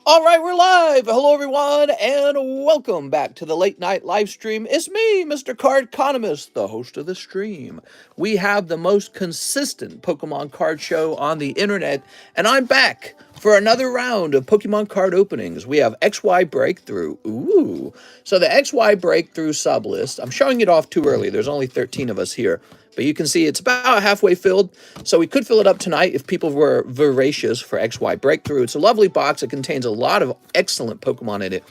All right, we're live. Hello, everyone, and welcome back to the late night live stream. It's me, Mr. Cardconomist, the host of the stream. We have the most consistent Pokemon card show on the internet, and I'm back for another round of Pokemon card openings. We have XY Breakthrough. Ooh. So the XY Breakthrough sub list, I'm showing it off too early. There's only 13 of us here. But you can see it's about halfway filled, so we could fill it up tonight if people were voracious for XY Breakthrough. It's a lovely box. It contains a lot of excellent Pokemon in it,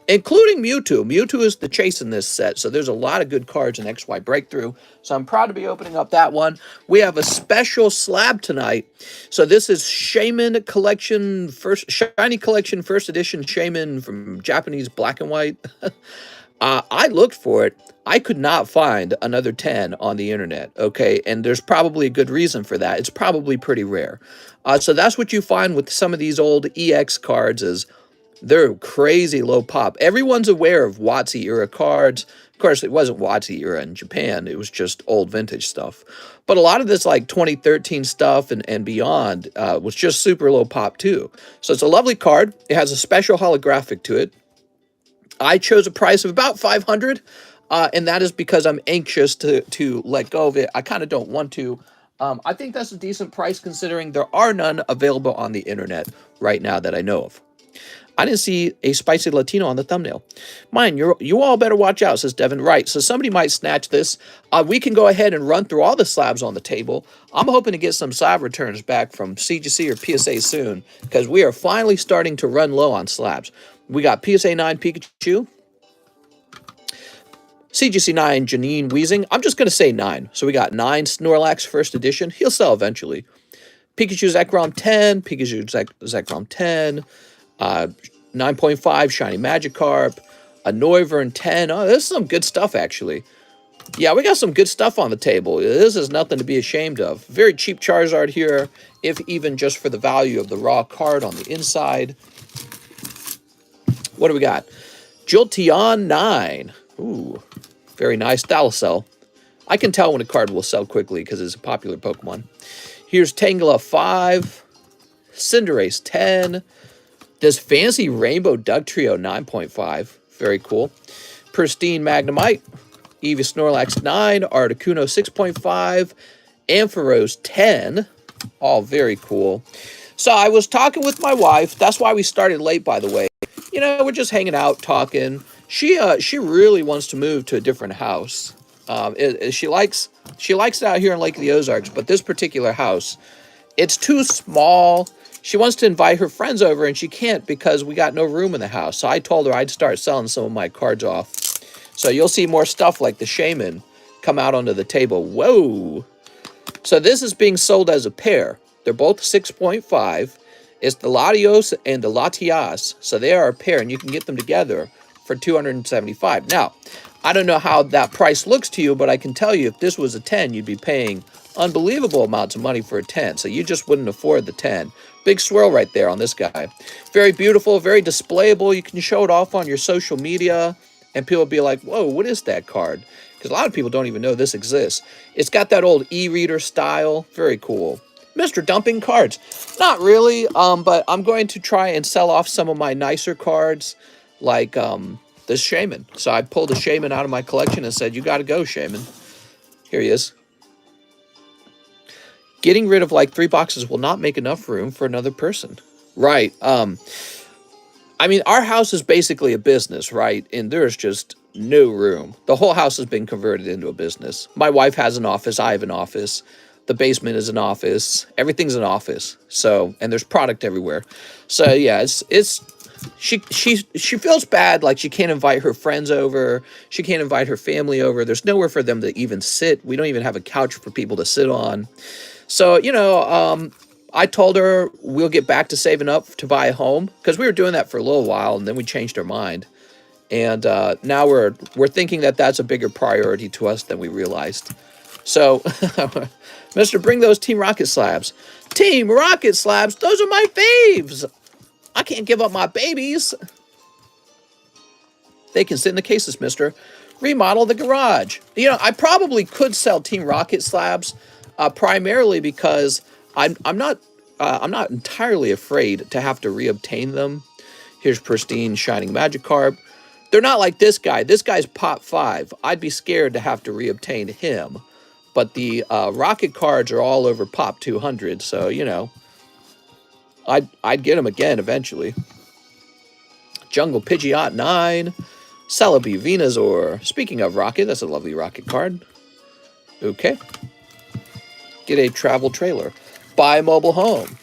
including Mewtwo. Mewtwo is the chase in this set, so there's a lot of good cards in XY Breakthrough. So I'm proud to be opening up that one. We have a special slab tonight. So this is Shaman Collection, Shiny Collection First Edition Shaman from Japanese Black and White. I looked for it. I could not find another 10 on the internet, okay? And there's probably a good reason for that. It's probably pretty rare. So that's what you find with some of these old EX cards is they're crazy low pop. Everyone's aware of WotC era cards. Of course, it wasn't WotC era in Japan. It was just old vintage stuff. But a lot of this like 2013 stuff and beyond was just super low pop too. So it's a lovely card. It has a special holographic to it. I chose a price of about 500, and that is because I'm anxious to let go of it. I kind of don't want to. I think that's a decent price considering there are none available on the internet right now that I know of. I didn't see a spicy Latino on the thumbnail. Mine, you all better watch out, says Devin. Right, so somebody might snatch this. We can go ahead and run through all the slabs on the table. I'm hoping to get some slab returns back from CGC or PSA soon, because we are finally starting to run low on slabs. We got PSA 9 Pikachu, CGC 9 Janine Weezing. I'm just going to say 9. So we got 9 Snorlax First Edition. He'll sell eventually. Pikachu Zekrom 10, Pikachu Zekrom 10, 9.5 Shiny Magikarp, a Noivern 10. Oh, this is some good stuff, actually. Yeah, we got some good stuff on the table. This is nothing to be ashamed of. Very cheap Charizard here, if even just for the value of the raw card on the inside. What do we got? Jolteon 9. Ooh, very nice. That'll sell. I can tell when a card will sell quickly because it's a popular Pokemon. Here's Tangela 5. Cinderace 10. This fancy Rainbow Dugtrio 9.5. Very cool. Pristine Magnemite. Eevee Snorlax 9. Articuno 6.5. Ampharos 10. All very cool. So I was talking with my wife. That's why we started late, by the way. You know, we're just hanging out, talking. She really wants to move to a different house. She likes it out here in Lake of the Ozarks, but this particular house, it's too small. She wants to invite her friends over, and she can't because we got no room in the house. So I told her I'd start selling some of my cards off. So you'll see more stuff like the Shaman come out onto the table. Whoa! So this is being sold as a pair. They're both 6.5. It's the Latios and the Latias. So they are a pair, and you can get them together for $275. Now, I don't know how that price looks to you, but I can tell you if this was a 10, you'd be paying unbelievable amounts of money for a 10. So you just wouldn't afford the 10. Big swirl right there on this guy. Very beautiful, very displayable. You can show it off on your social media, and people will be like, whoa, what is that card? Because a lot of people don't even know this exists. It's got that old e-reader style. Very cool. Mr. Dumping Cards. Not really, but I'm going to try and sell off some of my nicer cards, like this Shaman. So I pulled a Shaman out of my collection and said, you got to go, Shaman. Here he is. Getting rid of like 3 boxes will not make enough room for another person. Right. I mean, our house is basically a business, right? And there's just no room. The whole house has been converted into a business. My wife has an office. I have an office. The basement is an office. Everything's an office. So, and there's product everywhere. So yeah, she feels bad, like she can't invite her friends over. She can't invite her family over. There's nowhere for them to even sit. We don't even have a couch for people to sit on. So, you know, I told her we'll get back to saving up to buy a home because we were doing that for a little while and then we changed our mind. And now we're thinking that that's a bigger priority to us than we realized. So, Mr. Bring those Team Rocket Slabs. Team Rocket Slabs, those are my faves. I can't give up my babies. They can sit in the cases, mister. Remodel the garage. You know, I probably could sell Team Rocket Slabs, primarily because I'm not entirely afraid to have to reobtain them. Here's pristine shining Magikarp. They're not like this guy. This guy's pop 5. I'd be scared to have to reobtain him. But the rocket cards are all over pop 200, so, you know, I'd get him again eventually. Jungle Pidgeot 9. Celebi Venusaur. Speaking of rocket, that's a lovely rocket card. Okay. Get a travel trailer. Buy a mobile home.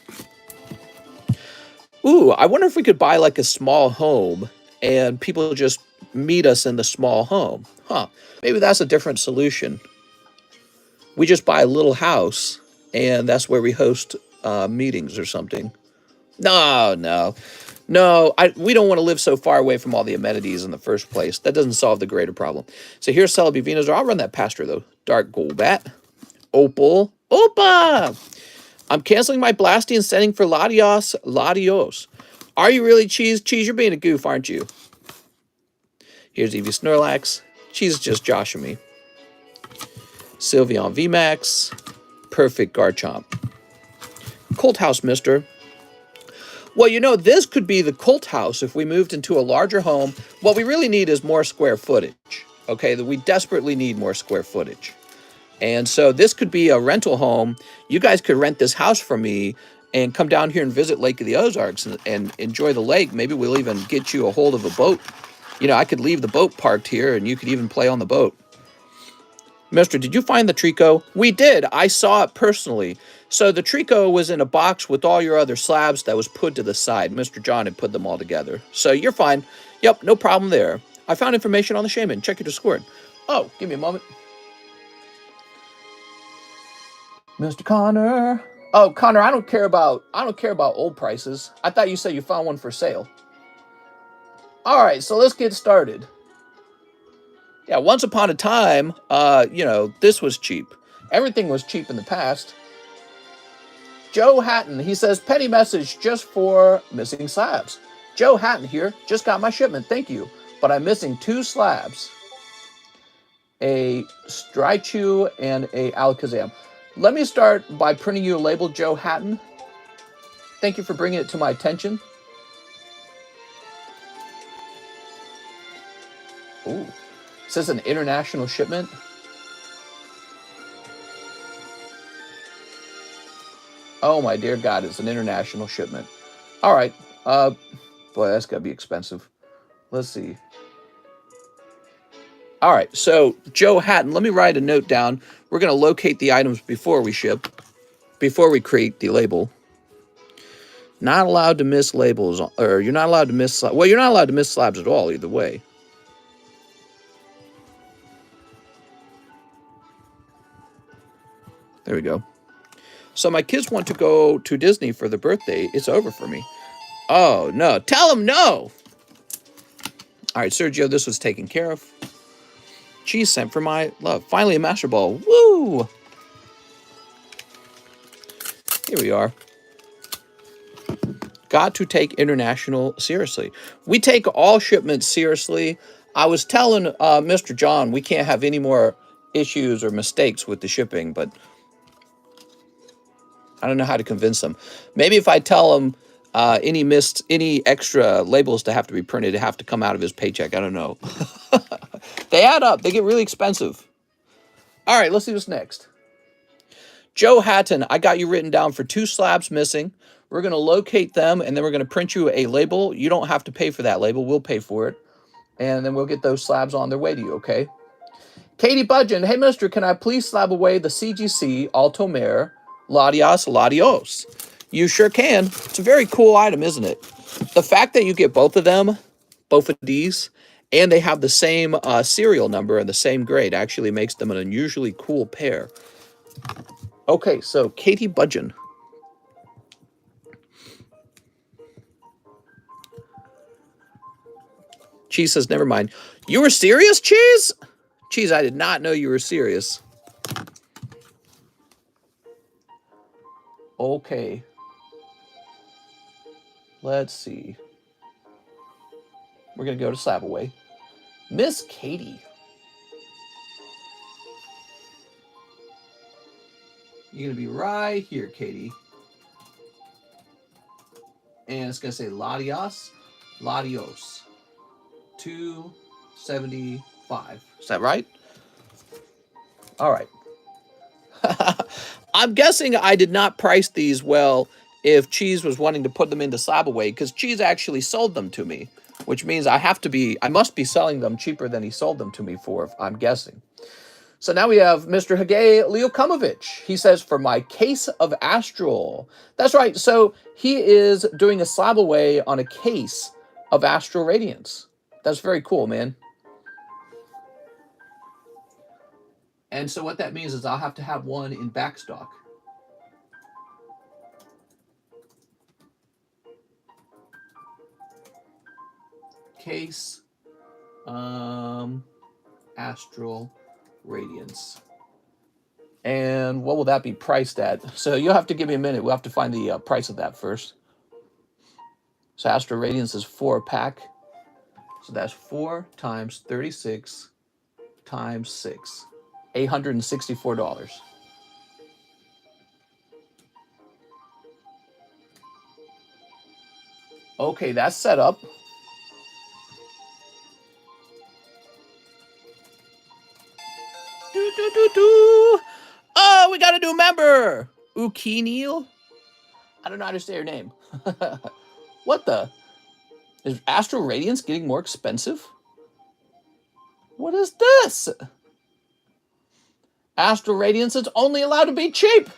Ooh, I wonder if we could buy like a small home and people just meet us in the small home. Huh. Maybe that's a different solution. We just buy a little house and that's where we host meetings or something. No. We don't want to live so far away from all the amenities in the first place. That doesn't solve the greater problem. So here's Celebi Venusaur. I'll run that past her, though. Dark Golbat. Opal. Opa! I'm canceling my blasting and sending for Latios. Latios. Are you really, Cheese? Cheese, you're being a goof, aren't you? Here's Eevee Snorlax. Cheese is just joshing me. Sylveon VMAX. Perfect Garchomp. Colt House Mister. Well, you know, this could be the Colt House if we moved into a larger home. What we really need is more square footage. Okay, we desperately need more square footage. And so this could be a rental home. You guys could rent this house from me and come down here and visit Lake of the Ozarks and enjoy the lake. Maybe we'll even get you a hold of a boat. You know, I could leave the boat parked here and you could even play on the boat. Mister, did you find the Trico? We did. I saw it personally. So the Trico was in a box with all your other slabs that was put to the side. Mr. John had put them all together. So you're fine. Yep, no problem there. I found information on the Shaman. Check your Discord. Oh, give me a moment. Mr. Connor. Oh, Connor, I don't care about old prices. I thought you said you found one for sale. All right, so let's get started. Yeah, once upon a time, you know, this was cheap. Everything was cheap in the past. Joe Hatton, he says, petty message just for missing slabs. Joe Hatton here, just got my shipment, thank you. But I'm missing 2 slabs. A Strichu and a Alakazam. Let me start by printing you a label, Joe Hatton. Thank you for bringing it to my attention. Ooh, it says an international shipment. Oh my dear God, it's an international shipment. All right, boy, that's gotta be expensive. Let's see. All right, so Joe Hatton, let me write a note down. We're gonna locate the items before we ship, before we create the label. Not allowed to miss labels, or you're not allowed to miss, well, you're not allowed to miss slabs at all, either way. There we go. So my kids want to go to Disney for their birthday. It's over for me. Oh, no. Tell them no. All right, Sergio, this was taken care of. Cheese sent for my love. Finally, a Master Ball. Woo! Here we are. Got to take international seriously. We take all shipments seriously. I was telling Mr. John we can't have any more issues or mistakes with the shipping, but I don't know how to convince them. Maybe if I tell him any extra labels to have to be printed, to have to come out of his paycheck. I don't know. They add up. They get really expensive. All right, let's see what's next. Joe Hatton, I got you written down for 2 slabs missing. We're going to locate them, and then we're going to print you a label. You don't have to pay for that label. We'll pay for it. And then we'll get those slabs on their way to you, okay? Katie Budgeon, hey, mister, can I please slab away the CGC Altomare Latios? You sure can. It's a very cool item, isn't it? The fact that you get both of them, both of these, and they have the same serial number and the same grade actually makes them an unusually cool pair. Okay, so Katie Budgeon. Cheese says, never mind. You were serious, Cheese? Cheese, I did not know you were serious. Okay. Let's see. We're going to go to Slab-AWay. Miss Katie. You're going to be right here, Katie. And it's going to say Latios. Latios. 275. Is that right? All right. I'm guessing I did not price these well if Cheese was wanting to put them into SLAB-AWAY, because Cheese actually sold them to me, which means I must be selling them cheaper than he sold them to me for, I'm guessing. So now we have Mr. Hagei Liokumovich. He says, for my case of Astral. That's right. So he is doing a SLAB-AWAY on a case of Astral Radiance. That's very cool, man. And so what that means is I'll have to have one in backstock. Case, Astral Radiance. And what will that be priced at? So you'll have to give me a minute. We'll have to find the price of that first. So Astral Radiance is 4-pack. So that's 4 times 36 times 6. $864. Okay, that's set up. Oh, we got a new member. Ukinil. I don't know how to say your name. What the? Is Astral Radiance getting more expensive? What is this? Astral Radiance is only allowed to be cheap.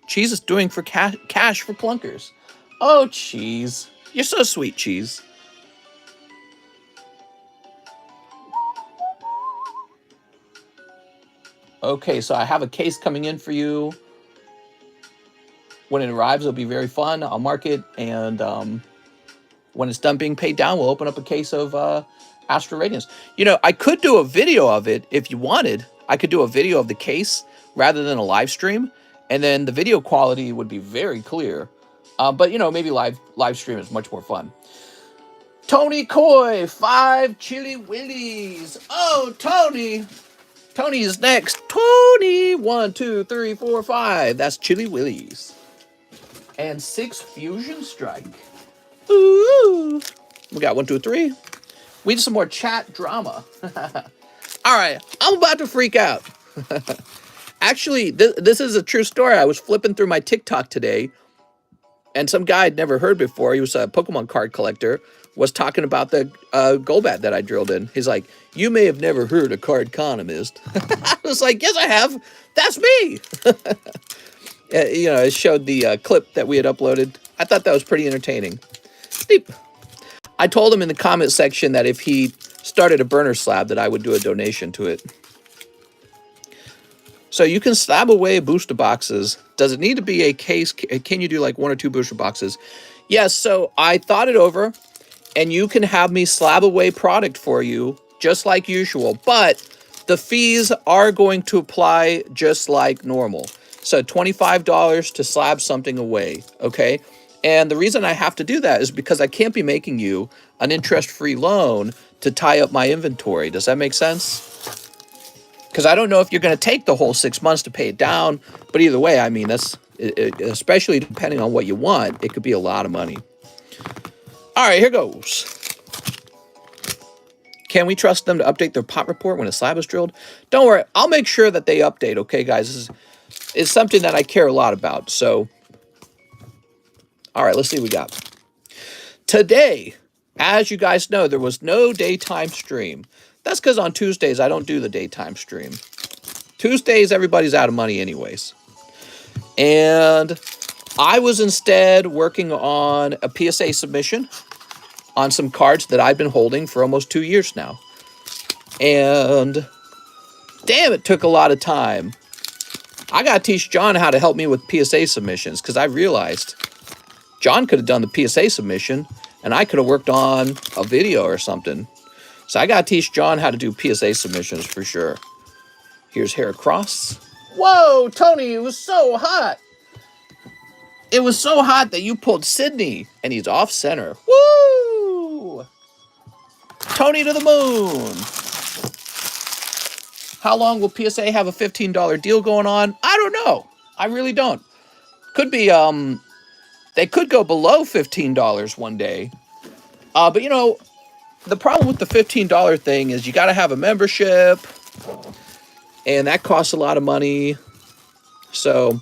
Cheese is doing for cash for clunkers. Oh, Cheese. You're so sweet, Cheese. Okay, so I have a case coming in for you. When it arrives, it'll be very fun. I'll mark it, and when it's done being paid down, we'll open up a case of Astral Radiance. You know, I could do a video of it if you wanted. I could do a video of the case rather than a live stream, and then the video quality would be very clear. But, you know, maybe live stream is much more fun. Tony Coy, 5 Chili Willies. Oh, Tony. Tony is next. Tony, 1, 2, 3, 4, 5. That's Chili Willies. And 6 Fusion Strike. Ooh. We got 1, 2, 3. We need some more chat drama. All right, I'm about to freak out. Actually, this is a true story. I was flipping through my TikTok today, and some guy I'd never heard before, he was a Pokemon card collector, was talking about the Golbat that I drilled in. He's like, you may have never heard a Cardconomist. I was like, yes, I have. That's me. You know, it showed the clip that we had uploaded. I thought that was pretty entertaining. Steep. I told him in the comment section that if he started a burner slab, that I would do a donation to it. So you can slab away booster boxes. Does it need to be a case? Can you do like 1 or 2 booster boxes? Yes, so I thought it over, and you can have me slab away product for you, just like usual, but the fees are going to apply just like normal. So $25 to slab something away, okay? And the reason I have to do that is because I can't be making you an interest-free loan to tie up my inventory. Does that make sense? Because I don't know if you're going to take the whole 6 months to pay it down, but either way, I mean, that's especially depending on what you want, it could be a lot of money. All right, here goes. Can we trust them to update their pot report when a slab is drilled? Don't worry, I'll make sure that they update, okay, guys? It's something that I care a lot about, so... All right, let's see what we got. Today, as you guys know, there was no daytime stream. That's because on Tuesdays, I don't do the daytime stream. Tuesdays, everybody's out of money anyways. And I was instead working on a PSA submission on some cards that I've been holding for almost 2 years now. And damn, it took a lot of time. I got to teach John how to help me with PSA submissions because I realized John could have done the PSA submission and I could have worked on a video or something. So I got to teach John how to do PSA submissions for sure. Here's hair across. Whoa, Tony, it was so hot. It was so hot that you pulled Sydney and he's off center. Woo! Tony to the moon. How long will PSA have a $15 deal going on? I don't know. I really don't. Could be, they could go below $15 one day. But you know, the problem with the $15 thing is you got to have a membership, and that costs a lot of money. So,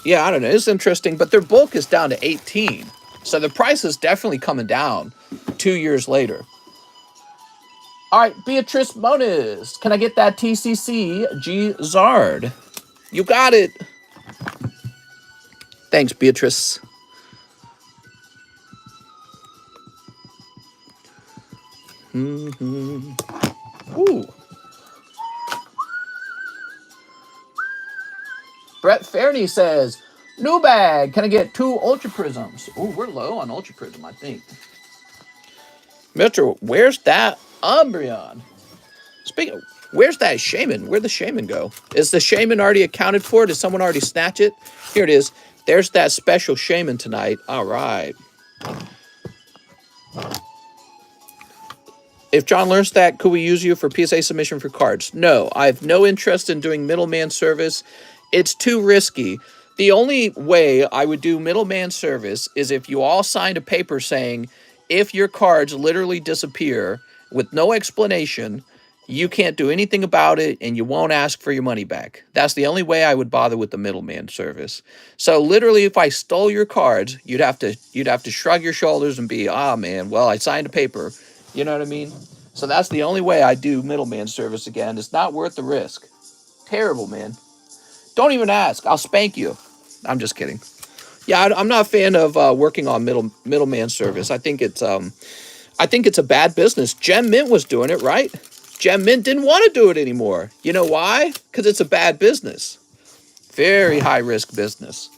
yeah, I don't know. It's interesting, but their bulk is down to 18. So the price is definitely coming down 2 years later. All right, Beatrice Moniz. Can I get that TCC G Zard? You got it. Thanks, Beatrice. Ooh. Brett Fairney says, new bag. Can I get 2 Ultra Prisms? Oh, we're low on Ultra Prism, I think. Mr. Where's that Umbreon? Speaking of, where's that Shaman? Where'd the Shaman go? Is the Shaman already accounted for? Did someone already snatch it? Here it is. There's that special Shaman tonight. All right. If John learns that, could we use you for PSA submission for cards? No, I have no interest in doing middleman service. It's too risky. The only way I would do middleman service is if you all signed a paper saying, if your cards literally disappear with no explanation, you can't do anything about it and you won't ask for your money back. That's the only way I would bother with the middleman service. So literally, if I stole your cards, you'd have to shrug your shoulders and be, ah, man, well, I signed a paper. You know what I mean? So that's the only way I do middleman service again. It's not worth the risk. Terrible, man. Don't even ask. I'll spank you. I'm just kidding. Yeah, I'm not a fan of working on middleman service. I think it's a bad business. Gem Mint was doing it, right? Gem Mint didn't want to do it anymore. You know why? Because it's a bad business. Very high risk business.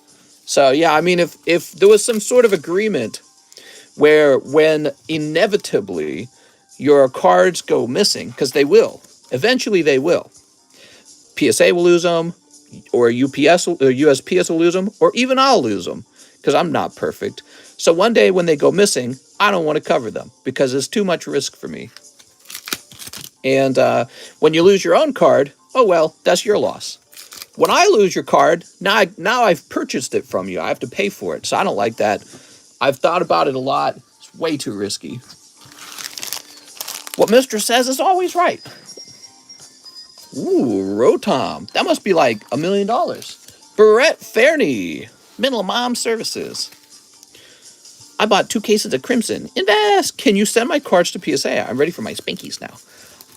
So yeah, I mean, if there was some sort of agreement where when inevitably your cards go missing, because they will, eventually they will. PSA will lose them, or USPS will lose them, or even I'll lose them, because I'm not perfect. So one day when they go missing, I don't want to cover them, because it's too much risk for me. And when you lose your own card, oh well, that's your loss. When I lose your card, now I've purchased it from you. I have to pay for it, so I don't like that. I've thought about it a lot. It's way too risky. What Mr. says is always right. Ooh, Rotom. That must be like $1 million. Brett Fairney. Middleman Services. I bought 2 cases of Crimson. Invest. Can you send my cards to PSA? I'm ready for my spankies now.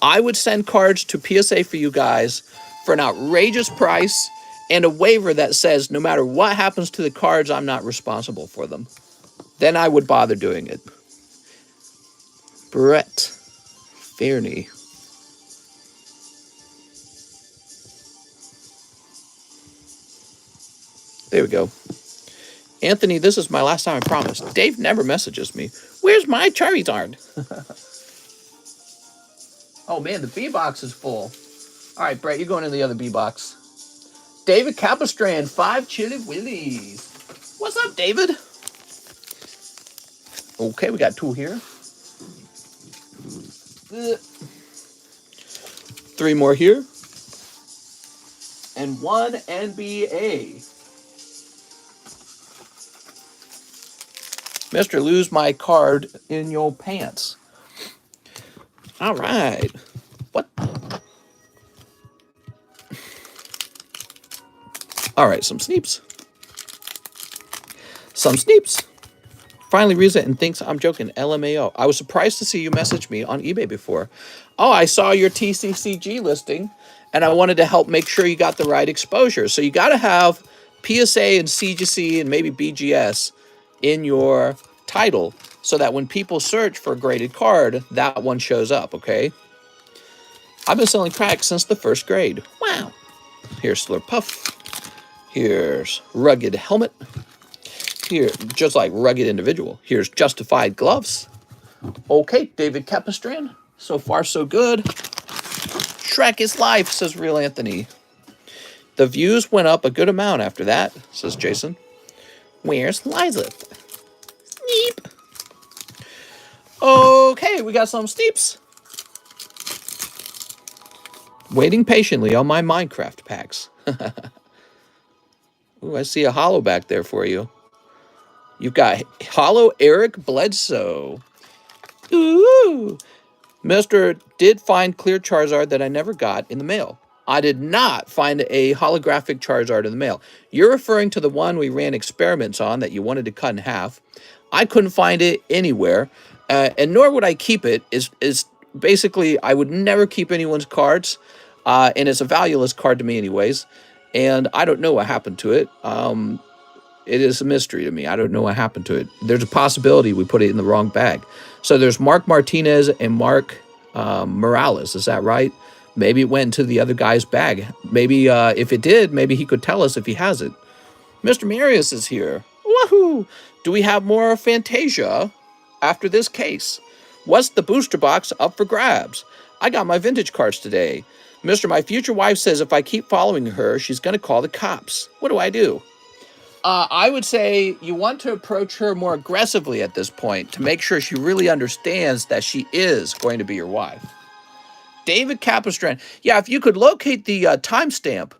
I would send cards to PSA for you guys for an outrageous price and a waiver that says no matter what happens to the cards, I'm not responsible for them. Then I would bother doing it. Brett Fairney. There we go. Anthony, this is my last time, I promise. Dave never messages me. Where's my Charizard? Oh man, the B box is full. All right, Brett, you're going in the other B box. David Capistrand, 5 Chili Willies. What's up, David? Okay, we got 2 here. 3 more here. And 1 NBA. Mr. Lose my card in your pants. All right. What? All right, some Sneeps. Some Sneeps. Finally reads it and thinks I'm joking. LMAO. I was surprised to see you message me on eBay before. Oh, I saw your TCCG listing, and I wanted to help make sure you got the right exposure. So you got to have PSA and CGC and maybe BGS in your title so that when people search for a graded card, that one shows up, okay? I've been selling crack since the 1st grade. Wow. Here's Slurpuff. Here's Rugged Helmet. Here, just like Rugged Individual. Here's Justified Gloves. Okay, David Capistrand. So far, so good. Shrek is life, says Real Anthony. The views went up a good amount after that, says Jason. Where's Lizeth? Sneep. Okay, we got some Steeps. Waiting patiently on my Minecraft packs. Ooh, I see a hollow back there for you. You've got hollow Eric Bledsoe. Ooh. Mr. did find clear Charizard that I never got in the mail. I did not find a holographic Charizard in the mail. You're referring to the one we ran experiments on that you wanted to cut in half. I couldn't find it anywhere, and nor would I keep it. Is basically, I would never keep anyone's cards, and it's a valueless card to me anyways, and I don't know what happened to it. It is a mystery to me. I don't know what happened to it. There's a possibility we put it in the wrong bag. So there's Mark Martinez and Mark Morales. Is that right? Maybe it went into the other guy's bag. Maybe if it did, maybe he could tell us if he has it. Mr. Marius is here. Woohoo! Do we have more Fantasia after this case? What's the booster box up for grabs? I got my vintage cards today. Mr. My future wife says if I keep following her, she's going to call the cops. What do I do? I would say you want to approach her more aggressively at this point to make sure she really understands that she is going to be your wife. David Capistran. Yeah, if you could locate the timestamp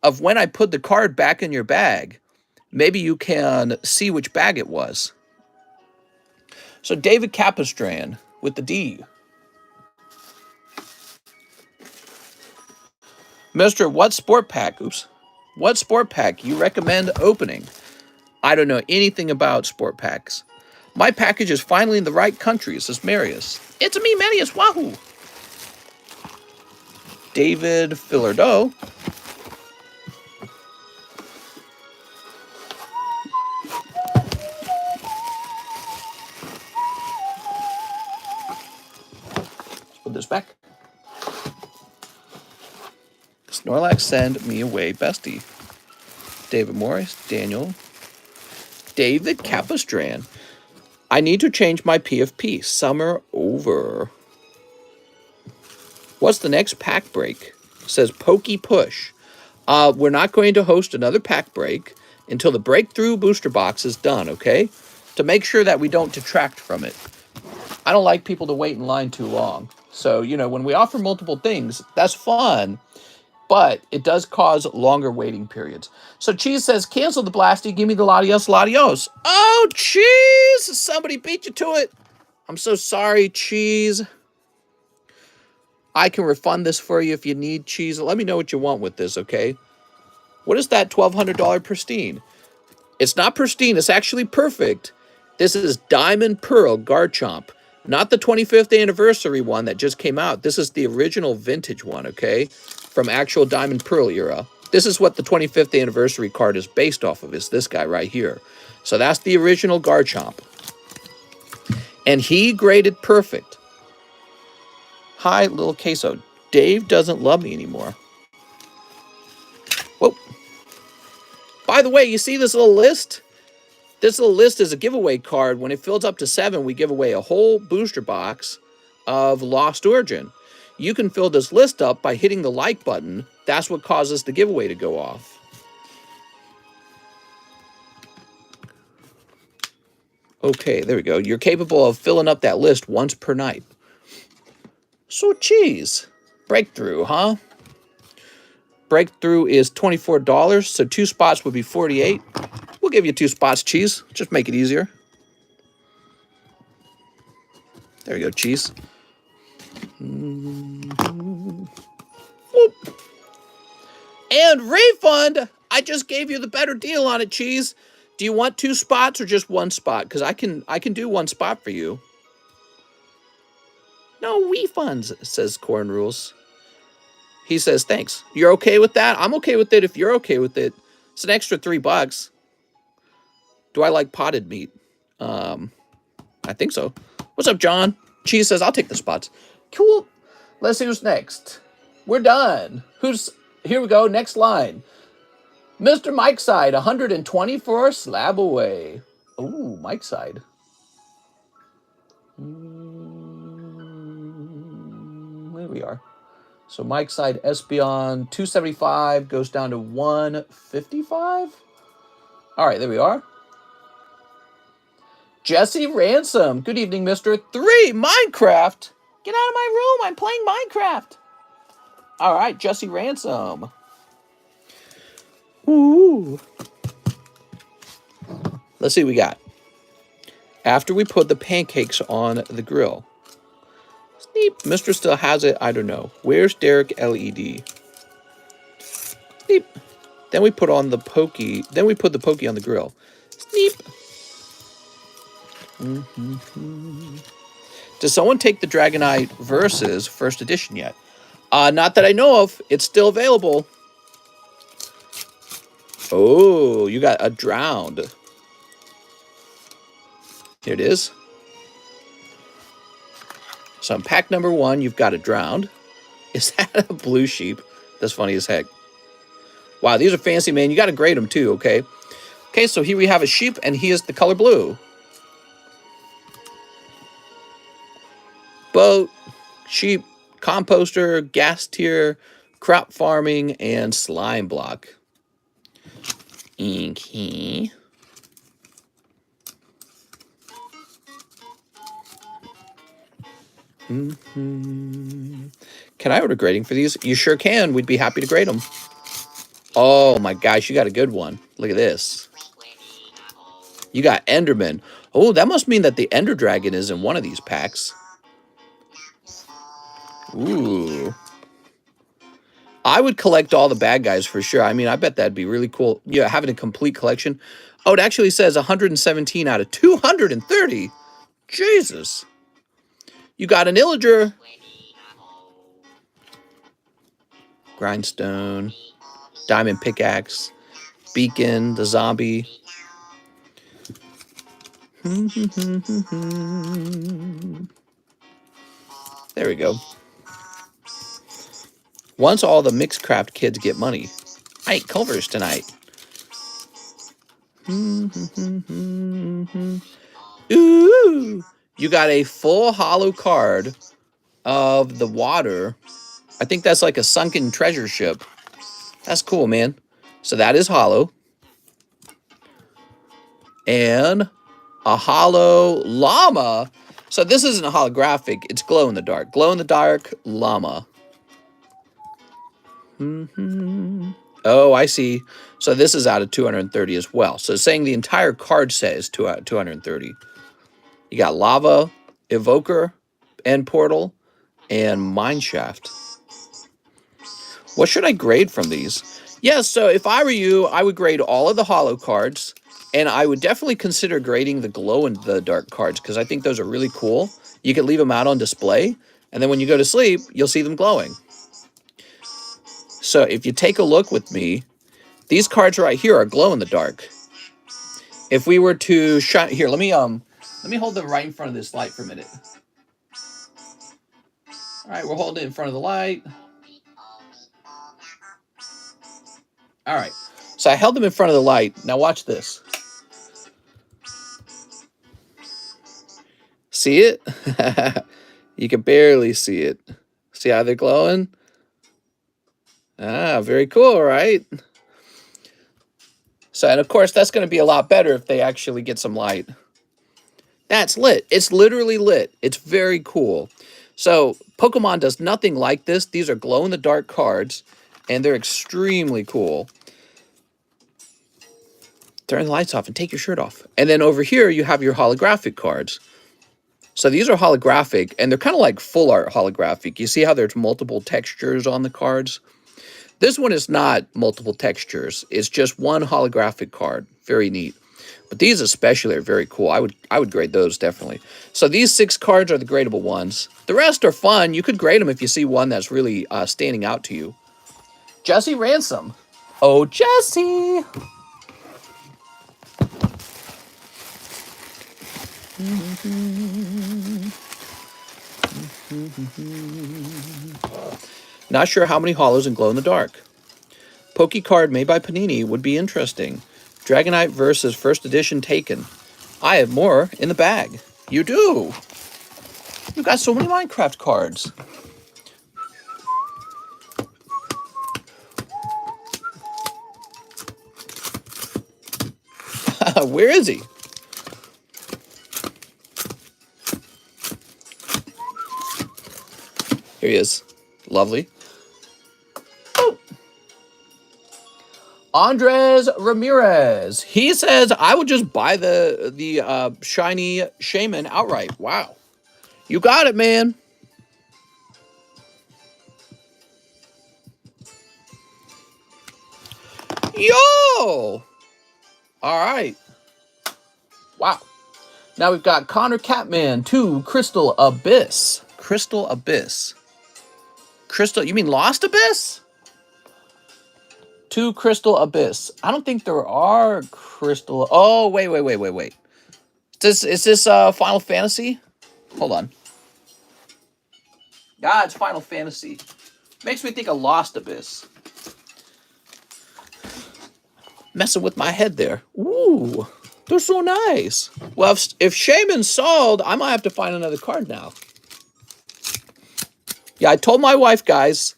of when I put the card back in your bag, maybe you can see which bag it was. So David Capistran with the D. Mr. What sport pack? Oops. What sport pack you recommend opening? I don't know anything about sport packs. My package is finally in the right country, says Marius. It's me, Marius. Wahoo! David Fillardeau. Let's put this back. Snorlax, send me away, bestie. David Morris, Daniel. David Capistran. I need to change my PFP. Summer over. What's the next pack break? Says Pokey Push. We're not going to host another pack break until the breakthrough booster box is done, okay? To make sure that we don't detract from it. I don't like people to wait in line too long. So, you know, when we offer multiple things, that's fun, but it does cause longer waiting periods. So Cheese says, cancel the Blasty, give me the Latios, Latios. Oh, Cheese! Somebody beat you to it. I'm so sorry, Cheese. I can refund this for you if you need, Cheese. Let me know what you want with this, okay? What is that $1,200 pristine? It's not pristine. It's actually perfect. This is Diamond Pearl Garchomp. Not the 25th anniversary one that just came out. This is the original vintage one, okay? From actual Diamond Pearl era. This is what the 25th anniversary card is based off of, is this guy right here. So that's the original Garchomp. And he graded perfect. Hi, little queso. Dave doesn't love me anymore. Whoa. By the way, you see this little list? This little list is a giveaway card. When it fills up to 7, we give away a whole booster box of Lost Origin. You can fill this list up by hitting the like button. That's what causes the giveaway to go off. Okay, there we go. You're capable of filling up that list once per night. So, Cheese. Breakthrough, huh? Breakthrough is $24, so 2 spots would be $48. We'll give you 2 spots, Cheese. Just make it easier. There you go, Cheese. Whoop. And refund! I just gave you the better deal on it, Cheese. Do you want 2 spots or just 1 spot? Because I can do 1 spot for you. No refunds, says Corn Rules. He says, thanks. You're okay with that? I'm okay with it if you're okay with it. It's an extra $3. Do I like potted meat? I think so. What's up, John? Cheese says, I'll take the spots. Cool. Let's see who's next. We're done. Here we go. Next line. Mr. Mike Side, 120 for SLAB-AWAY. Ooh, Mike Side. There we are. So Mike Side Espeon 275 goes down to 155. All right, there we are. Jesse Ransom. Good evening, Mr. 3 Minecraft. Get out of my room. I'm playing Minecraft. All right, Jesse Ransom. Ooh. Let's see what we got. After we put the pancakes on the grill. Sneep. Mr. still has it. I don't know. Where's Derek LED? Sneep. Then we put on the pokey. Then we put the pokey on the grill. Sneep. Does someone take the Dragonite Versus first edition yet? Not that I know of. It's still available. Oh, you got a drowned. Here it is. So on pack number 1, you've got a drowned. Is that a blue sheep? That's funny as heck. Wow, these are fancy, man. You got to grade them too, okay? Okay, so here we have a sheep, and he is the color blue. Boat, sheep, composter, gas tier, crop farming, and slime block. Okay. Can I order grading for these? You sure can. We'd be happy to grade them. Oh my gosh, you got a good one. Look at this. You got Enderman. Oh, that must mean that the Ender Dragon is in one of these packs. Ooh. I would collect all the bad guys for sure. I mean, I bet that'd be really cool. Yeah, having a complete collection. Oh, it actually says 117 out of 230. Jesus. You got an Illager. Grindstone. Diamond Pickaxe. Beacon. The Zombie. There we go. Once all the Mixcraft kids get money. I ate Culvers tonight. Ooh! You got a full hollow card of the water. I think that's like a sunken treasure ship. That's cool, man. So that is hollow. And a hollow llama. So this isn't a holographic. It's glow in the dark. Glow in the dark llama. Oh, I see. So this is out of 230 as well. So it's saying the entire card set is 230. You got lava, evoker, end portal, and mineshaft. What should I grade from these? Yeah, so if I were you, I would grade all of the hollow cards, and I would definitely consider grading the glow in the dark cards because I think those are really cool. You could leave them out on display, and then when you go to sleep, you'll see them glowing. So if you take a look with me, these cards right here are glow in the dark. If we were to shine here, let me hold them right in front of this light for a minute. All right, we're holding it in front of the light. All right, so I held them in front of the light. Now watch this. See it? You can barely see it. See how they're glowing? Ah, very cool, right? So, and of course, that's going to be a lot better if they actually get some light. That's lit. It's literally lit. It's very cool. So, Pokemon does nothing like this. These are glow-in-the-dark cards, and they're extremely cool. Turn the lights off and take your shirt off. And then over here, you have your holographic cards. So these are holographic, and they're kind of like full art holographic. You see how there's multiple textures on the cards? This one is not multiple textures. It's just one holographic card. Very neat. But these especially are very cool. I would grade those definitely. So these 6 cards are the gradable ones. The rest are fun. You could grade them if you see one that's really standing out to you. Jesse Ransom. Oh, Jesse. Not sure how many hollows and glow in the dark. Poke card made by Panini would be interesting. Dragonite versus first edition taken. I have more in the bag. You do. You've got so many Minecraft cards. Where is he? Here he is. Lovely. Andres Ramirez. He says, I would just buy the shiny Shaman outright. Wow. You got it, man. Yo! All right. Wow. Now we've got Connor Catman, 2 Crystal Abyss. Crystal Abyss. Crystal, you mean Lost Abyss? 2 Crystal Abyss. I don't think there are Crystal. Oh, wait. Is this Final Fantasy? Hold on. Ah, it's Final Fantasy. Makes me think of Lost Abyss. Messing with my head there. Ooh, they're so nice. Well, if Shaman's sold, I might have to find another card now. Yeah, I told my wife, guys,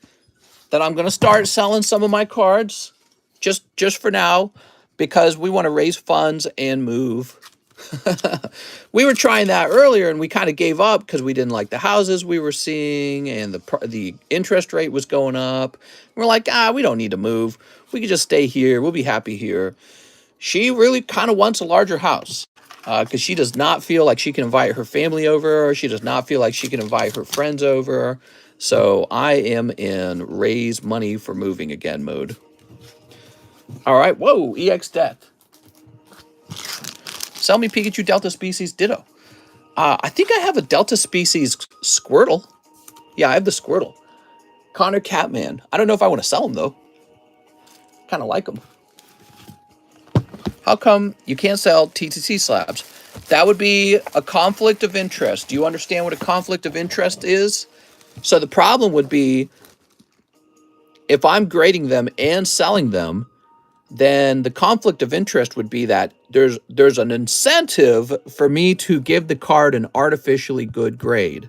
that I'm going to start selling some of my cards just for now because we want to raise funds and move. We were trying that earlier and we kind of gave up because we didn't like the houses we were seeing and the interest rate was going up. We're like, we don't need to move. We could just stay here. We'll be happy here. She really kind of wants a larger house because she does not feel like she can invite her family over. She does not feel like she can invite her friends over. So I am in raise money for moving again mode. All right. Whoa, EX Death. Sell me Pikachu Delta Species Ditto. I think I have a Delta Species Squirtle. Yeah, I have the Squirtle. Connor Catman. I don't know if I want to sell him, though. Kind of like him. How come you can't sell TTC slabs? That would be a conflict of interest. Do you understand what a conflict of interest is? So the problem would be if I'm grading them and selling them, then the conflict of interest would be that there's an incentive for me to give the card an artificially good grade.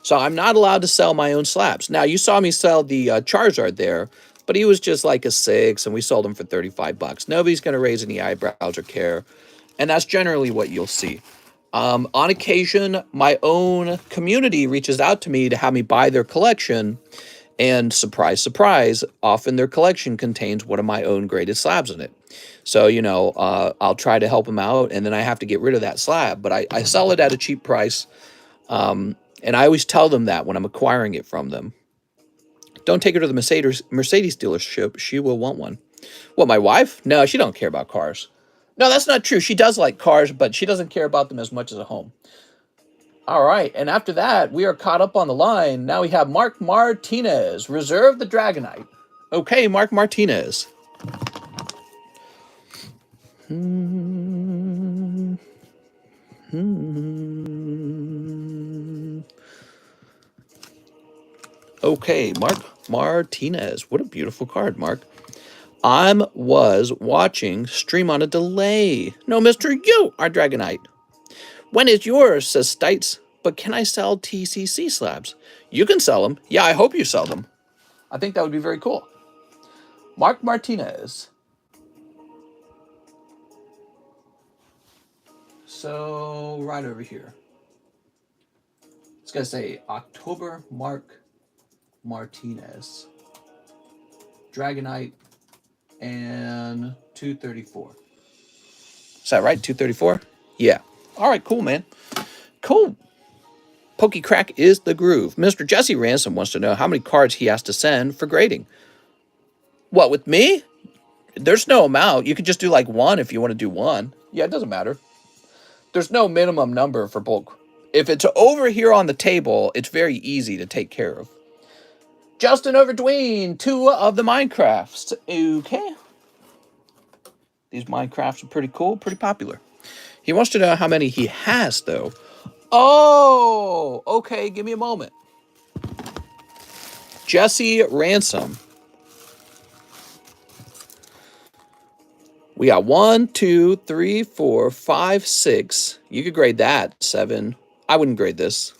So I'm not allowed to sell my own slabs. Now, you saw me sell the Charizard there, but he was just like a 6, and we sold him for 35 bucks. Nobody's going to raise any eyebrows or care, and that's generally what you'll see. On occasion, my own community reaches out to me to have me buy their collection, and surprise, surprise, often their collection contains one of my own graded slabs in it. So, I'll try to help them out, and then I have to get rid of that slab. But I sell it at a cheap price, and I always tell them that when I'm acquiring it from them. Don't take her to the Mercedes dealership. She will want one. What, my wife? No, she don't care about cars. No, that's not true. She does like cars, but she doesn't care about them as much as a home. All right, and after that, we are caught up on the line. Now we have Mark Martinez. Reserve the Dragonite. Okay, Mark Martinez. Okay, Mark Martinez. What a beautiful card, Mark. I was watching stream on a delay. No, Mr. You are Dragonite. When is yours, says Stites, but can I sell TCC slabs? You can sell them. Yeah, I hope you sell them. I think that would be very cool. Mark Martinez. So, right over here. It's going to say October Mark Martinez. Dragonite and 234. Is that right? 234? Yeah. All right, cool, man. Cool. Pokey Crack is the groove. Mr. Jesse Ransom wants to know how many cards he has to send for grading. What, with me? There's no amount. You could just do like 1 if you want to do 1. Yeah, it doesn't matter. There's no minimum number for bulk. If it's over here on the table, it's very easy to take care of. Justin Overdween, 2 of the Minecrafts. Okay. These Minecrafts are pretty cool, pretty popular. He wants to know how many he has, though. Oh, okay, give me a moment. Jesse Ransom. We got 1, 2, 3, 4, 5, 6. You could grade that. 7. I wouldn't grade this.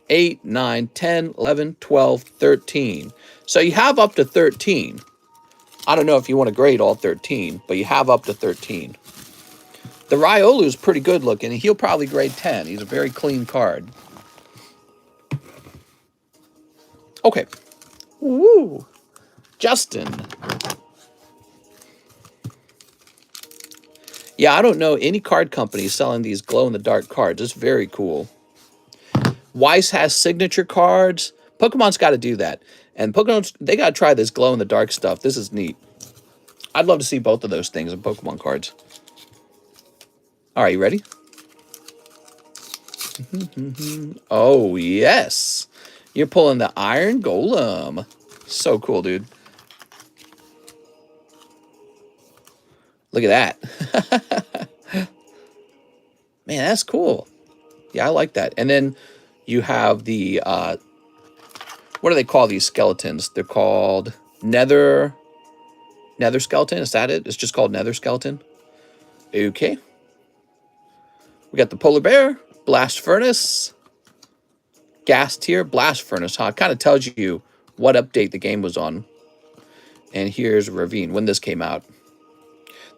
8, 9, 10, 11, 12, 13. So you have up to 13. I don't know if you want to grade all 13, but you have up to 13. The Riolu is pretty good looking. He'll probably grade 10. He's a very clean card. Okay. Woo. Justin. Yeah, I don't know any card company selling these glow-in-the-dark cards. It's very cool. Weiss has signature cards. Pokemon's got to do that. And Pokemon, they got to try this glow-in-the-dark stuff. This is neat. I'd love to see both of those things in Pokemon cards. All right, you ready? Oh, yes. You're pulling the Iron Golem. So cool, dude. Look at that. Man, that's cool. Yeah, I like that. And then you have the, what do they call these skeletons? They're called Nether Skeleton. Is that it? It's just called Nether Skeleton. Okay. We got the Polar Bear, Blast Furnace, Gas Tier, Blast Furnace, huh? It kind of tells you what update the game was on. And here's Ravine, when this came out.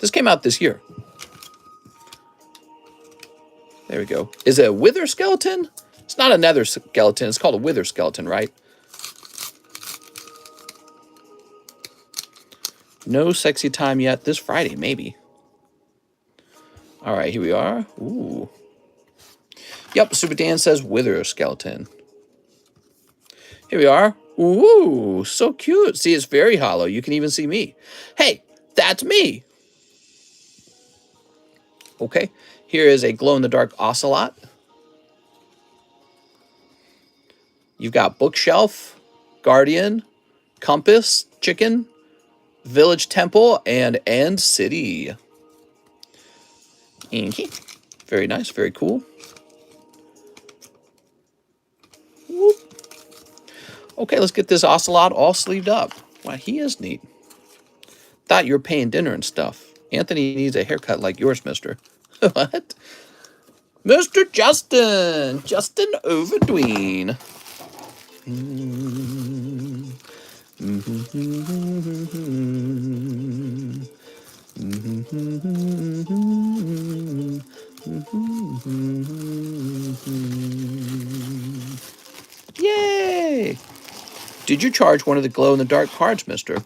This came out this year. There we go. Is it a Wither Skeleton? It's not a Nether Skeleton. It's called a Wither Skeleton, right? No sexy time yet. This Friday, maybe. All right, here we are. Ooh. Yep, Super Dan says Wither Skeleton. Here we are. Ooh, so cute. See, it's very hollow. You can even see me. Hey, that's me. Okay, here is a glow-in-the-dark Ocelot. You've got Bookshelf, Guardian, Compass, Chicken, Village Temple, and End City. Okay. Very nice, very cool. Whoop. Okay, let's get this Ocelot all sleeved up. Wow, he is neat. Thought you were paying dinner and stuff. Anthony needs a haircut like yours, mister. What? Mr. Justin! Justin Overdween. Yay! Did you charge one of the glow-in-the-dark cards, mister?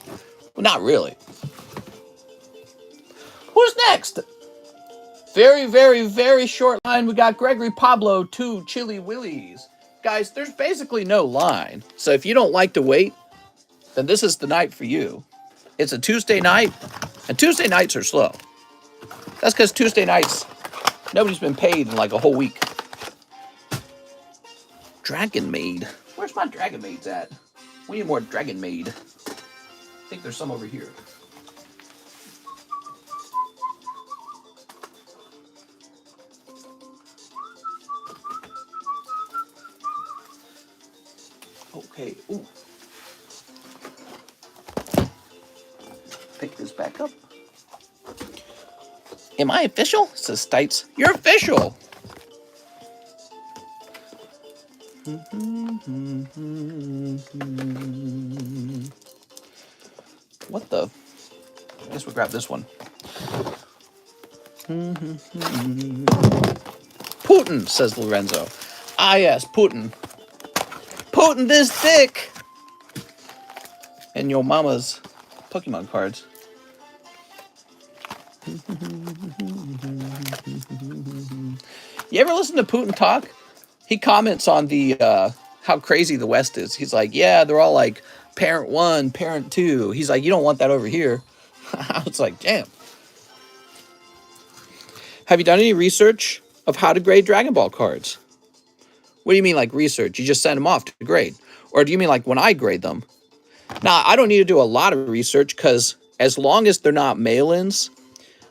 Well, not really. Who's next? Very, very, very short line. We got Gregory Pablo, 2 Chili Willies. Guys, there's basically no line. So if you don't like to wait, then this is the night for you. It's a Tuesday night, and Tuesday nights are slow. That's because Tuesday nights, nobody's been paid in like a whole week. Dragon Maid. Where's my Dragon Maids at? We need more Dragon Maid. I think there's some over here. Okay, ooh. Pick this back up. Am I official? Says Stites. You're official! What the? I guess we'll grab this one. Putin, says Lorenzo. Ah, yes, Putin. Putin this thick! And your mama's Pokemon cards. You ever listen to Putin talk? He comments on the how crazy the West is. He's like, yeah, they're all like parent 1, parent 2. He's like, you don't want that over here. I was like, damn. Have you done any research of how to grade Dragon Ball cards? What do you mean like research? You just send them off to grade? Or do you mean like when I grade them? Now, I don't need to do a lot of research because as long as they're not mail-ins,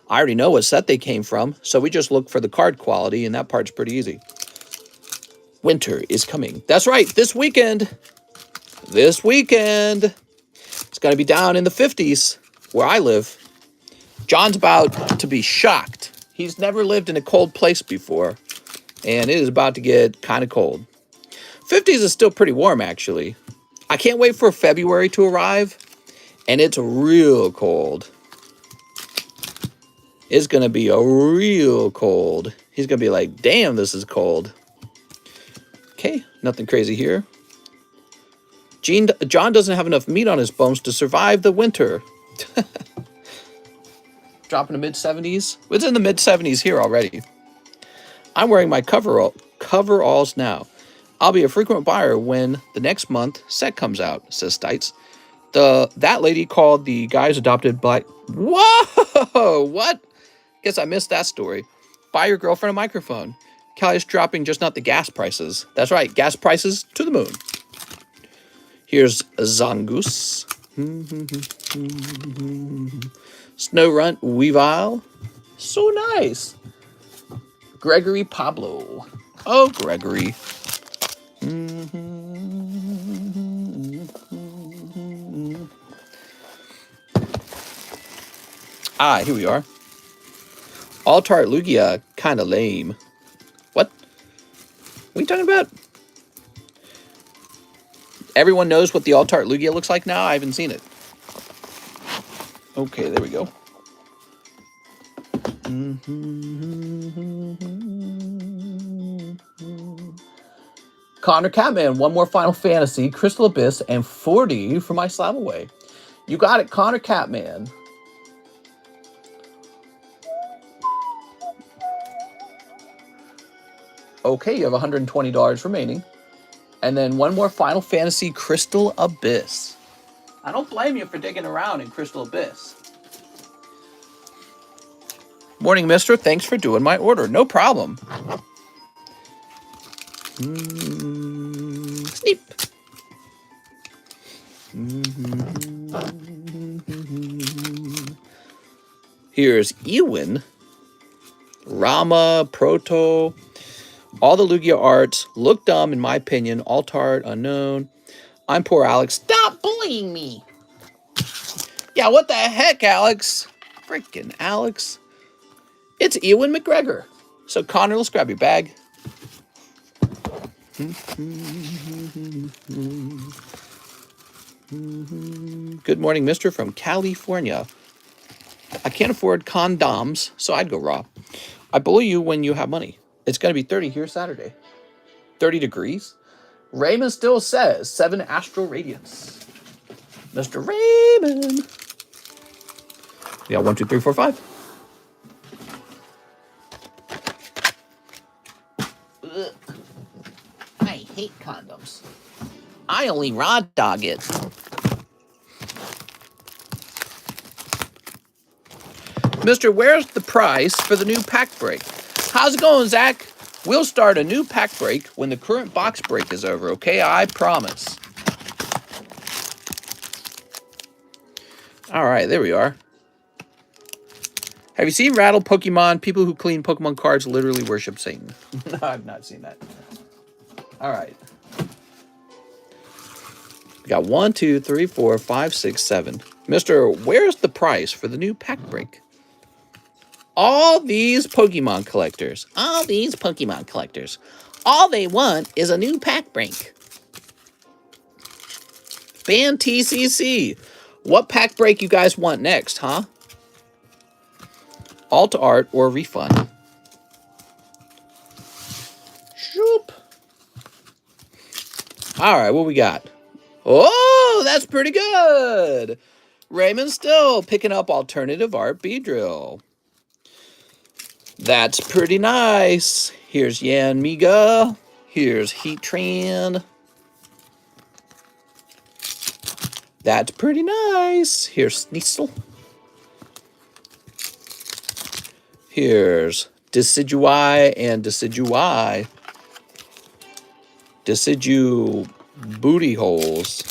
I already know what set they came from. So we just look for the card quality, and that part's pretty easy. Winter is coming. That's right, this weekend. This weekend. It's going to be down in the 50s where I live. John's about to be shocked. He's never lived in a cold place before, and it is about to get kind of cold. 50s is still pretty warm, actually. I can't wait for February to arrive, and it's real cold. It's going to be a real cold. He's going to be like, damn, this is cold. Okay, nothing crazy here. John doesn't have enough meat on his bones to survive the winter. dropping to mid-70s. It's in the mid-70s here already. I'm wearing my coveralls now. I'll be a frequent buyer when the next month set comes out, says Stites. That lady called the guys adopted black. Whoa! What? Guess I missed that story. Buy your girlfriend a microphone. Cali's dropping, just not the gas prices. That's right, gas prices to the moon. Here's Zangus. Snow Runt Weavile. So nice. Gregory Pablo. Oh, Gregory. Ah, here we are. Altart Lugia, kind of lame. What? What are you talking about? Everyone knows what the Altart Lugia looks like now? I haven't seen it. Okay, there we go. Connor Catman, one more Final Fantasy, Crystal Abyss, and 40 for my SLAB-AWAY. You got it, Connor Catman. Okay, you have $120 remaining. And then one more Final Fantasy, Crystal Abyss. I don't blame you for digging around in Crystal Abyss. Morning, mister. Thanks for doing my order. No problem. Sneap. Here's Ewan. Rama, Proto. All the Lugia arts look dumb, in my opinion. Altart, unknown. I'm poor Alex. Stop bullying me. Yeah, what the heck, Alex? Freaking Alex. It's Ewan McGregor. So, Connor, let's grab your bag. Good morning, mister, from California. I can't afford condoms, so I'd go raw. I bully you when you have money. It's going to be 30 here Saturday. 30 degrees. Raymond still says 7 Astral Radiance. Mr. Raymond. Yeah, 1, 2, 3, 4, 5. Ugh. I hate condoms. I only raw dog it. Mister, where's the price for the new pack break? How's it going, Zach? We'll start a new pack break when the current box break is over, okay? I promise. All right, there we are. Have you seen Rattle Pokemon? People who clean Pokemon cards literally worship Satan. No, I've not seen that. All right. We got 1, 2, 3, 4, 5, 6, 7. Mister, where's the price for the new pack break? All these Pokemon collectors, all they want is a new pack break. Ban TCC. What pack break you guys want next, huh? Alt art or refund. Shoop. All right, what we got? Oh, that's pretty good. Raymond still picking up alternative art Beedrill. That's pretty nice. Here's Yan Miga. Here's Heatran. That's pretty nice. Here's Sneasel. Here's Decidueye and Decidueye. Decidu Booty Holes.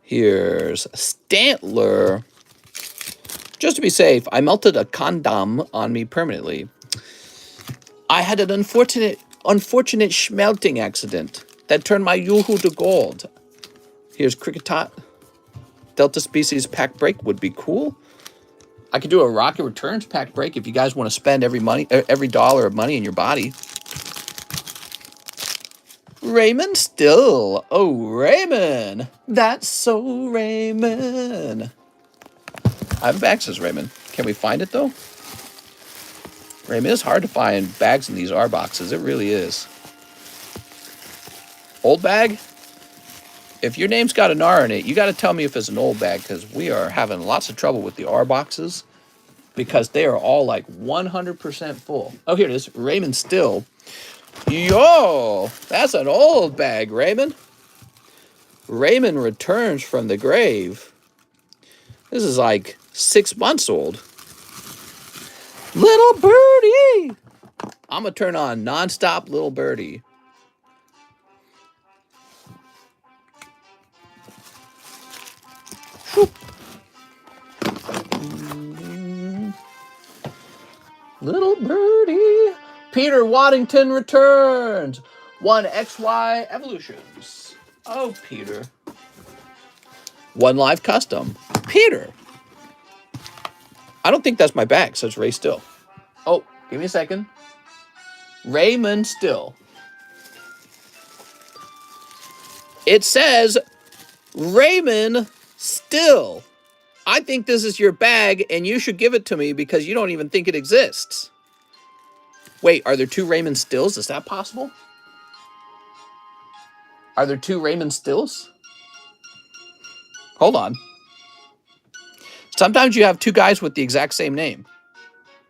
Here's Stantler. Just to be safe, I melted a condom on me permanently. I had an unfortunate smelting accident that turned my Yoo-hoo to gold. Here's Cricketot. Delta Species pack break would be cool. I could do a Rocket Returns pack break if you guys want to spend every dollar of money in your body. Raymond still. Oh, Raymond. That's so Raymond. I have access, Raymond. Can we find it, though? Raymond, it's hard to find bags in these R boxes. It really is. Old bag? If your name's got an R in it, you got to tell me if it's an old bag, because we are having lots of trouble with the R boxes. because they are all like 100% full. Oh, here it is. Raymond Still. Yo, that's an old bag, Raymond. Raymond returns from the grave. This is like 6 months old. Little birdie. I'm going to turn on nonstop Little Birdie. Little birdie. Peter Waddington returns. 1 XY Evolutions. Oh, Peter. 1 Live Custom. Peter. I don't think that's my bag, so it's Ray Still. Oh, give me a second. Raymond Still. It says Raymond Still. I think this is your bag, and you should give it to me because you don't even think it exists. Wait, are there 2 Raymond Stills? Is that possible? Are there 2 Raymond Stills? Hold on. Sometimes you have 2 guys with the exact same name.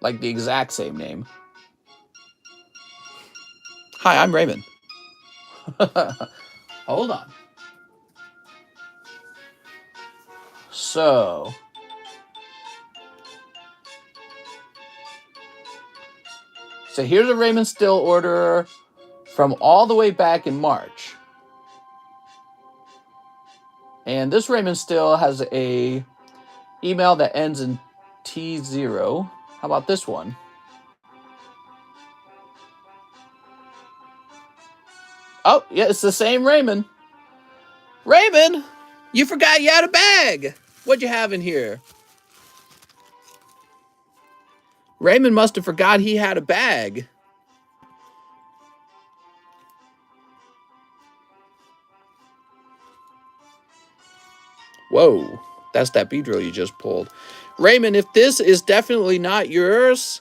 Like the exact same name. Hi, I'm Raymond. Hold on. So here's a Raymond Still order from all the way back in March. And this Raymond Still has a email that ends in T0. How about this one? Oh, yeah, it's the same Raymond. Raymond, you forgot you had a bag. What'd you have in here? Raymond must have forgot he had a bag. Whoa, that's that B-drill you just pulled. Raymond, if this is definitely not yours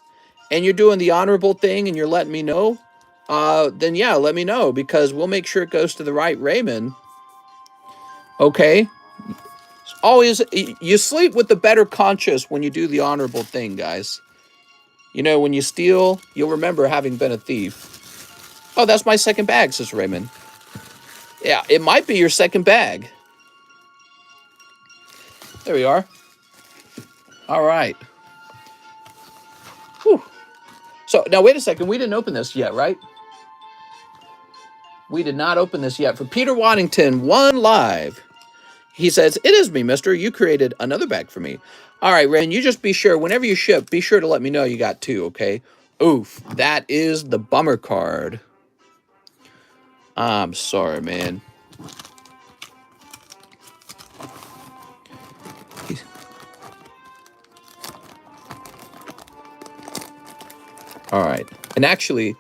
and you're doing the honorable thing and you're letting me know, then yeah, let me know because we'll make sure it goes to the right Raymond. Okay? Always, you sleep with the better conscience when you do the honorable thing, guys. You know, when you steal, you'll remember having been a thief. Oh, that's my second bag, says Raymond. Yeah, it might be your second bag. There we are. All right. Whew. So, now wait a second. We didn't open this yet, right? We did not open this yet. For Peter Waddington, 1 Live. He says, it is me, mister. You created another bag for me. All right, Raymond, you just be sure. Whenever you ship, be sure to let me know you got 2, okay? Oof, that is the bummer card. I'm sorry, man. All right. And actually,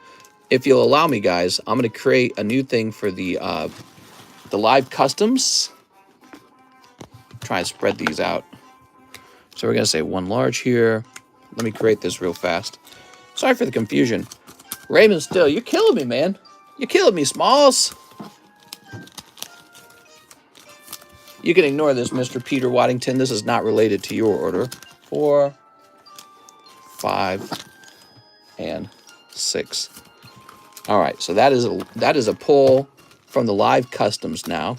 if you'll allow me, guys, I'm going to create a new thing for the live customs. Try and spread these out. So we're going to say 1 large here. Let me create this real fast. Sorry for the confusion. Raymond Still, you're killing me, man. You're killing me, Smalls. You can ignore this, Mr. Peter Waddington. This is not related to your order. 4, 5, and 6. All right, so that is a pull from the live customs now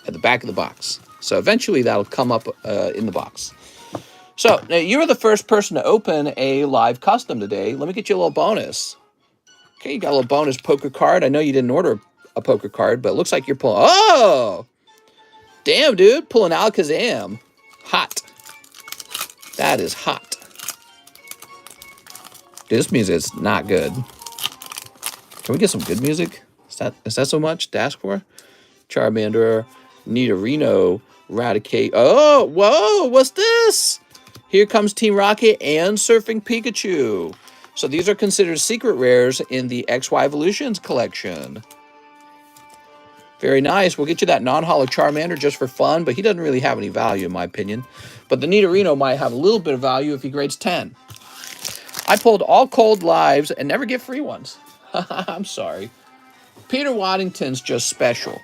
at the back of the box. So eventually that'll come up in the box. So now you were the first person to open a live custom today. Let me get you a little bonus. Okay, you got a little bonus poker card. I know you didn't order a poker card, but it looks like you're pulling. Oh, damn, dude, pulling Alakazam. Hot. That is hot. Dude, this music is not good. Can we get some good music? Is that so much to ask for? Charmander, Nidorino, Raticate. Oh, whoa, what's this? Here comes Team Rocket and Surfing Pikachu. So these are considered secret rares in the XY Evolutions collection. Very nice. We'll get you that non-holo Charmander just for fun, but he doesn't really have any value in my opinion. But the Nidorino might have a little bit of value if he grades 10. I pulled all cold lives and never get free ones. I'm sorry. Peter Waddington's just special.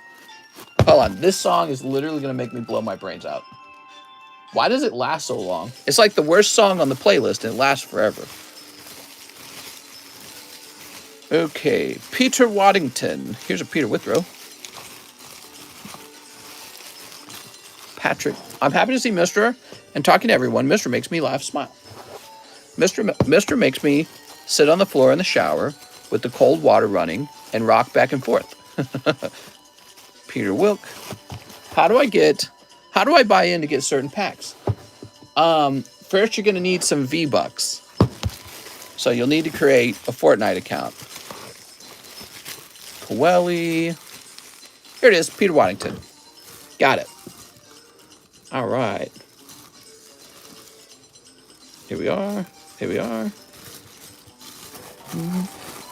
Hold on. This song is literally going to make me blow my brains out. Why does it last so long? It's like the worst song on the playlist, and it lasts forever. Okay, Peter Waddington. Here's a Peter Withrow. Patrick. I'm happy to see Mr. and talking to everyone. Mr. makes me laugh, smile. Mr. makes me sit on the floor in the shower with the cold water running and rock back and forth. Peter Wilk. How do I buy in to get certain packs? First, you're going to need some V-Bucks. So you'll need to create a Fortnite account. Coeli. Here it is, Peter Waddington. Got it. All right. Here we are.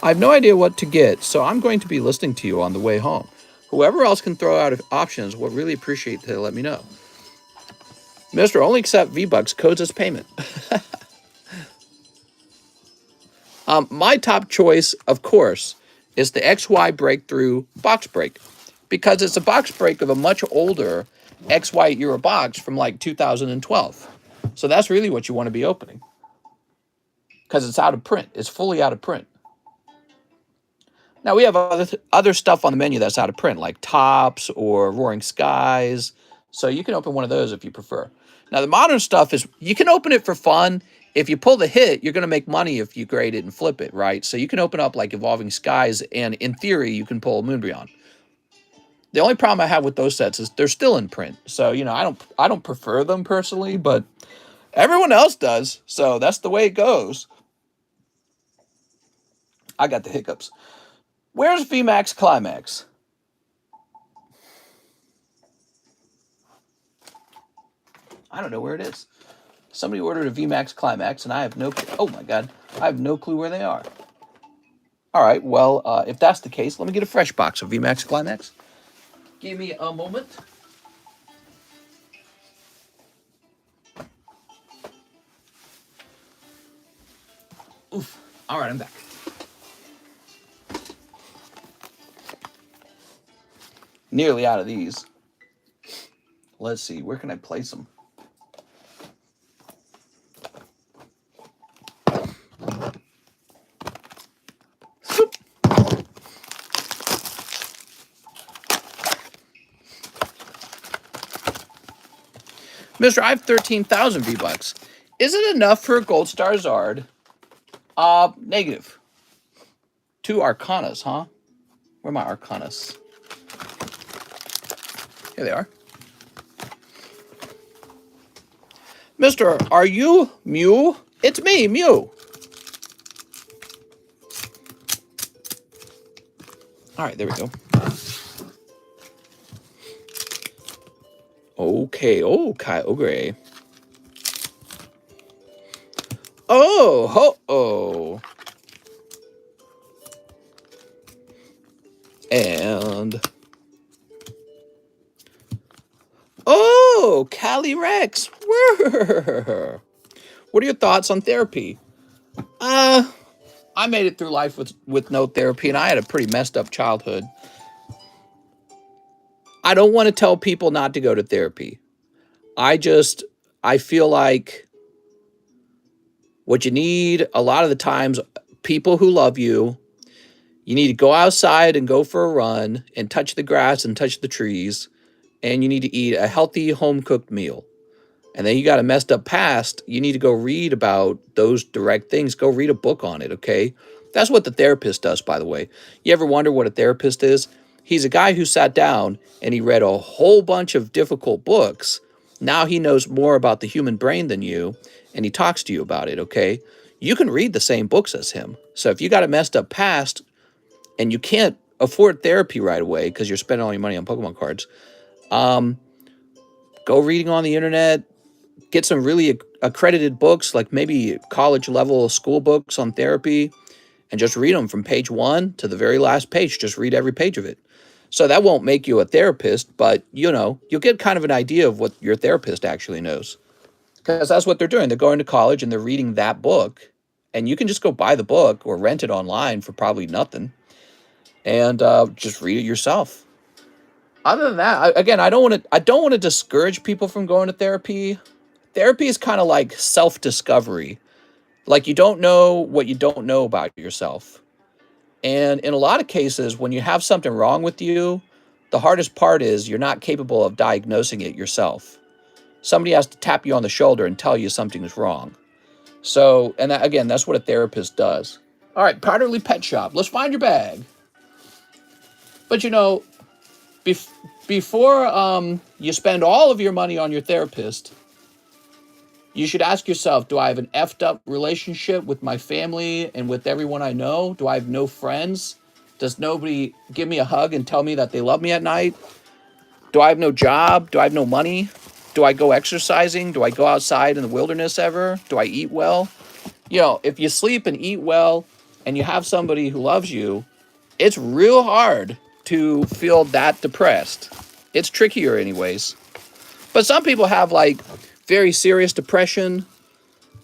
I have no idea what to get, so I'm going to be listening to you on the way home. Whoever else can throw out options will really appreciate to let me know. Mr. Only accept V-Bucks, codes as payment. My top choice, of course, is the XY Breakthrough box break, because it's a box break of a much older XY Euro box from like 2012. So that's really what you want to be opening, because it's out of print. It's fully out of print. Now, we have other stuff on the menu that's out of print, like Tops or Roaring Skies. So you can open one of those if you prefer. Now, the modern stuff is, you can open it for fun. If you pull the hit, you're going to make money if you grade it and flip it, right? So you can open up like Evolving Skies, and in theory, you can pull Moon Beyond. The only problem I have with those sets is they're still in print. So, you know, I don't prefer them personally, but everyone else does. So that's the way it goes. I got the hiccups. Where's VMAX Climax? I don't know where it is. Somebody ordered a VMAX Climax, and I have no clue. Oh, my God. I have no clue where they are. All right, well, if that's the case, let me get a fresh box of VMAX Climax. Give me a moment. Oof. All right, I'm back. Nearly out of these. Let's see, where can I place them? Mister, I have 13,000 V-Bucks. Is it enough for a Gold Star Zard? Negative. 2 Arcanas, huh? Where are my Arcanas? Here they are. Mister, are you Mew? It's me, Mew. All right, there we go. Okay, oh, Kyogre. Oh, ho-oh. And... oh, Cali Rex. What are your thoughts on therapy? I made it through life with no therapy, and I had a pretty messed up childhood. I don't want to tell people not to go to therapy. I feel like what you need a lot of the times, people who love you, you need to go outside and go for a run and touch the grass and touch the trees. And you need to eat a healthy home-cooked meal. And then you got a messed up past, you need to go read about those direct things. Go read a book on it, okay? That's what the therapist does, by the way. You ever wonder what a therapist is? He's a guy who sat down and he read a whole bunch of difficult books. Now he knows more about the human brain than you, and he talks to you about it, okay? You can read the same books as him. So if you got a messed up past and you can't afford therapy right away because you're spending all your money on Pokemon cards, go reading on the internet, get some really accredited books, like maybe college level school books on therapy, and just read them from page 1 to the very last page. Just read every page of it. So that won't make you a therapist, but you know, you'll get kind of an idea of what your therapist actually knows, because that's what they're doing. They're going to college and they're reading that book, and you can just go buy the book or rent it online for probably nothing and just read it yourself. Other than that, again, I don't want to discourage people from going to therapy. Therapy is kind of like self-discovery. Like you don't know what you don't know about yourself. And in a lot of cases, when you have something wrong with you, the hardest part is you're not capable of diagnosing it yourself. Somebody has to tap you on the shoulder and tell you something's wrong. So, and that, again, that's what a therapist does. All right, Powderly Pet Shop. Let's find your bag. But you know, before you spend all of your money on your therapist, you should ask yourself, do I have an effed up relationship with my family and with everyone I know? Do I have no friends? Does nobody give me a hug and tell me that they love me at night? Do I have no job? Do I have no money? Do I go exercising? Do I go outside in the wilderness ever? Do I eat well? You know, if you sleep and eat well and you have somebody who loves you, it's real hard to feel that depressed. It's trickier anyways. But some people have like very serious depression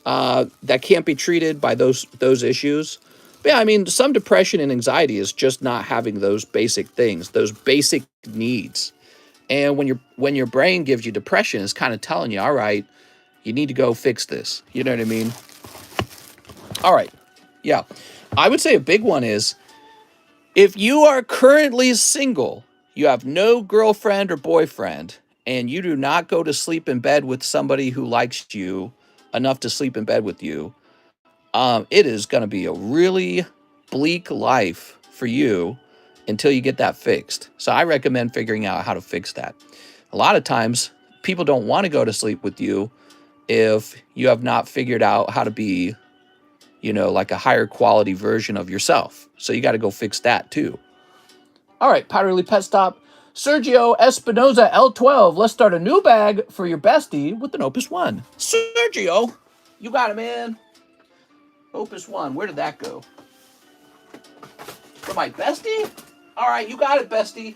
that can't be treated by those issues. But yeah, I mean, some depression and anxiety is just not having those basic things, those basic needs. And when your brain gives you depression, it's kind of telling you, all right, you need to go fix this. You know what I mean? All right. Yeah. I would say a big one is if you are currently single, you have no girlfriend or boyfriend, and you do not go to sleep in bed with somebody who likes you enough to sleep in bed with you, it is going to be a really bleak life for you until you get that fixed. So I recommend figuring out how to fix that. A lot of times, people don't want to go to sleep with you if you have not figured out how to be, you know, like a higher quality version of yourself. So you got to go fix that too. All right, Powderly Pet Stop. Sergio Espinoza L12. Let's start a new bag for your bestie with an Opus 1. Sergio, you got it, man. Opus 1, where did that go? For my bestie? All right, you got it, bestie.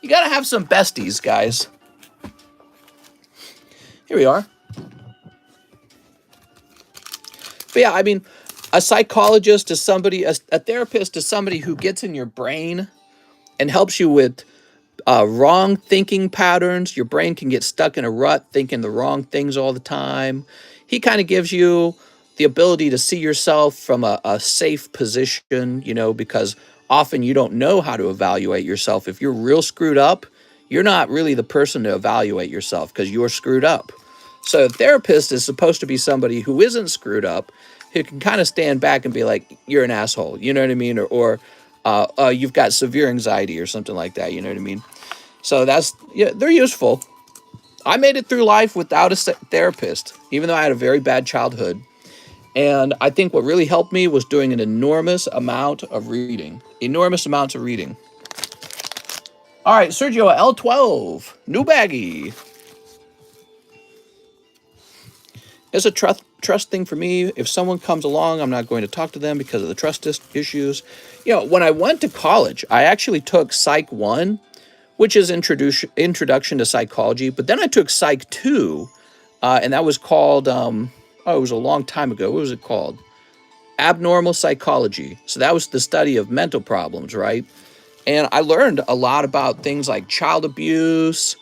You got to have some besties, guys. Here we are. But yeah, I mean, a psychologist is somebody, a therapist is somebody who gets in your brain and helps you with wrong thinking patterns. Your brain can get stuck in a rut thinking the wrong things all the time. He kind of gives you the ability to see yourself from a safe position, you know, because often you don't know how to evaluate yourself. If you're real screwed up, you're not really the person to evaluate yourself because you're screwed up. So a therapist is supposed to be somebody who isn't screwed up, who can kind of stand back and be like, you're an asshole, you know what I mean? Or you've got severe anxiety or something like that, you know what I mean? So that's, yeah, they're useful. I made it through life without a therapist, even though I had a very bad childhood. And I think what really helped me was doing an enormous amount of reading. Enormous amounts of reading. All right, Sergio, L12, new baggie. It's a trust thing for me. If someone comes along, I'm not going to talk to them because of the trust issues. You know, when I went to college, I actually took Psych 1, which is introduction to psychology. But then I took Psych 2, and that was called, it was a long time ago. What was it called? Abnormal psychology. So that was the study of mental problems, right? And I learned a lot about things like child abuse,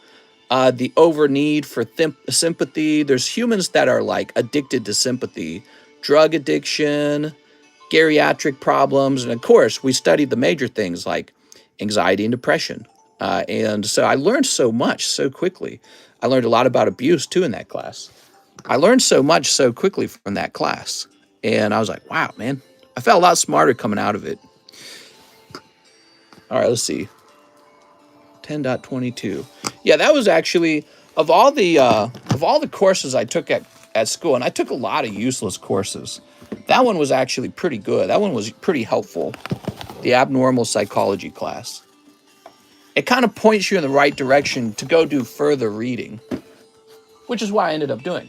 the over need for sympathy. There's humans that are like addicted to sympathy, drug addiction, geriatric problems. And of course, we studied the major things like anxiety and depression. And so I learned so much so quickly. I learned a lot about abuse too in that class. I learned so much so quickly from that class. And I was like, wow, man, I felt a lot smarter coming out of it. All right, let's see. 10.22. Yeah, that was actually of all the courses I took at school, and I took a lot of useless courses. That one was actually pretty good. That one was pretty helpful. The abnormal psychology class. It kind of points you in the right direction to go do further reading, which is what I ended up doing.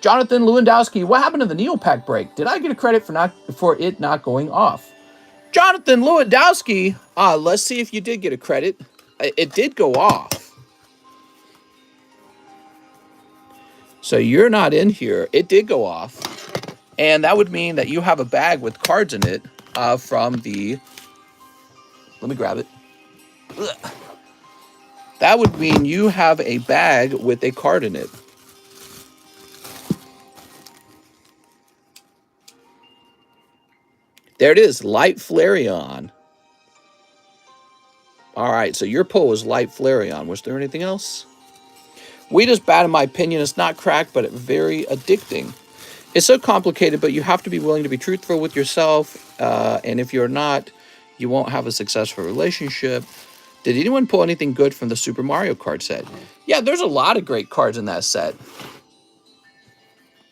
Jonathan Lewandowski, what happened to the Neopac break? Did I get a credit for it not going off? Jonathan Lewandowski, let's see if you did get a credit. It did go off. So you're not in here. It did go off. And that would mean that you have a bag with cards in it from the... Let me grab it. Ugh. That would mean you have a bag with a card in it. There it is, Light Flareon. All right, so your pull was Light Flareon. Was there anything else? Weed is bad in my opinion. It's not crack, but it's very addicting. It's so complicated, but you have to be willing to be truthful with yourself. And if you're not, you won't have a successful relationship. Did anyone pull anything good from the Super Mario card set? Yeah, there's a lot of great cards in that set.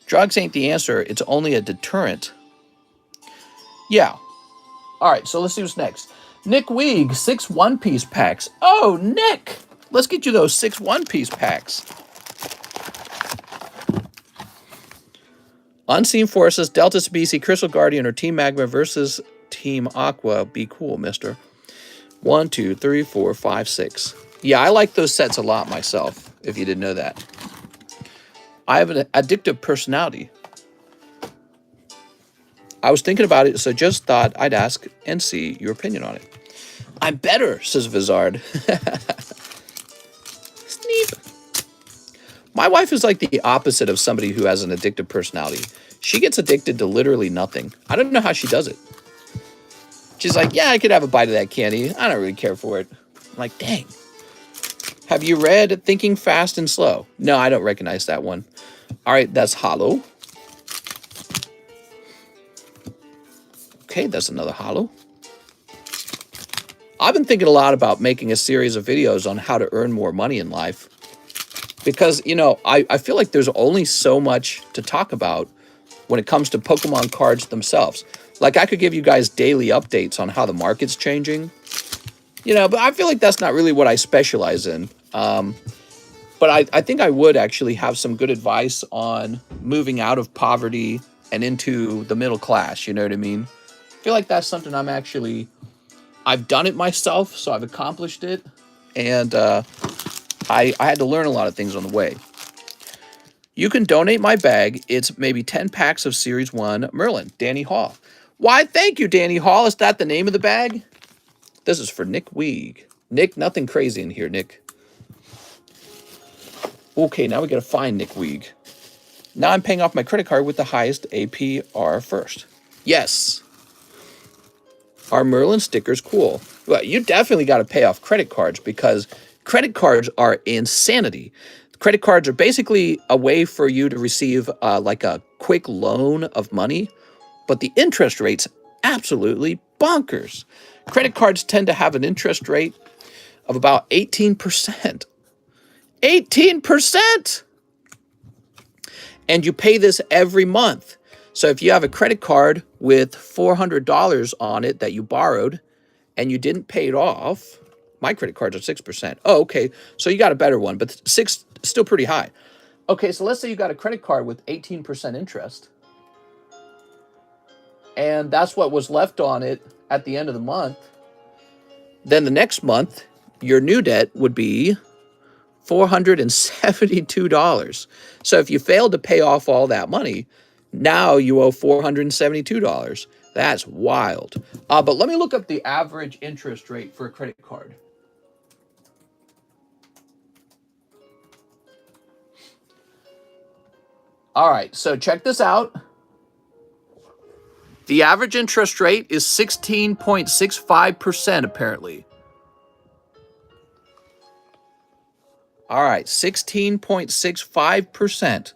Drugs ain't the answer. It's only a deterrent. Yeah. All right, so let's see what's next. Nick Weeg, 6 one-piece packs. Oh, Nick! Let's get you those 6 one-piece packs. Unseen Forces, Delta Species, Crystal Guardian, or Team Magma versus Team Aqua. Be cool, mister. 1, 2, 3, 4, 5, 6. Yeah, I like those sets a lot myself, if you didn't know that. I have an addictive personality. I was thinking about it, so just thought I'd ask and see your opinion on it. I'm better, says Vizard. Sneep. My wife is like the opposite of somebody who has an addictive personality. She gets addicted to literally nothing. I don't know how she does it. She's like, yeah, I could have a bite of that candy. I don't really care for it. I'm like, dang. Have you read Thinking Fast and Slow? No, I don't recognize that one. All right, that's hollow. Okay, that's another hollow. I've been thinking a lot about making a series of videos on how to earn more money in life. Because, you know, I feel like there's only so much to talk about when it comes to Pokemon cards themselves. Like, I could give you guys daily updates on how the market's changing. You know, but I feel like that's not really what I specialize in. But I think I would actually have some good advice on moving out of poverty and into the middle class, you know what I mean? I feel like that's something I've done it myself, so I've accomplished it. And I had to learn a lot of things on the way. You can donate my bag. It's maybe 10 packs of Series 1 Merlin. Danny Hall. Why, thank you, Danny Hall. Is that the name of the bag? This is for Nick Weeg. Nick, nothing crazy in here, Nick. Okay, now we got to find Nick Weeg. Now I'm paying off my credit card with the highest APR first. Yes. Are Merlin stickers cool? Well, you definitely got to pay off credit cards because credit cards are insanity. Credit cards are basically a way for you to receive like a quick loan of money, but the interest rate's absolutely bonkers. Credit cards tend to have an interest rate of about 18%. 18%! And you pay this every month. So if you have a credit card with $400 on it that you borrowed and you didn't pay it off, my credit cards are 6%. Oh, okay. So you got a better one, but 6 still pretty high. Okay, so let's say you got a credit card with 18% interest. And that's what was left on it at the end of the month. Then the next month, your new debt would be $472. So if you failed to pay off all that money, now you owe $472. That's wild. But let me look up the average interest rate for a credit card. All right, so check this out. The average interest rate is 16.65% apparently. All right, 16.65%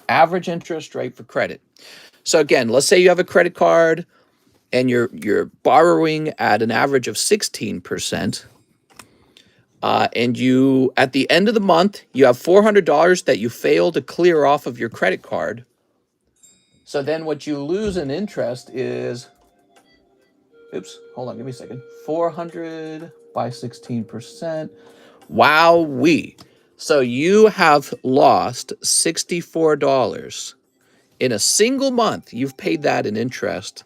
average interest rate for credit. So again, let's say you have a credit card and you're borrowing at an average of 16%. And you, at the end of the month, you have $400 that you fail to clear off of your credit card. So then what you lose in interest is, oops, hold on, give me a second. 400 by 16%. Wowee. So you have lost $64 in a single month. You've paid that in interest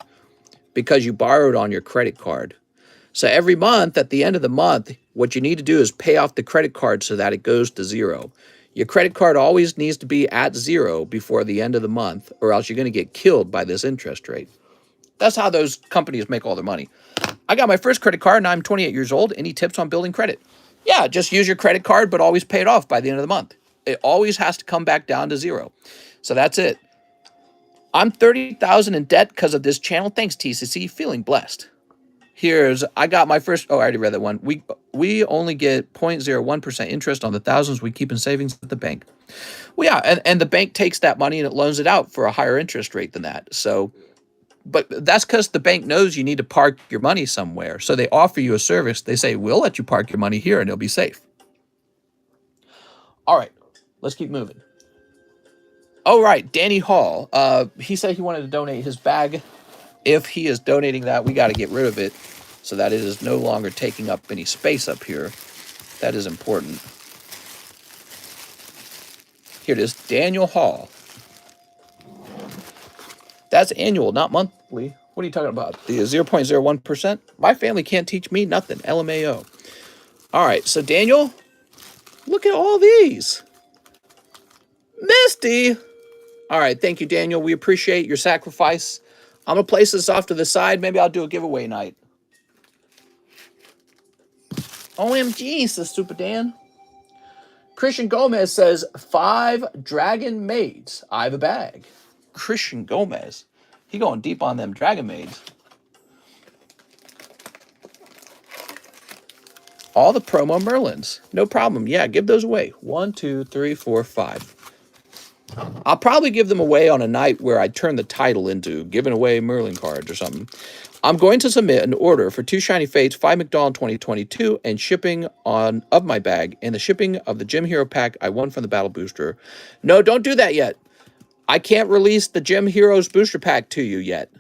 because you borrowed on your credit card. So every month, at the end of the month, what you need to do is pay off the credit card so that it goes to zero. Your credit card always needs to be at zero before the end of the month, or else you're going to get killed by this interest rate. That's how those companies make all their money. I got my first credit card, and I'm 28 years old. Any tips on building credit? Yeah, just use your credit card, but always pay it off by the end of the month. It always has to come back down to zero. So that's it. I'm 30,000 in debt because of this channel. Thanks, TCC. Feeling blessed. Here's, I got my first, oh, I already read that one. We only get 0.01% interest on the thousands we keep in savings at the bank. Well, yeah, and the bank takes that money and it loans it out for a higher interest rate than that. So, but that's because the bank knows you need to park your money somewhere. So they offer you a service. They say, we'll let you park your money here and it'll be safe. All right, let's keep moving. Oh, right, Danny Hall. He said he wanted to donate his bag. If he is donating that, we got to get rid of it so that it is no longer taking up any space up here. That is important. Here it is, Daniel Hall. That's annual, not monthly. What are you talking about? The 0.01%? My family can't teach me nothing. LMAO. All right, so Daniel, look at all these. Misty. All right, thank you, Daniel. We appreciate your sacrifice. I'm going to place this off to the side. Maybe I'll do a giveaway night. OMG, says Super Dan. Christian Gomez says, 5 dragon maids. I have a bag. Christian Gomez. He going deep on them dragon maids. All the promo Merlins. No problem. Yeah, give those away. 1, 2, 3, 4, 5. I'll probably give them away on a night where I turn the title into giving away Merlin cards or something. I'm going to submit an order for 2 Shiny Fates, 5 McDonald 2022, and shipping of my bag, and the shipping of the Gem Hero pack I won from the Battle Booster. No, don't do that yet. I can't release the Gem Heroes booster pack to you yet.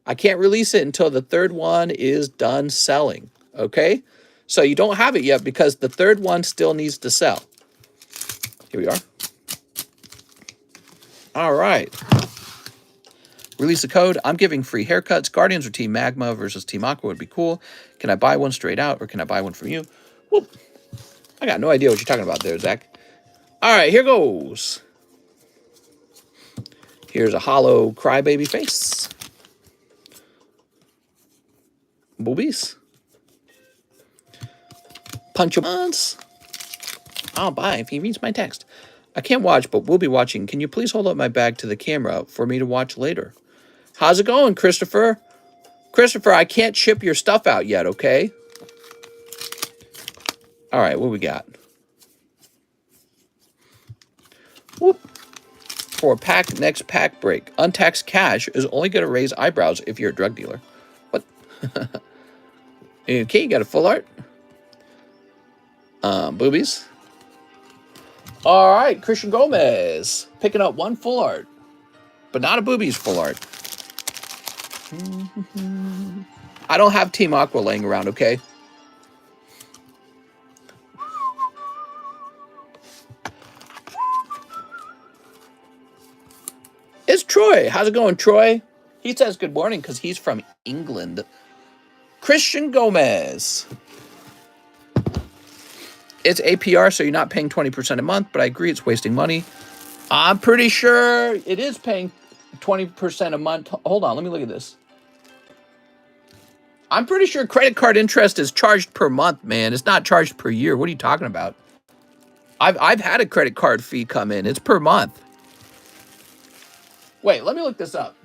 I can't release it until the 3rd one is done selling, okay? So you don't have it yet because the 3rd one still needs to sell. Here we are. All right. Release the code. I'm giving free haircuts. Guardians or Team Magma versus Team Aqua would be cool. Can I buy one straight out or can I buy one from you? Well, I got no idea what you're talking about there, Zach. All right, here goes. Here's a hollow crybaby face. Boobies. Punch once. I'll buy if he reads my text. I can't watch, but we'll be watching. Can you please hold up my bag to the camera for me to watch later? How's it going, Christopher? Christopher, I can't ship your stuff out yet, okay? All right, what we got? Whoop. For a pack, next pack break. Untaxed cash is only going to raise eyebrows if you're a drug dealer. What? Okay, you got a full art. Boobies. All right, Christian Gomez. Picking up 1 full art. But not a boobies full art. I don't have Team Aqua laying around, okay? It's Troy. How's it going, Troy? He says good morning because he's from England. Christian Gomez. It's APR, so you're not paying 20% a month, but I agree it's wasting money. I'm pretty sure it is paying 20% a month. Hold on, let me look at this. I'm pretty sure credit card interest is charged per month, man. It's not charged per year. What are you talking about? I've had a credit card fee come in. It's per month. Wait, let me look this up.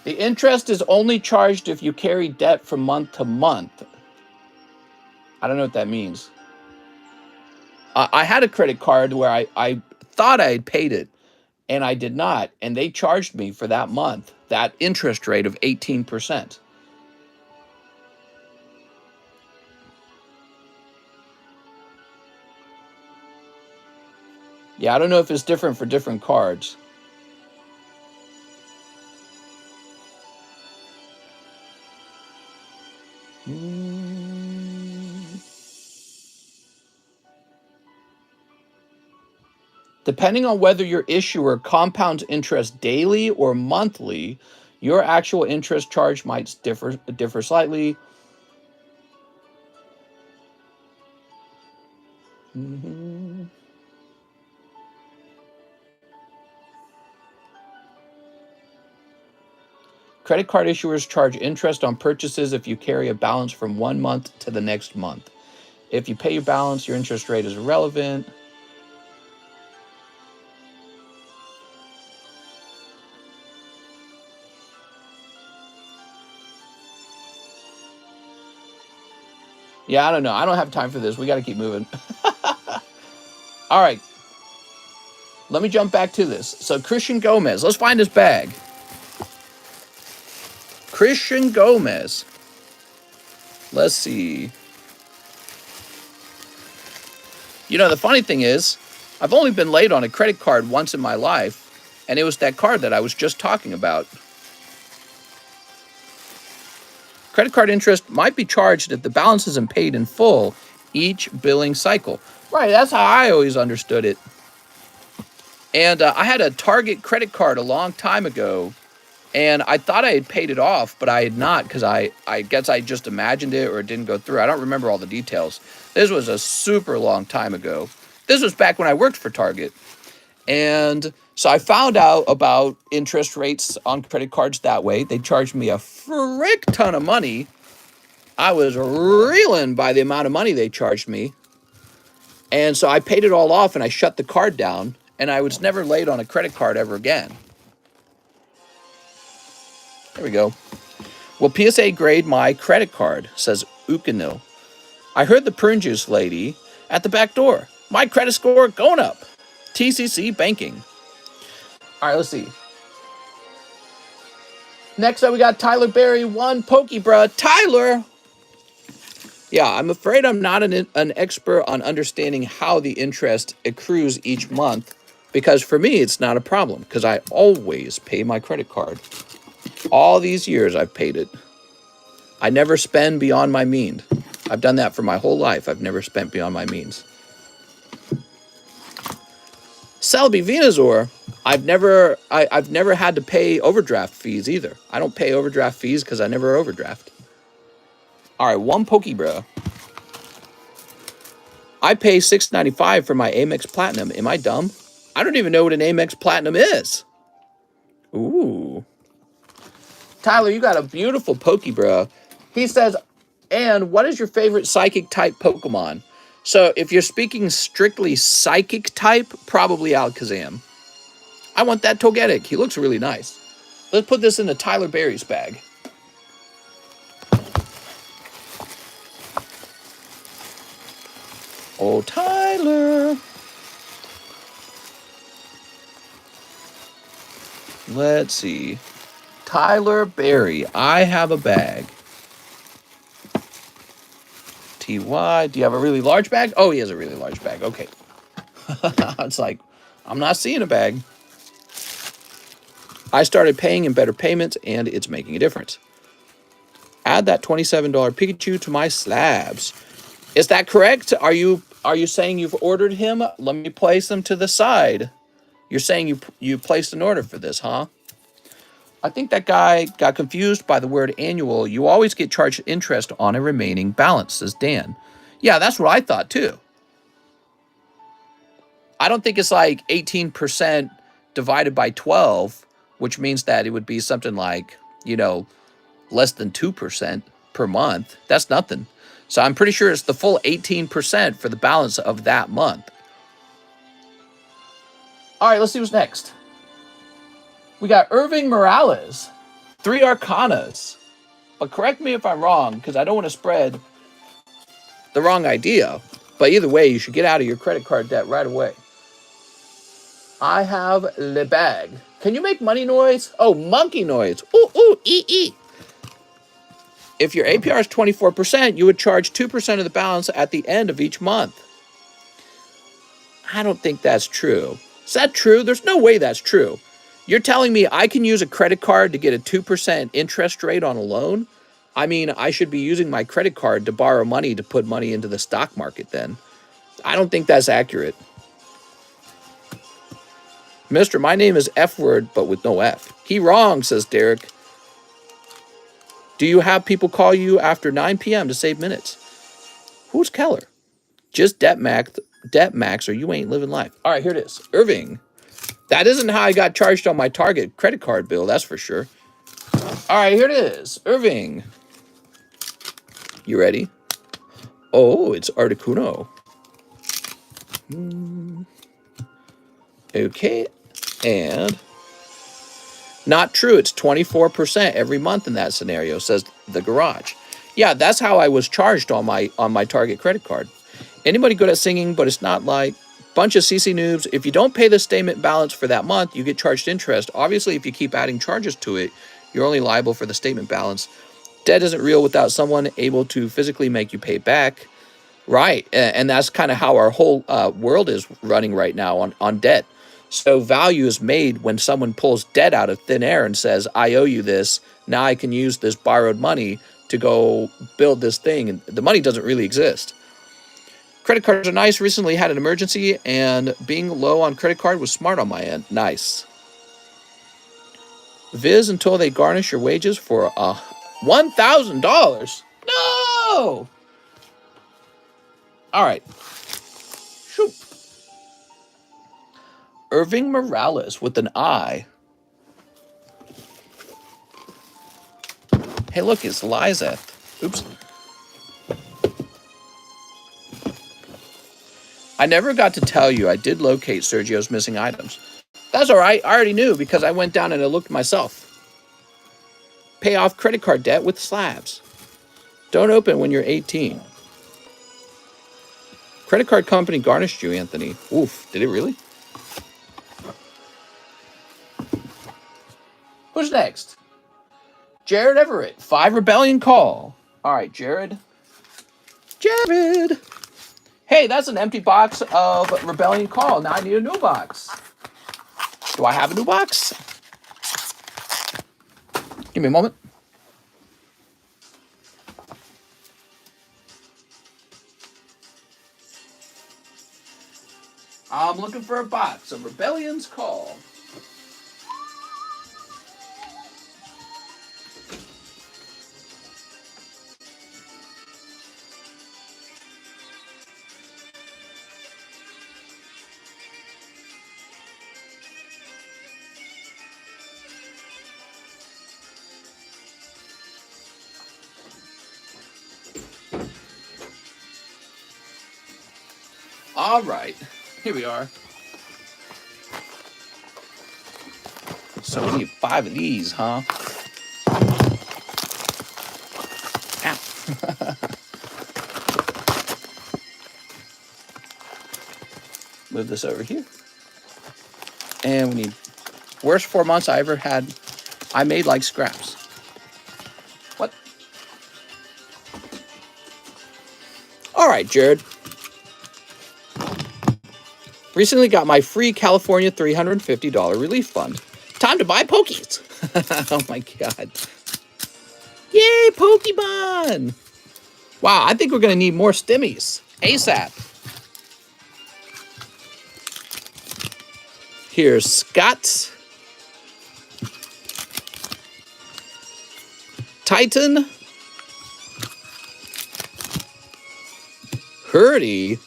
The interest is only charged if you carry debt from month to month. I don't know what that means. I had a credit card where I thought I had paid it, and I did not. And they charged me for that month, that interest rate of 18%. Yeah, I don't know if it's different for different cards. Depending on whether your issuer compounds interest daily or monthly, your actual interest charge might differ slightly. Credit card issuers charge interest on purchases if you carry a balance from 1 month to the next month. If you pay your balance, your interest rate is irrelevant. Yeah, I don't know. I don't have time for this. We got to keep moving. All right. Let me jump back to this. So Christian Gomez. Let's find his bag. Christian Gomez. Let's see. You know, the funny thing is, I've only been late on a credit card once in my life, and it was that card that I was just talking about. Credit card interest might be charged if the balance isn't paid in full each billing cycle. Right, that's how I always understood it. And I had a Target credit card a long time ago, and I thought I had paid it off, but I had not, because I guess I just imagined it or it didn't go through. I don't remember all the details. This was a super long time ago. This was back when I worked for Target. And so I found out about interest rates on credit cards that way. They charged me a frick ton of money. I was reeling by the amount of money they charged me. And so I paid it all off and I shut the card down. And I was never late on a credit card ever again. There we go. Will PSA grade my credit card, says Ukinil. I heard the prune juice lady at the back door. My credit score going up. TCC Banking. All right, let's see. Next up, we got Tyler Berry, one pokey, bruh. Tyler! Yeah, I'm afraid I'm not an expert on understanding how the interest accrues each month, because for me, it's not a problem, because I always pay my credit card. All these years, I've paid it. I never spend beyond my means. I've done that for my whole life. I've never spent beyond my means. Selby Venazor, I've never had to pay overdraft fees either. I don't pay overdraft fees because I never overdraft. All right, one pokey, bro. I pay $6.95 for my Amex Platinum. Am I dumb? I don't even know what an Amex Platinum is. Ooh. Tyler, you got a beautiful pokey, bro. He says, and what is your favorite psychic type Pokemon? So if you're speaking strictly psychic type, probably Alakazam. I want that Togetic. He looks really nice. Let's put this in the Tyler Berry's bag. Oh, Tyler. Let's see. Tyler Berry. I have a bag. TY. Do you have a really large bag? Oh, he has a really large bag. Okay. It's like, I'm not seeing a bag. I started paying in better payments, and it's making a difference. Add that $27 Pikachu to my slabs. Is that correct? Are you saying you've ordered him? Let me place them to the side. You're saying you placed an order for this, huh? I think that guy got confused by the word annual. You always get charged interest on a remaining balance, says Dan. Yeah, that's what I thought too. I don't think it's like 18% divided by 12, which means that it would be something like, less than 2% per month. That's nothing. So I'm pretty sure it's the full 18% for the balance of that month. All right, let's see what's next. We got Irving Morales, 3 Arcanas. But correct me if I'm wrong, because I don't want to spread the wrong idea. But either way, you should get out of your credit card debt right away. I have le bag. Can you make money noise? Oh, monkey noise. Ooh, ooh, ee. If your APR is 24%, you would charge 2% of the balance at the end of each month. I don't think that's true. Is that true? There's no way that's true. You're telling me I can use a credit card to get a 2% interest rate on a loan? I mean, I should be using my credit card to borrow money to put money into the stock market then. I don't think that's accurate. Mister, my name is F word, but with no F. He wrong, says Derek. Do you have people call you after 9 p.m. to save minutes? Who's Keller? Just debt debt max or you ain't living life. All right, here it is. Irving. That isn't how I got charged on my Target credit card bill, that's for sure. All right, here it is. Irving. You ready? Oh, it's Articuno. Okay, and not true. It's 24% every month in that scenario, says the garage. Yeah, that's how I was charged on my Target credit card. Anybody good at singing, but it's not like bunch of CC noobs. If you don't pay the statement balance for that month, you get charged interest. Obviously, if you keep adding charges to it, you're only liable for the statement balance. Debt isn't real without someone able to physically make you pay back. Right, and that's kind of how our whole world is running right now on debt. So value is made when someone pulls debt out of thin air and says, I owe you this. Now I can use this borrowed money to go build this thing. And the money doesn't really exist. Credit cards are nice. Recently had an emergency, and being low on credit card was smart on my end. Nice. Viz until they garnish your wages for $1,000. No! All right. Shoot. Irving Morales with an I. Hey, look, it's Liza. Oops. I never got to tell you I did locate Sergio's missing items. That's all right. I already knew because I went down and I looked myself. Pay off credit card debt with Slabs. Don't open when you're 18. Credit card company garnished you, Anthony. Oof, did it really? Who's next? Jared Everett. 5 rebellion call. All right, Jared. Jared. Hey, that's an empty box of rebellion call. Now I need a new box. Do I have a new box? Give me a moment. I'm looking for a box of rebellion's call. All right, here we are. So we need 5 of these, huh? Ow. Move this over here. And we need, worst 4 months I ever had, I made like scraps. What? All right, Jared. Recently got my free California $350 relief fund. Time to buy Pokies. Oh my God. Yay, Pokemon. Wow, I think we're going to need more stimmies. ASAP. Here's Scott. Titan. Hurdy.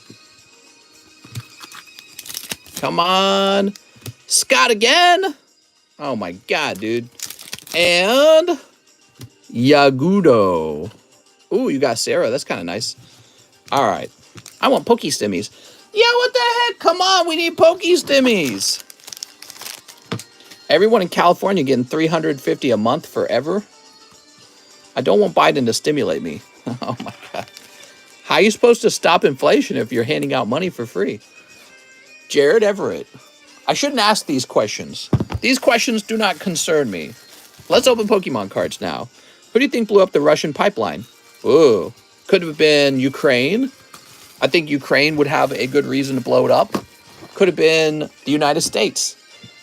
Come on. Scott again. Oh my God, dude. And Yagudo. Ooh, you got Sarah. That's kind of nice. All right. I want Poke Stimmies. Yeah, what the heck? Come on. We need Poke Stimmies. Everyone in California getting $350 a month forever. I don't want Biden to stimulate me. Oh my God. How are you supposed to stop inflation if you're handing out money for free? Jared Everett. I shouldn't ask these questions. These questions do not concern me. Let's open Pokemon cards now. Who do you think blew up the Russian pipeline? Ooh. Could have been Ukraine. I think Ukraine would have a good reason to blow it up. Could have been the United States.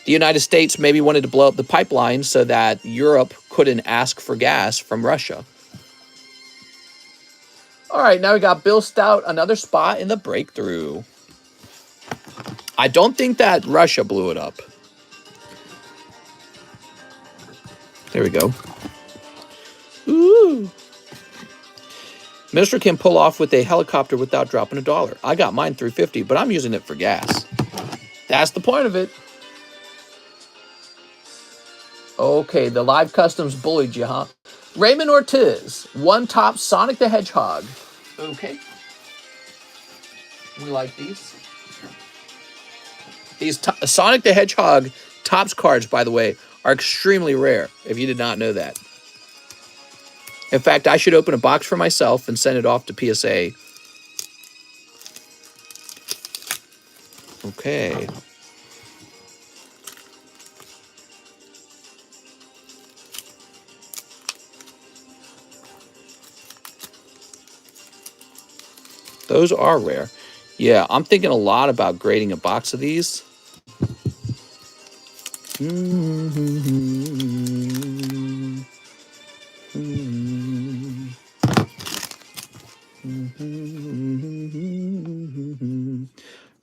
The United States maybe wanted to blow up the pipeline so that Europe couldn't ask for gas from Russia. All right, now we got Bill Stout, another spot in the breakthrough. I don't think that Russia blew it up. There we go. Ooh. Minister can pull off with a helicopter without dropping $1. I got mine $3.50, but I'm using it for gas. That's the point of it. Okay, the live customs bullied you, huh? Raymond Ortiz, one top Sonic the Hedgehog. Okay. We like these. These Sonic the Hedgehog Topps cards, by the way, are extremely rare, if you did not know that. In fact, I should open a box for myself and send it off to PSA. Okay. Those are rare. Yeah, I'm thinking a lot about grading a box of these.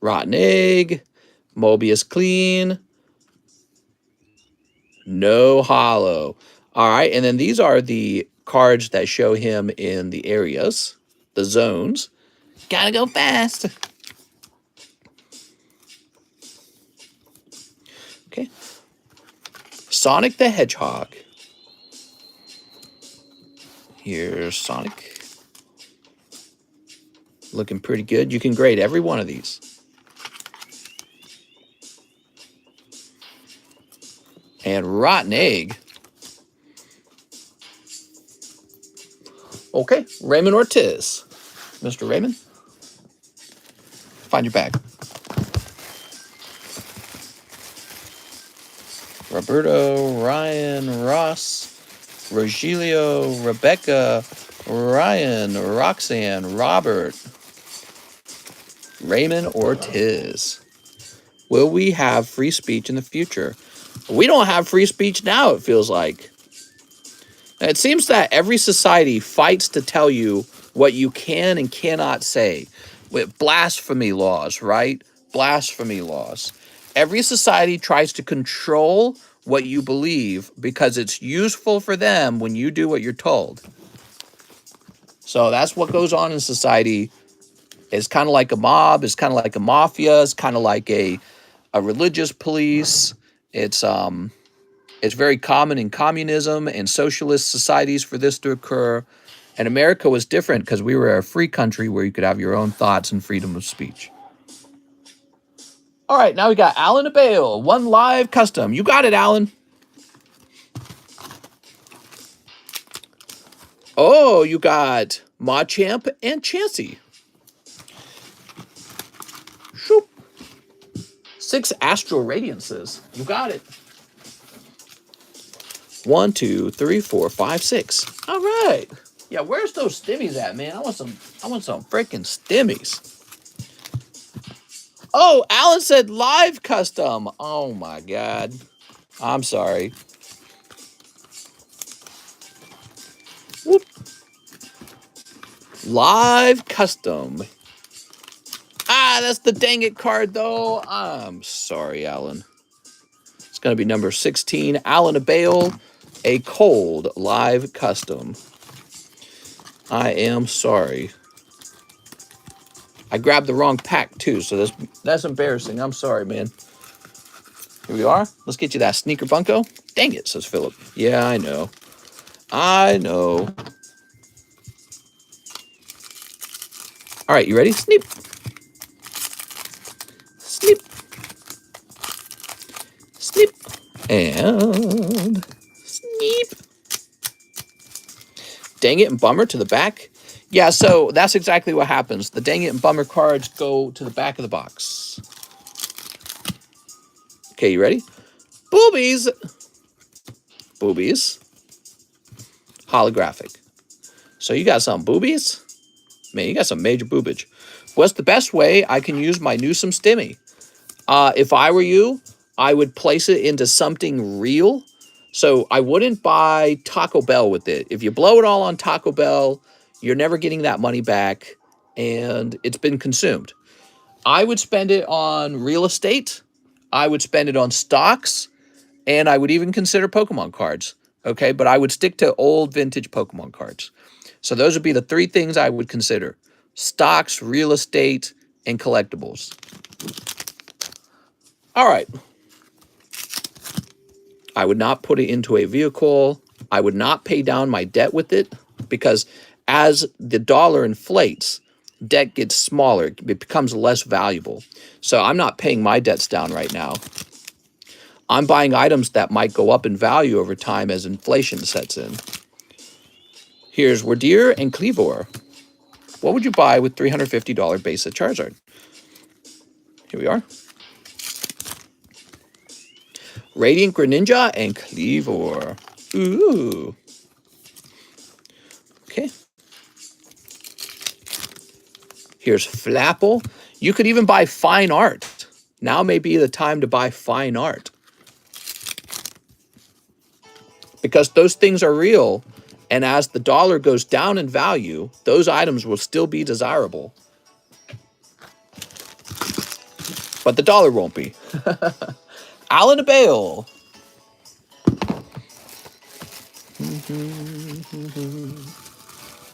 Rotten Egg, Mobius Clean, no hollow. All right, and then these are the cards that show him in the areas, the zones. Gotta go fast. Okay. Sonic the Hedgehog. Here's Sonic. Looking pretty good. You can grade every one of these. And Rotten Egg. Okay, Raymond Ortiz. Mr. Raymond, find your bag. Roberto, Ryan, Ross, Rogelio, Rebecca, Ryan, Roxanne, Robert, Raymond Ortiz. Will we have free speech in the future? We don't have free speech now, it feels like. It seems that every society fights to tell you what you can and cannot say. With blasphemy laws, right? Blasphemy laws. Every society tries to control what you believe because it's useful for them when you do what you're told. So that's what goes on in society. It's kind of like a mob. It's kind of like a mafia. It's kind of like a religious police. It's very common in communism and socialist societies for this to occur. And America was different because we were a free country where you could have your own thoughts and freedom of speech. All right, now we got Alan Abale, one live custom. You got it, Alan. Oh, you got Machamp and Chansey. Shoop. 6 Astral Radiances. You got it. 1, 2, 3, 4, 5, 6. All right. Yeah, where's those stimmies at, man? I want some freaking stimmies. Oh, Alan said live custom. Oh my God. I'm sorry. Whoop. Live custom. Ah, that's the dang it card though. I'm sorry, Alan. It's going to be number 16. Alan Abale, a cold live custom. I am sorry. I grabbed the wrong pack too, so that's embarrassing. I'm sorry, man. Here we are. Let's get you that sneaker bunko. Dang it, says Philip. Yeah, I know. I know. All right, you ready? Sneep. Sneep. Sneep. And sneep. Dang it and bummer to the back. Yeah, so that's exactly what happens. The dang it and bummer cards go to the back of the box. Okay, you ready? Boobies. Boobies. Holographic. So you got some boobies? Man, you got some major boobage. What's the best way I can use my Newsom stimmy? If I were you, I would place it into something real. So I wouldn't buy Taco Bell with it. If you blow it all on Taco Bell, you're never getting that money back, and it's been consumed. I would spend it on real estate. I would spend it on stocks, and I would even consider Pokemon cards. Okay, but I would stick to old vintage Pokemon cards. So those would be the three things I would consider: stocks, real estate, and collectibles. All right. I would not put it into a vehicle. I would not pay down my debt with it, because as the dollar inflates, debt gets smaller. It becomes less valuable. So I'm not paying my debts down right now. I'm buying items that might go up in value over time as inflation sets in. Here's Wardier and Cleavor. What would you buy with $350 base at Charizard? Here we are. Radiant Greninja and Cleavor. Ooh. Okay. Here's Flapple. You could even buy fine art. Now may be the time to buy fine art, because those things are real. And as the dollar goes down in value, those items will still be desirable. But the dollar won't be. Alan Bale.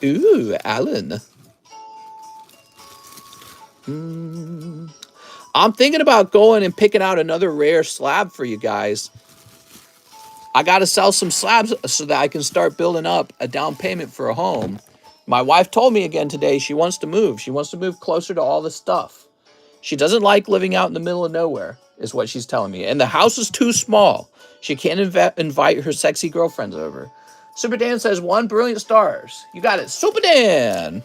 Ooh, Alan. I'm thinking about going and picking out another rare slab for you guys. I got to sell some slabs so that I can start building up a down payment for a home. My wife told me again today she wants to move. She wants to move closer to all this stuff. She doesn't like living out in the middle of nowhere, is what she's telling me. And the house is too small. She can't invite her sexy girlfriends over. Super Dan says 1 brilliant stars. You got it, Super Dan.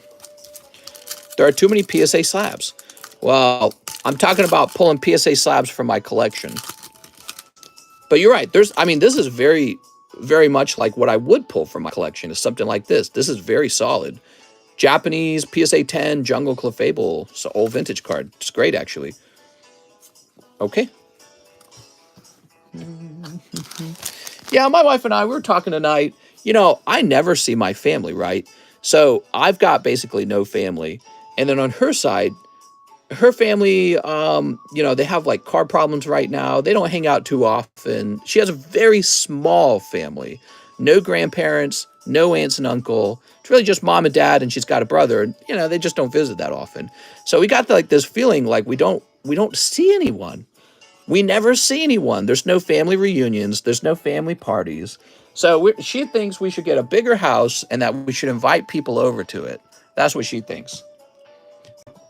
There are too many PSA slabs. Well, I'm talking about pulling PSA slabs from my collection. But you're right. This is very, very much like what I would pull from my collection, is something like this. This is very solid. Japanese PSA 10 Jungle Clefable. It's an old vintage card. It's great, actually. Okay. Yeah, my wife and I, we were talking tonight. You know, I never see my family, right? So I've got basically no family. And then on her side, her family, they have like car problems right now. They don't hang out too often. She has a very small family. No grandparents, no aunts and uncle. It's really just mom and dad, and she's got a brother. And, they just don't visit that often. So we got like this feeling like we don't see anyone. We never see anyone. There's no family reunions. There's no family parties. So she thinks we should get a bigger house and that we should invite people over to it. That's what she thinks.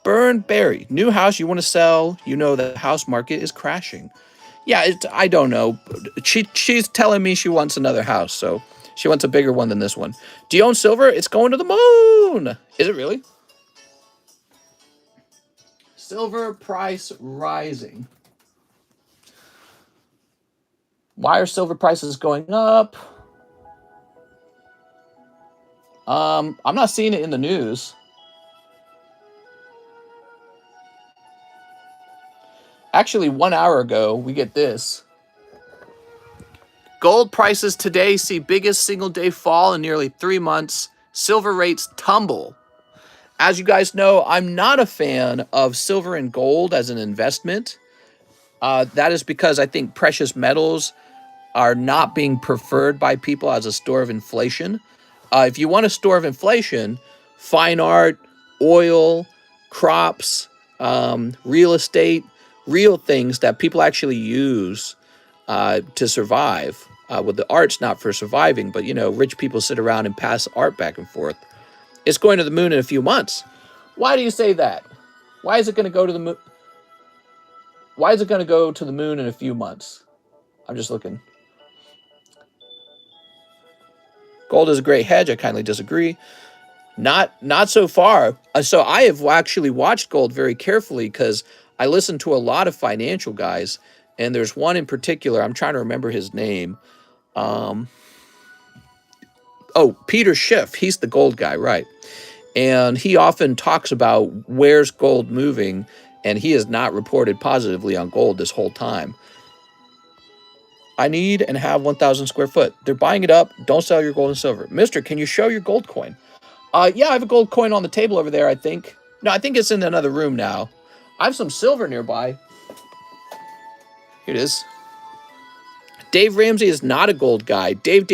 Burn Berry, new house you want to sell. You know the house market is crashing. Yeah, I don't know. She's telling me she wants another house, so she wants a bigger one than this one. Do you own silver? It's going to the moon. Is it really? Silver price rising. Why are silver prices going up? I'm not seeing it in the news. Actually, 1 hour ago, we get this. Gold prices today see biggest single-day fall in nearly 3 months. Silver rates tumble. As you guys know, I'm not a fan of silver and gold as an investment. That is because I think precious metals are not being preferred by people as a store of inflation. If you want a store of inflation, fine art, oil, crops, real estate, real things that people actually use to survive. Well, the art's not for surviving, but, rich people sit around and pass art back and forth. It's going to the moon in a few months. Why do you say that? Why is it going to go to the moon? Why is it going to go to the moon in a few months? I'm just looking. Gold is a great hedge. I kindly disagree. Not so far. So I have actually watched gold very carefully because I listen to a lot of financial guys, and there's one in particular. I'm trying to remember his name. Peter Schiff. He's the gold guy, right? And he often talks about where's gold moving, and he has not reported positively on gold this whole time. I need and have 1,000 square foot. They're buying it up. Don't sell your gold and silver. Mister, can you show your gold coin? Yeah, I have a gold coin on the table over there, I think. No, I think it's in another room now. I have some silver nearby. Here it is. Dave Ramsey is not a gold guy. Dave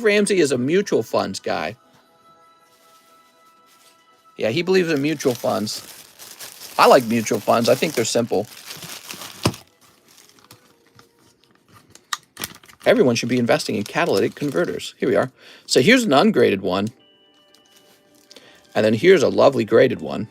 Ramsey is a mutual funds guy. Yeah, he believes in mutual funds. I like mutual funds. I think they're simple. Everyone should be investing in catalytic converters. Here we are. So here's an ungraded one. And then here's a lovely graded one.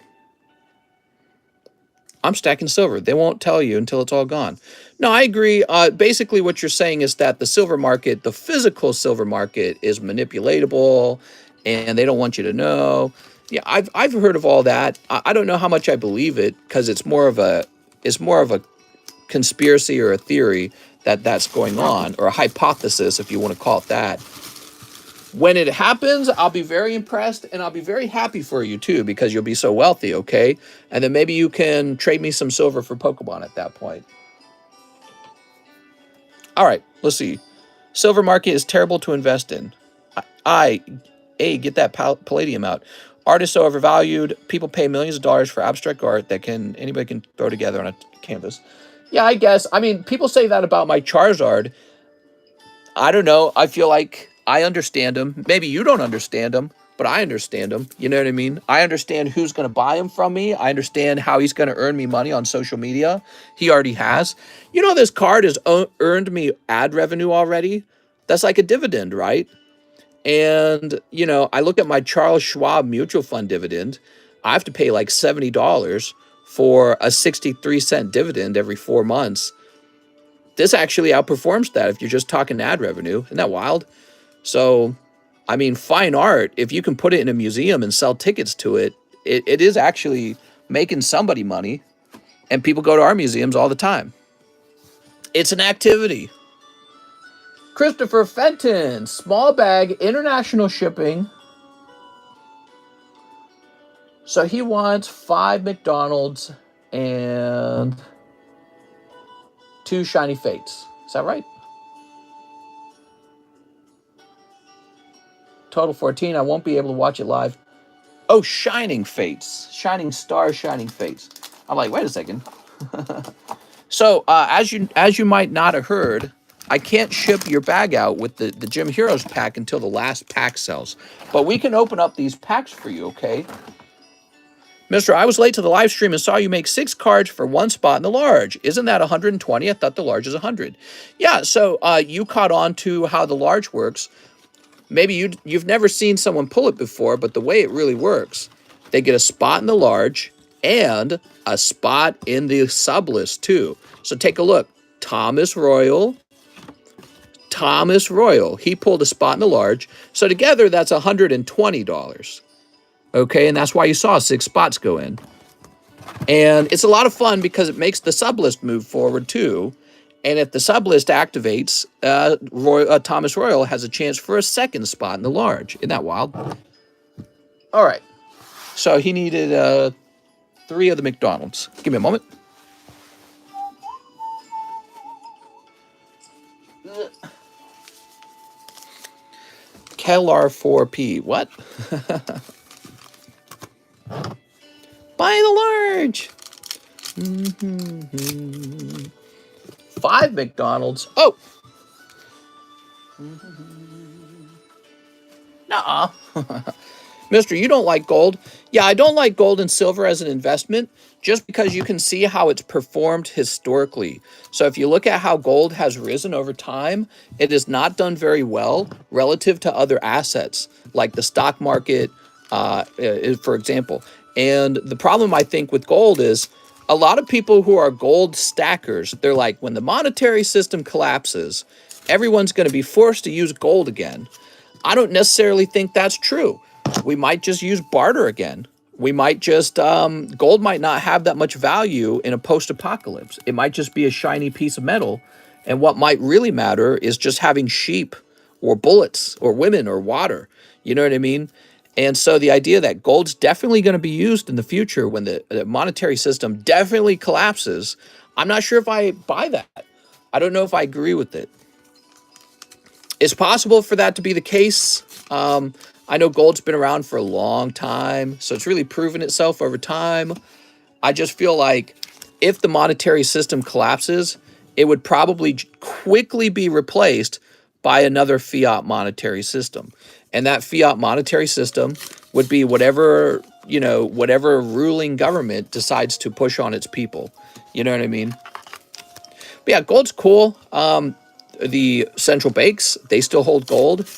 I'm stacking silver. They won't tell you until it's all gone. No, I agree. Basically, what you're saying is that the silver market, the physical silver market, is manipulatable, and they don't want you to know. Yeah, I've heard of all that. I don't know how much I believe it, because it's more of a conspiracy or a theory that's going on, or a hypothesis, if you want to call it that. When it happens, I'll be very impressed, and I'll be very happy for you too, because you'll be so wealthy, okay? And then maybe you can trade me some silver for Pokemon at that point. All right, let's see. Silver market is terrible to invest in. Get that palladium out. Art is so overvalued. People pay millions of dollars for abstract art that anybody can throw together on a canvas. Yeah, I guess. I mean, people say that about my Charizard. I don't know. I feel like I understand them. Maybe you don't understand them, but I understand them. You know what I mean? I understand who's going to buy them from me. I understand how he's going to earn me money on social media. He already has. You know, this card has earned me ad revenue already. That's like a dividend, right? And, you know, I look at my Charles Schwab mutual fund dividend. I have to pay like $70 for a 63-cent dividend every 4 months. This actually outperforms that if you're just talking ad revenue. Isn't that wild? So, I mean, fine art, if you can put it in a museum and sell tickets to it, it is actually making somebody money. And people go to our museums all the time. It's an activity. Christopher Fenton, small bag, international shipping. So he wants 5 McDonald's and 2 Shiny Fates. Is that right? Total 14. I won't be able to watch it live. Oh, Shining Fates. Shining Stars, Shining Fates. I'm like, wait a second. So, as you might not have heard, I can't ship your bag out with the Gym Heroes pack until the last pack sells. But we can open up these packs for you, okay? Mister, I was late to the live stream and saw you make 6 cards for 1 spot in the large. Isn't that 120? I thought the large is 100. Yeah, so you caught on to how the large works. Maybe you've never seen someone pull it before, but the way it really works, they get a spot in the large and a spot in the sub list too. So take a look. Thomas Royal. He pulled a spot in the large. So together, that's $120. Okay, and that's why you saw 6 spots go in. And it's a lot of fun because it makes the sub list move forward too. And if the sub list activates, Thomas Royal has a chance for a 2nd spot in the large. Isn't that wild? All right. So he needed 3 of the McDonald's. Give me a moment. Kelar 4P. What? Buy the large. 5 McDonald's. Oh. Nuh-uh. Mister, you don't like gold. Yeah, I don't like gold and silver as an investment just because you can see how it's performed historically. So if you look at how gold has risen over time, it has not done very well relative to other assets like the stock market, for example. And the problem, I think, with gold is a lot of people who are gold stackers, they're like, when the monetary system collapses, everyone's going to be forced to use gold again. I don't necessarily think that's true. We might just use barter again. We might just, gold might not have that much value in a post-apocalypse. It might just be a shiny piece of metal. And what might really matter is just having sheep or bullets or women or water. You know what I mean? And so the idea that gold's definitely going to be used in the future when the monetary system definitely collapses, I'm not sure if I buy that. I don't know if I agree with it. It's possible for that to be the case. I know gold's been around for a long time, so it's really proven itself over time. I just feel like if the monetary system collapses, it would probably quickly be replaced by another fiat monetary system. And that fiat monetary system would be whatever you know, whatever ruling government decides to push on its people. You know what I mean? But yeah, gold's cool. The central banks, they still hold gold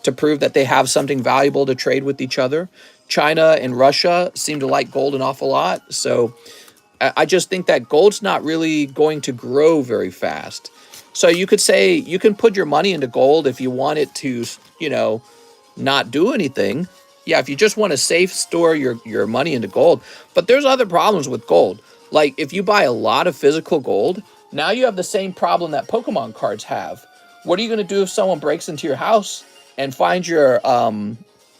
to prove that they have something valuable to trade with each other. China and Russia seem to like gold an awful lot. So I just think that gold's not really going to grow very fast. So you could say you can put your money into gold if you want it to, you know, not do anything. Yeah, if you just want to safe store your money into gold. But there's other problems with gold. Like if you buy a lot of physical gold, now you have the same problem that Pokemon cards have. What are you going to do if someone breaks into your house and finds your,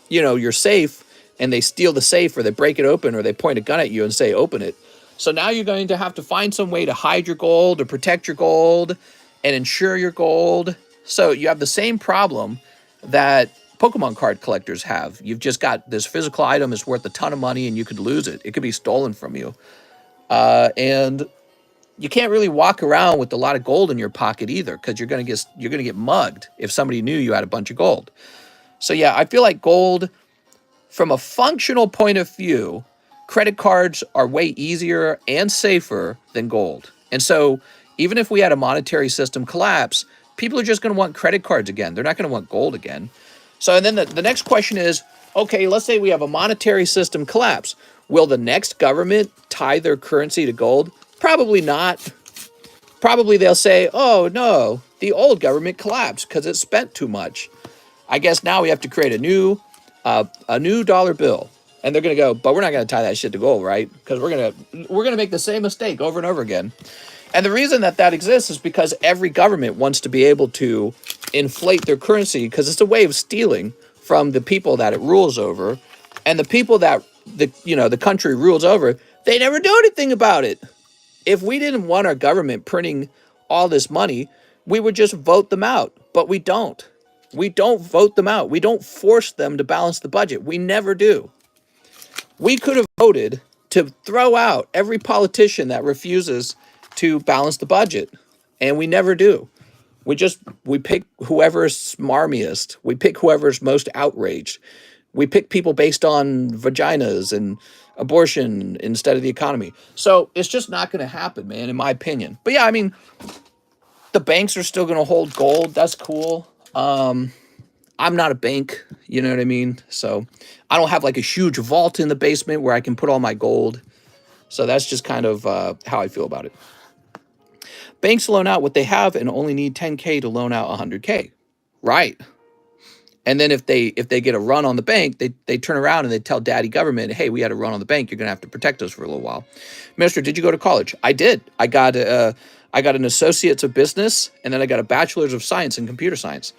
you know, your safe, and they steal the safe, or they break it open, or they point a gun at you and say, open it? So now you're going to have to find some way to hide your gold, or protect your gold, and insure your gold. So you have the same problem that Pokemon card collectors have. You've just got this physical item is worth a ton of money, and you could lose it. It could be stolen from you. And you can't really walk around with a lot of gold in your pocket either, because you're gonna get mugged if somebody knew you had a bunch of gold. So yeah, I feel like gold, from a functional point of view, credit cards are way easier and safer than gold. And so even if we had a monetary system collapse, people are just going to want credit cards again. They're not going to want gold again. So and then the next question is, okay, let's say we have a monetary system collapse. Will the next government tie their currency to gold? Probably not. Probably they'll say, oh no, the old government collapsed because it spent too much. I guess now we have to create a new dollar bill. And they're going to go, but we're not going to tie that shit to gold, right? Because we're going to make the same mistake over and over again. And the reason that exists is because every government wants to be able to inflate their currency, because it's a way of stealing from the people that it rules over. And the people that the country rules over, they never do anything about it. If we didn't want our government printing all this money, we would just vote them out. But we don't. We don't vote them out. We don't force them to balance the budget. We never do. We could have voted to throw out every politician that refuses to balance the budget, and we never do. We pick whoever's smarmiest. We pick whoever's most outraged. We pick people based on vaginas and abortion instead of the economy. So it's just not going to happen, man, in my opinion. But yeah, I mean, the banks are still going to hold gold. That's cool. I'm not a bank, you know what I mean? So I don't have like a huge vault in the basement where I can put all my gold. So that's just kind of how I feel about it. Banks loan out what they have and only need 10K to loan out 100K. Right. And then if they get a run on the bank, they turn around and they tell daddy government, hey, we had a run on the bank. You're going to have to protect us for a little while. Minister, did you go to college? I did. I got an associate's of business, and then I got a bachelor's of science in computer science.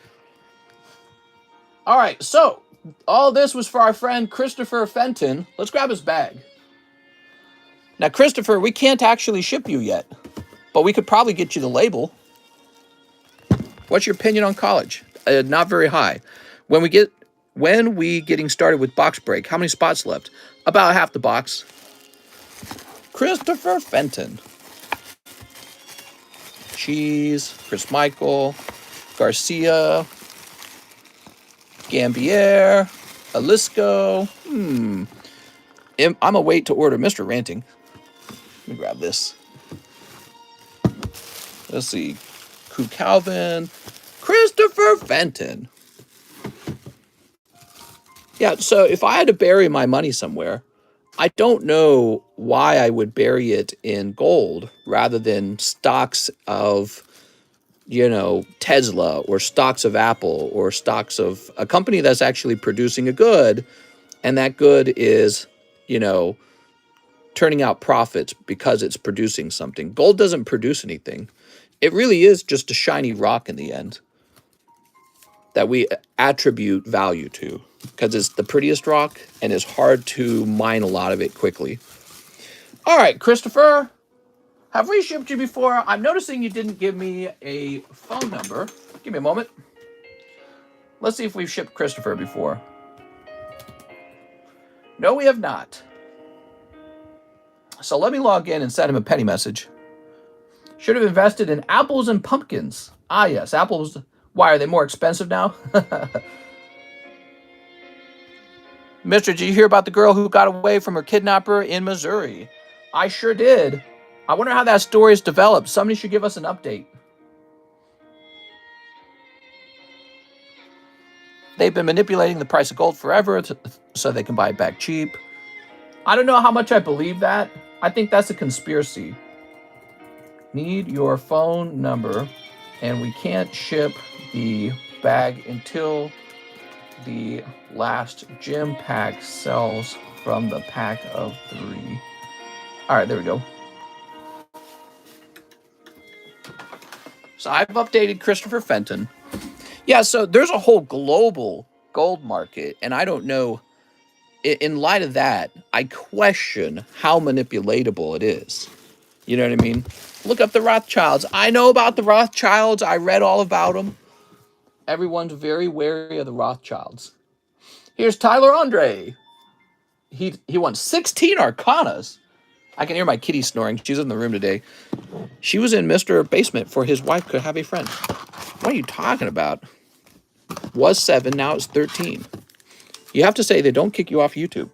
All right, so all this was for our friend Christopher Fenton. Let's grab his bag. Now, Christopher, we can't actually ship you yet, but we could probably get you the label. What's your opinion on college? Not very high. When we getting started with box break, how many spots left? About half the box. Christopher Fenton. Cheese, Chris Michael, Garcia, Gambier, Alisco. I'm a wait to order Mr. Ranting. Let me grab this. Let's see. Crew Calvin, Christopher Fenton. Yeah, so if I had to bury my money somewhere, I don't know why I would bury it in gold rather than stocks of, Tesla, or stocks of Apple, or stocks of a company that's actually producing a good, and that good is, turning out profits because it's producing something. Gold doesn't produce anything. It really is just a shiny rock in the end that we attribute value to because it's the prettiest rock and it's hard to mine a lot of it quickly. All right, Christopher, have we shipped you before? I'm noticing you didn't give me a phone number. Give me a moment. Let's see if we've shipped Christopher before. No, we have not. So let me log in and send him a petty message. Should have invested in apples and pumpkins. Ah, yes, apples. Why, are they more expensive now? Mister, did you hear about the girl who got away from her kidnapper in Missouri? I sure did. I wonder how that story is developed. Somebody should give us an update. They've been manipulating the price of gold forever so they can buy it back cheap. I don't know how much I believe that. I think that's a conspiracy. Need your phone number, and we can't ship the bag until the last gym pack sells from the pack of 3. All right, there we go. So I've updated Christopher Fenton. Yeah, so there's a whole global gold market, and I don't know. In light of that, I question how manipulatable it is. You know what I mean? Look up the Rothschilds. I know about the Rothschilds. I read all about them. Everyone's very wary of the Rothschilds. Here's Tyler Andre. He won 16 Arcanas. I can hear my kitty snoring. She's in the room today. She was in Mr. Basement for his wife could have a friend. What are you talking about? Was 7, now it's 13. You have to say they don't kick you off YouTube.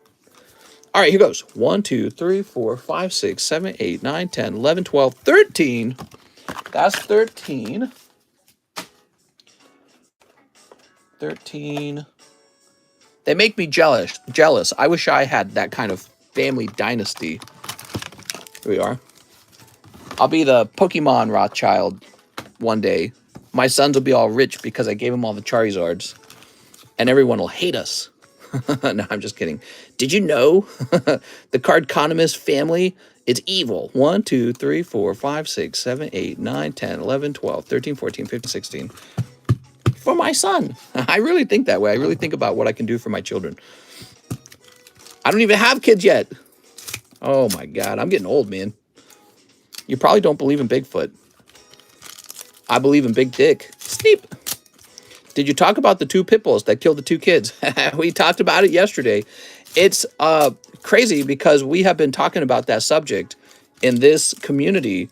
All right, here goes. 1, 2, 3, 4, 5, 6, 7, 8, 9, 10, 11, 12, 13. That's 13. 13. They make me jealous. I wish I had that kind of family dynasty. Here we are. I'll be the Pokemon Rothschild one day. My sons will be all rich because I gave them all the Charizards. And everyone will hate us. No, I'm just kidding. Did you know the Cardconomist family is evil? 1, 2, 3, 4, 5, 6, 7, 8, 9, 10, 11, 12, 13, 14, 15, 16. For my son. I really think that way. I really think about what I can do for my children. I don't even have kids yet. Oh my God. I'm getting old, man. You probably don't believe in Bigfoot. I believe in Big Dick. Sneep. Did you talk about the 2 pit bulls that killed the 2 kids? We talked about it yesterday. It's crazy because we have been talking about that subject in this community.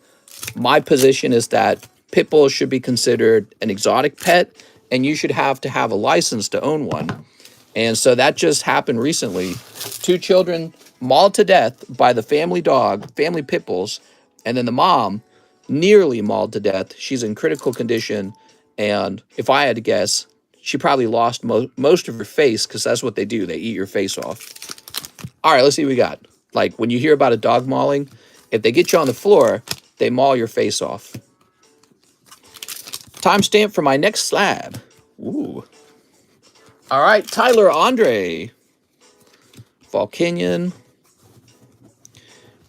My position is that pit bulls should be considered an exotic pet, and you should have to have a license to own one. And so that just happened recently. 2 children mauled to death by the family dog, family pit bulls, and then the mom nearly mauled to death. She's in critical condition. And if I had to guess, she probably lost most of her face because that's what they do. They eat your face off. All right, let's see what we got. Like when you hear about a dog mauling, if they get you on the floor, they maul your face off. Timestamp for my next slab. Ooh. All right, Tyler Andre. Volcanion.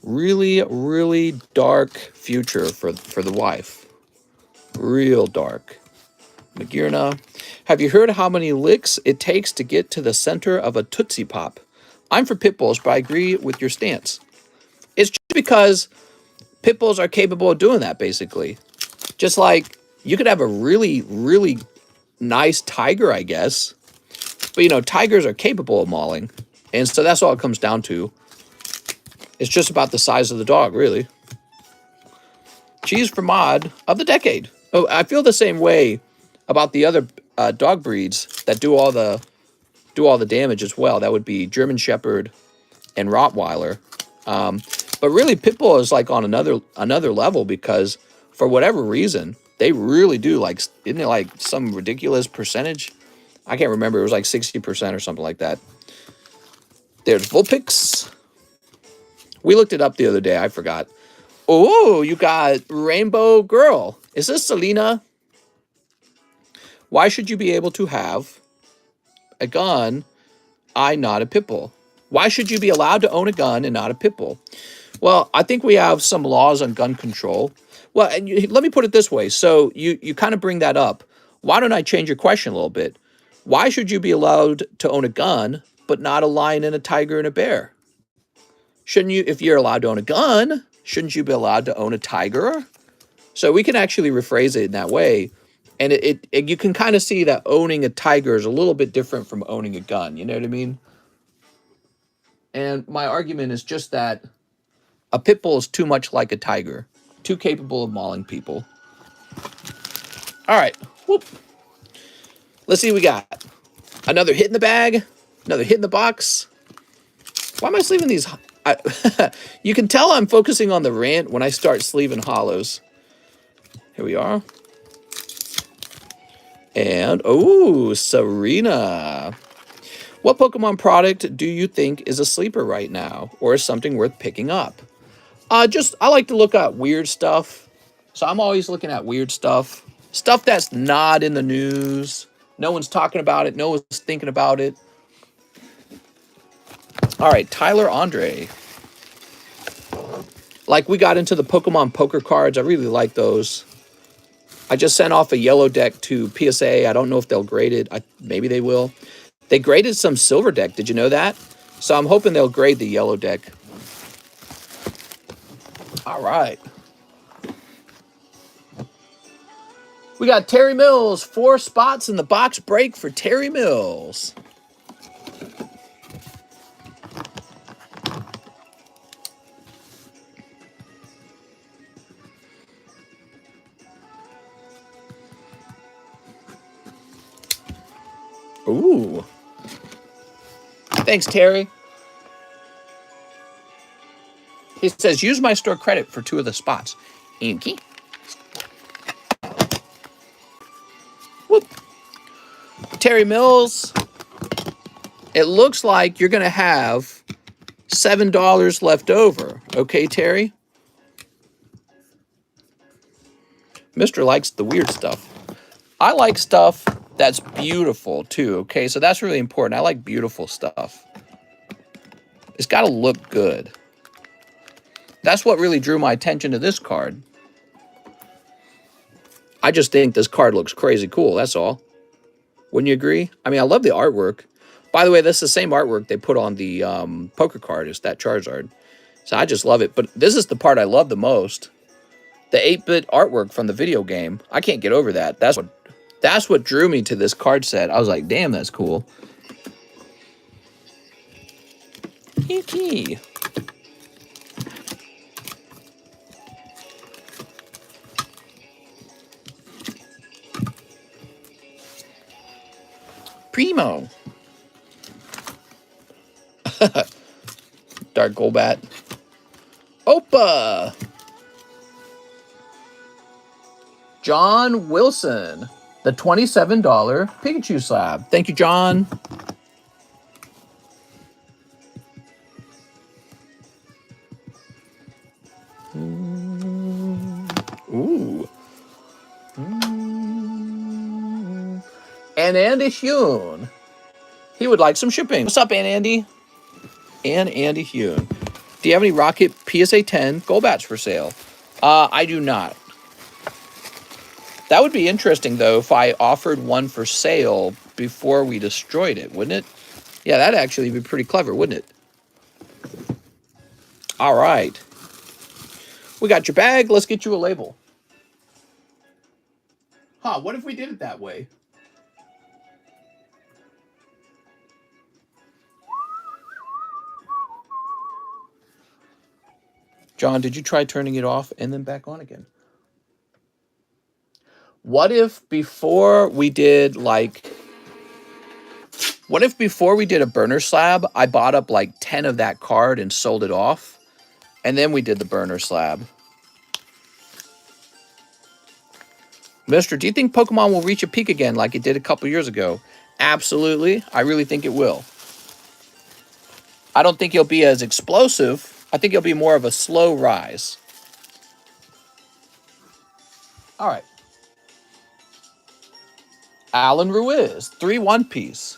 Really, really dark future for the wife. Real dark. Magirna. Have you heard how many licks it takes to get to the center of a Tootsie Pop? I'm for pit bulls, but I agree with your stance. It's just because pit bulls are capable of doing that, basically. Just like you could have a really, really nice tiger, I guess. But, you know, tigers are capable of mauling. And so that's all it comes down to. It's just about the size of the dog, really. Cheese for mod of the decade. Oh, I feel the same way about the other dog breeds that do all the damage as well. That would be German Shepherd and Rottweiler. But really, pit bull is like on another level because for whatever reason they really do like. Isn't it like some ridiculous percentage? I can't remember. It was like 60% or something like that. There's Vulpix. We looked it up the other day. I forgot. Oh, you got Rainbow Girl. Is this Selena? Why should you be able to have a gun? Not a pit bull. Why should you be allowed to own a gun and not a pit bull? Well, I think we have some laws on gun control. Well, and let me put it this way. So you kind of bring that up. Why don't I change your question a little bit? Why should you be allowed to own a gun, but not a lion and a tiger and a bear? Shouldn't you, if you're allowed to own a gun, shouldn't you be allowed to own a tiger? So we can actually rephrase it in that way. And you can kind of see that owning a tiger is a little bit different from owning a gun. You know what I mean? And my argument is just that a pit bull is too much like a tiger, too capable of mauling people. All right. Whoop. Let's see what we got. Another hit in the bag. Another hit in the box. Why am I sleeving these? You can tell I'm focusing on the rant when I start sleeving hollows. Here we are. And, oh, Serena. What Pokemon product do you think is a sleeper right now? Or is something worth picking up? I like to look at weird stuff. So I'm always looking at weird stuff. Stuff that's not in the news. No one's talking about it. No one's thinking about it. All right, Tyler Andre. Like, we got into the Pokemon poker cards. I really like those. I just sent off a yellow deck to PSA. I don't know if they'll grade it. Maybe they will. They graded some silver deck. Did you know that? So I'm hoping they'll grade the yellow deck. All right. We got Terry Mills. 4 spots in the box break for Terry Mills. Ooh. Thanks, Terry. He says, use my store credit for 2 of the spots. Inky. Whoop. Terry Mills. It looks like you're going to have $7 left over. Okay, Terry? Mr. likes the weird stuff. I like stuff that's beautiful, too, okay? So that's really important. I like beautiful stuff. It's got to look good. That's what really drew my attention to this card. I just think this card looks crazy cool, that's all. Wouldn't you agree? I mean, I love the artwork. By the way, that's the same artwork they put on the poker card, is that Charizard. So I just love it. But this is the part I love the most. The 8-bit artwork from the video game. I can't get over that. That's what drew me to this card set. I was like, damn, that's cool. Yuki. Primo. Dark Golbat. Opa. John Wilson. The $27 Pikachu slab. Thank you, John. Ooh. And Andy Hune. He would like some shipping. What's up, Andy? And Andy Hune. Do you have any Rocket PSA 10 Golbats for sale? I do not. That would be interesting, though, if I offered one for sale before we destroyed it, wouldn't it? Yeah, that'd actually be pretty clever, wouldn't it? All right. We got your bag. Let's get you a label. Huh, what if we did it that way? John, did you try turning it off and then back on again? What if before we did a burner slab, I bought up like 10 of that card and sold it off, and then we did the burner slab? Mister, do you think Pokemon will reach a peak again like it did a couple years ago? Absolutely. I really think it will. I don't think it'll be as explosive. I think it'll be more of a slow rise. All right. Alan Ruiz, 3 One Piece.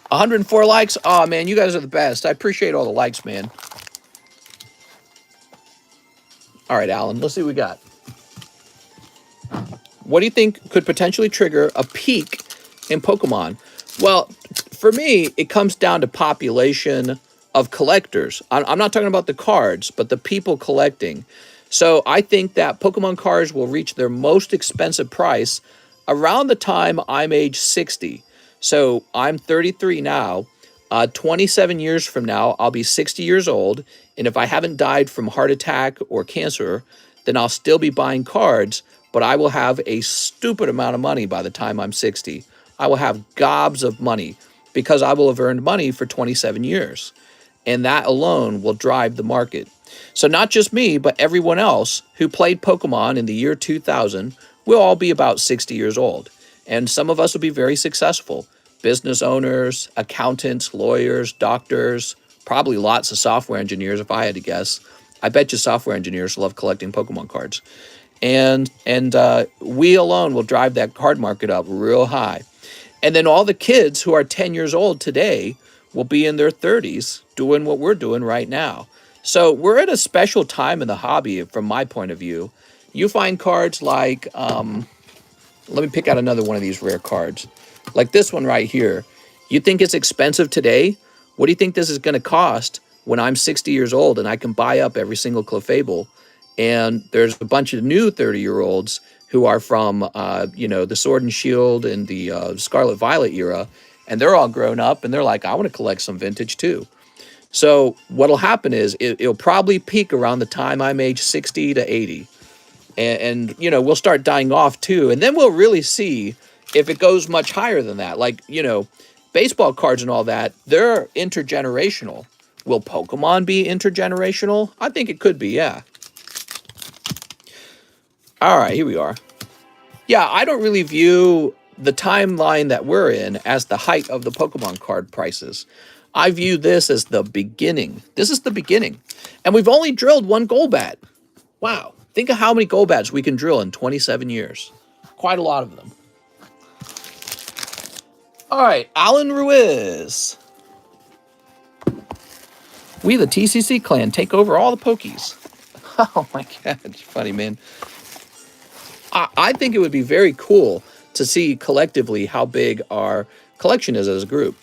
104 likes. Oh, man, you guys are the best. I appreciate all the likes, man. All right, Alan, let's see what we got. What do you think could potentially trigger a peak in Pokemon? Well, for me, it comes down to population of collectors. I'm not talking about the cards, but the people collecting. So I think that Pokemon cards will reach their most expensive price around the time I'm age 60. So I'm 33 now. 27 years from now, I'll be 60 years old. And if I haven't died from heart attack or cancer, then I'll still be buying cards, but I will have a stupid amount of money by the time I'm 60. I will have gobs of money because I will have earned money for 27 years. And that alone will drive the market. So not just me, but everyone else who played Pokemon in the year 2000 will all be about 60 years old. And some of us will be very successful. Business owners, accountants, lawyers, doctors, probably lots of software engineers if I had to guess. I bet you software engineers love collecting Pokemon cards. And we alone will drive that card market up real high. And then all the kids who are 10 years old today will be in their 30s doing what we're doing right now. So we're at a special time in the hobby from my point of view. You find cards like, let me pick out another one of these rare cards. Like this one right here. You think it's expensive today? What do you think this is going to cost when I'm 60 years old and I can buy up every single Clefable? And there's a bunch of new 30-year-olds who are from, the Sword and Shield and the Scarlet Violet era, and they're all grown up, and they're like, I want to collect some vintage too. So what'll happen is it'll probably peak around the time I'm age 60 to 80. And we'll start dying off too. And then we'll really see if it goes much higher than that. Like, baseball cards and all that, they're intergenerational. Will Pokemon be intergenerational? I think it could be, yeah. All right, here we are. Yeah, I don't really view the timeline that we're in as the height of the Pokemon card prices. I view this as the beginning. This is the beginning. And we've only drilled one Golbat. Wow. Think of how many Golbats we can drill in 27 years. Quite a lot of them. All right, Alan Ruiz. We, the TCC clan, take over all the Pokies. Oh my God, it's funny, man. I think it would be very cool to see collectively how big our collection is as a group.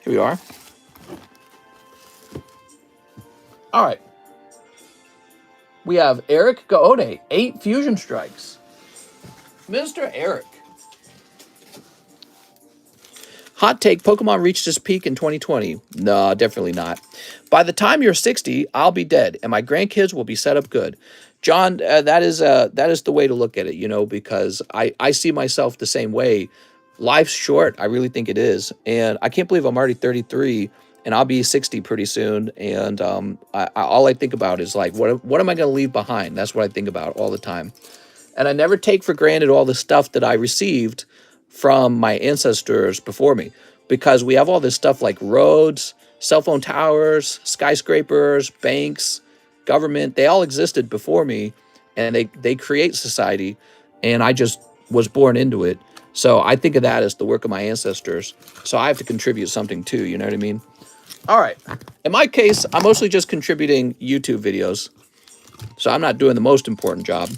Here we are. All right. We have Eric Gaode, 8 Fusion Strikes. Mr. Eric. Hot take, Pokemon reached its peak in 2020. No, definitely not. By the time you're 60, I'll be dead, and my grandkids will be set up good. John, that is the way to look at it, because I see myself the same way. Life's short. I really think it is. And I can't believe I'm already 33, and I'll be 60 pretty soon. And all I think about is, like, what am I going to leave behind? That's what I think about all the time. And I never take for granted all the stuff that I received from my ancestors before me, because we have all this stuff like roads, cell phone towers, skyscrapers, banks, government. They all existed before me, and they create society, and I just was born into it. So I think of that as the work of my ancestors. So I have to contribute something too, you know what I mean? All right. In my case, I'm mostly just contributing YouTube videos, so I'm not doing the most important job.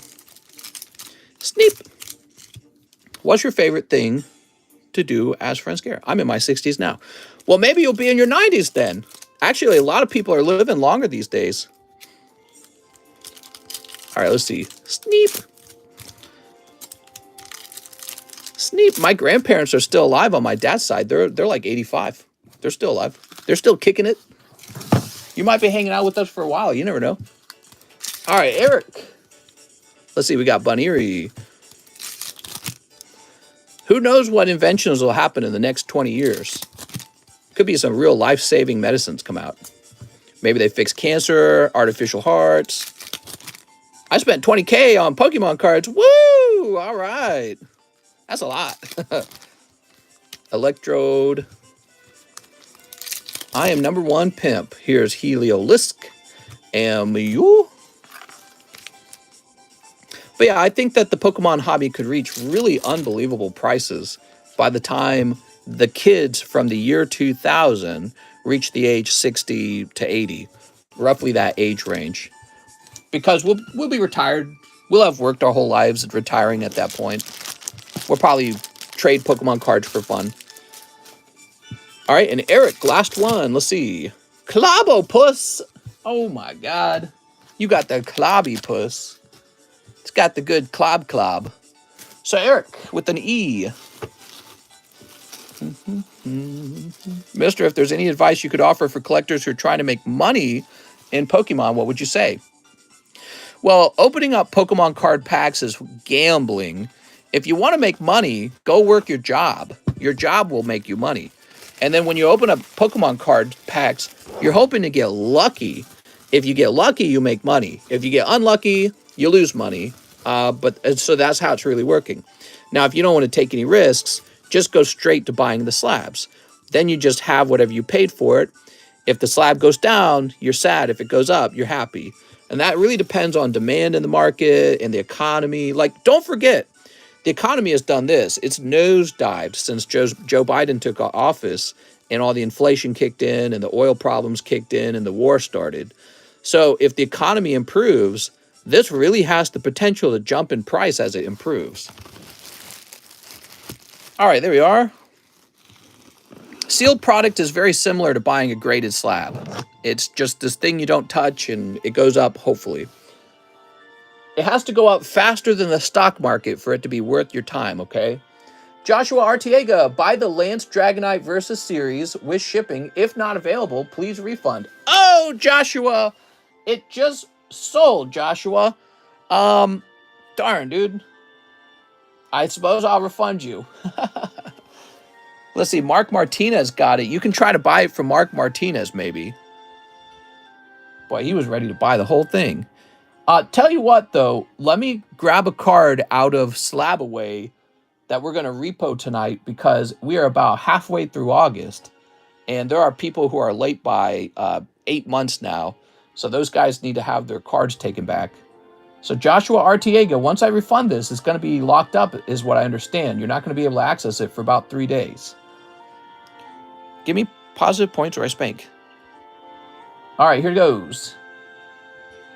Sneep. What's your favorite thing to do as Friendscare? I'm in my 60s now. Well, maybe you'll be in your 90s then. Actually, a lot of people are living longer these days. All right, let's see. Sneep. Sneep. My grandparents are still alive on my dad's side. They're like 85. They're still alive. They're still kicking it. You might be hanging out with us for a while. You never know. All right, Eric. Let's see. We got Bunnery. Who knows what inventions will happen in the next 20 years? Could be some real life-saving medicines come out. Maybe they fix cancer, artificial hearts. I spent 20K on Pokemon cards. Woo! All right. That's a lot. Electrode. I am number 1 pimp. Here's Heliolisk. Mew. But yeah, I think that the Pokemon hobby could reach really unbelievable prices by the time the kids from the year 2000 reach the age 60 to 80. Roughly that age range. Because we'll be retired. We'll have worked our whole lives at retiring at that point. We'll probably trade Pokemon cards for fun. All right, and Eric, last one. Let's see. Clobopus. Oh my God. You got the Clobopus. It's got the good clob. So Eric, with an E. Mister, if there's any advice you could offer for collectors who are trying to make money in Pokemon, what would you say? Well, opening up Pokemon card packs is gambling, If you want to make money, go work your job. Your job will make you money. And then when you open up Pokemon card packs, you're hoping to get lucky. If you get lucky, you make money. If you get unlucky, you lose money. So that's how it's really working. Now, if you don't want to take any risks, just go straight to buying the slabs. Then you just have whatever you paid for it. If the slab goes down, you're sad. If it goes up, you're happy. And that really depends on demand in the market and the economy. Like, don't forget, the economy has done this. It's nosedived since Joe Biden took office and all the inflation kicked in and the oil problems kicked in and the war started. So if the economy improves, this really has the potential to jump in price as it improves. All right, there we are. Sealed product is very similar to buying a graded slab. It's just this thing you don't touch and it goes up, hopefully. It has to go up faster than the stock market for it to be worth your time, okay? Joshua Artiega, buy the Lance Dragonite Versus series with shipping. If not available, please refund. Oh, Joshua! It just sold, Joshua. Darn, dude. I suppose I'll refund you. Let's see, Mark Martinez got it. You can try to buy it from Mark Martinez, maybe. Boy, he was ready to buy the whole thing. Tell you what, though, let me grab a card out of SLAB-AWAY that we're going to repo tonight because we are about halfway through August, and there are people who are late by 8 months now, so those guys need to have their cards taken back. So Joshua Artiega, once I refund this, it's going to be locked up, is what I understand. You're not going to be able to access it for about 3 days. Give me positive points or I spank. All right, here goes.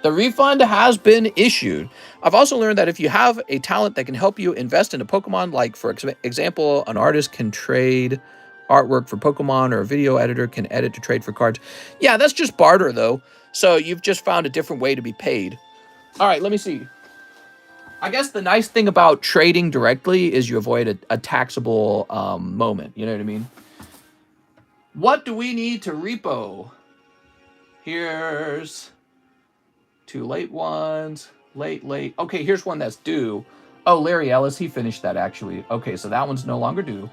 The refund has been issued. I've also learned that if you have a talent that can help you invest in a Pokemon, like for example, an artist can trade artwork for Pokemon or a video editor can edit to trade for cards. Yeah, that's just barter though. So you've just found a different way to be paid. All right, let me see. I guess the nice thing about trading directly is you avoid a taxable moment. You know what I mean? What do we need to repo? Here's 2 late ones. Late. Okay, here's one that's due. Oh, Larry Ellis, he finished that actually. Okay, so that one's no longer due.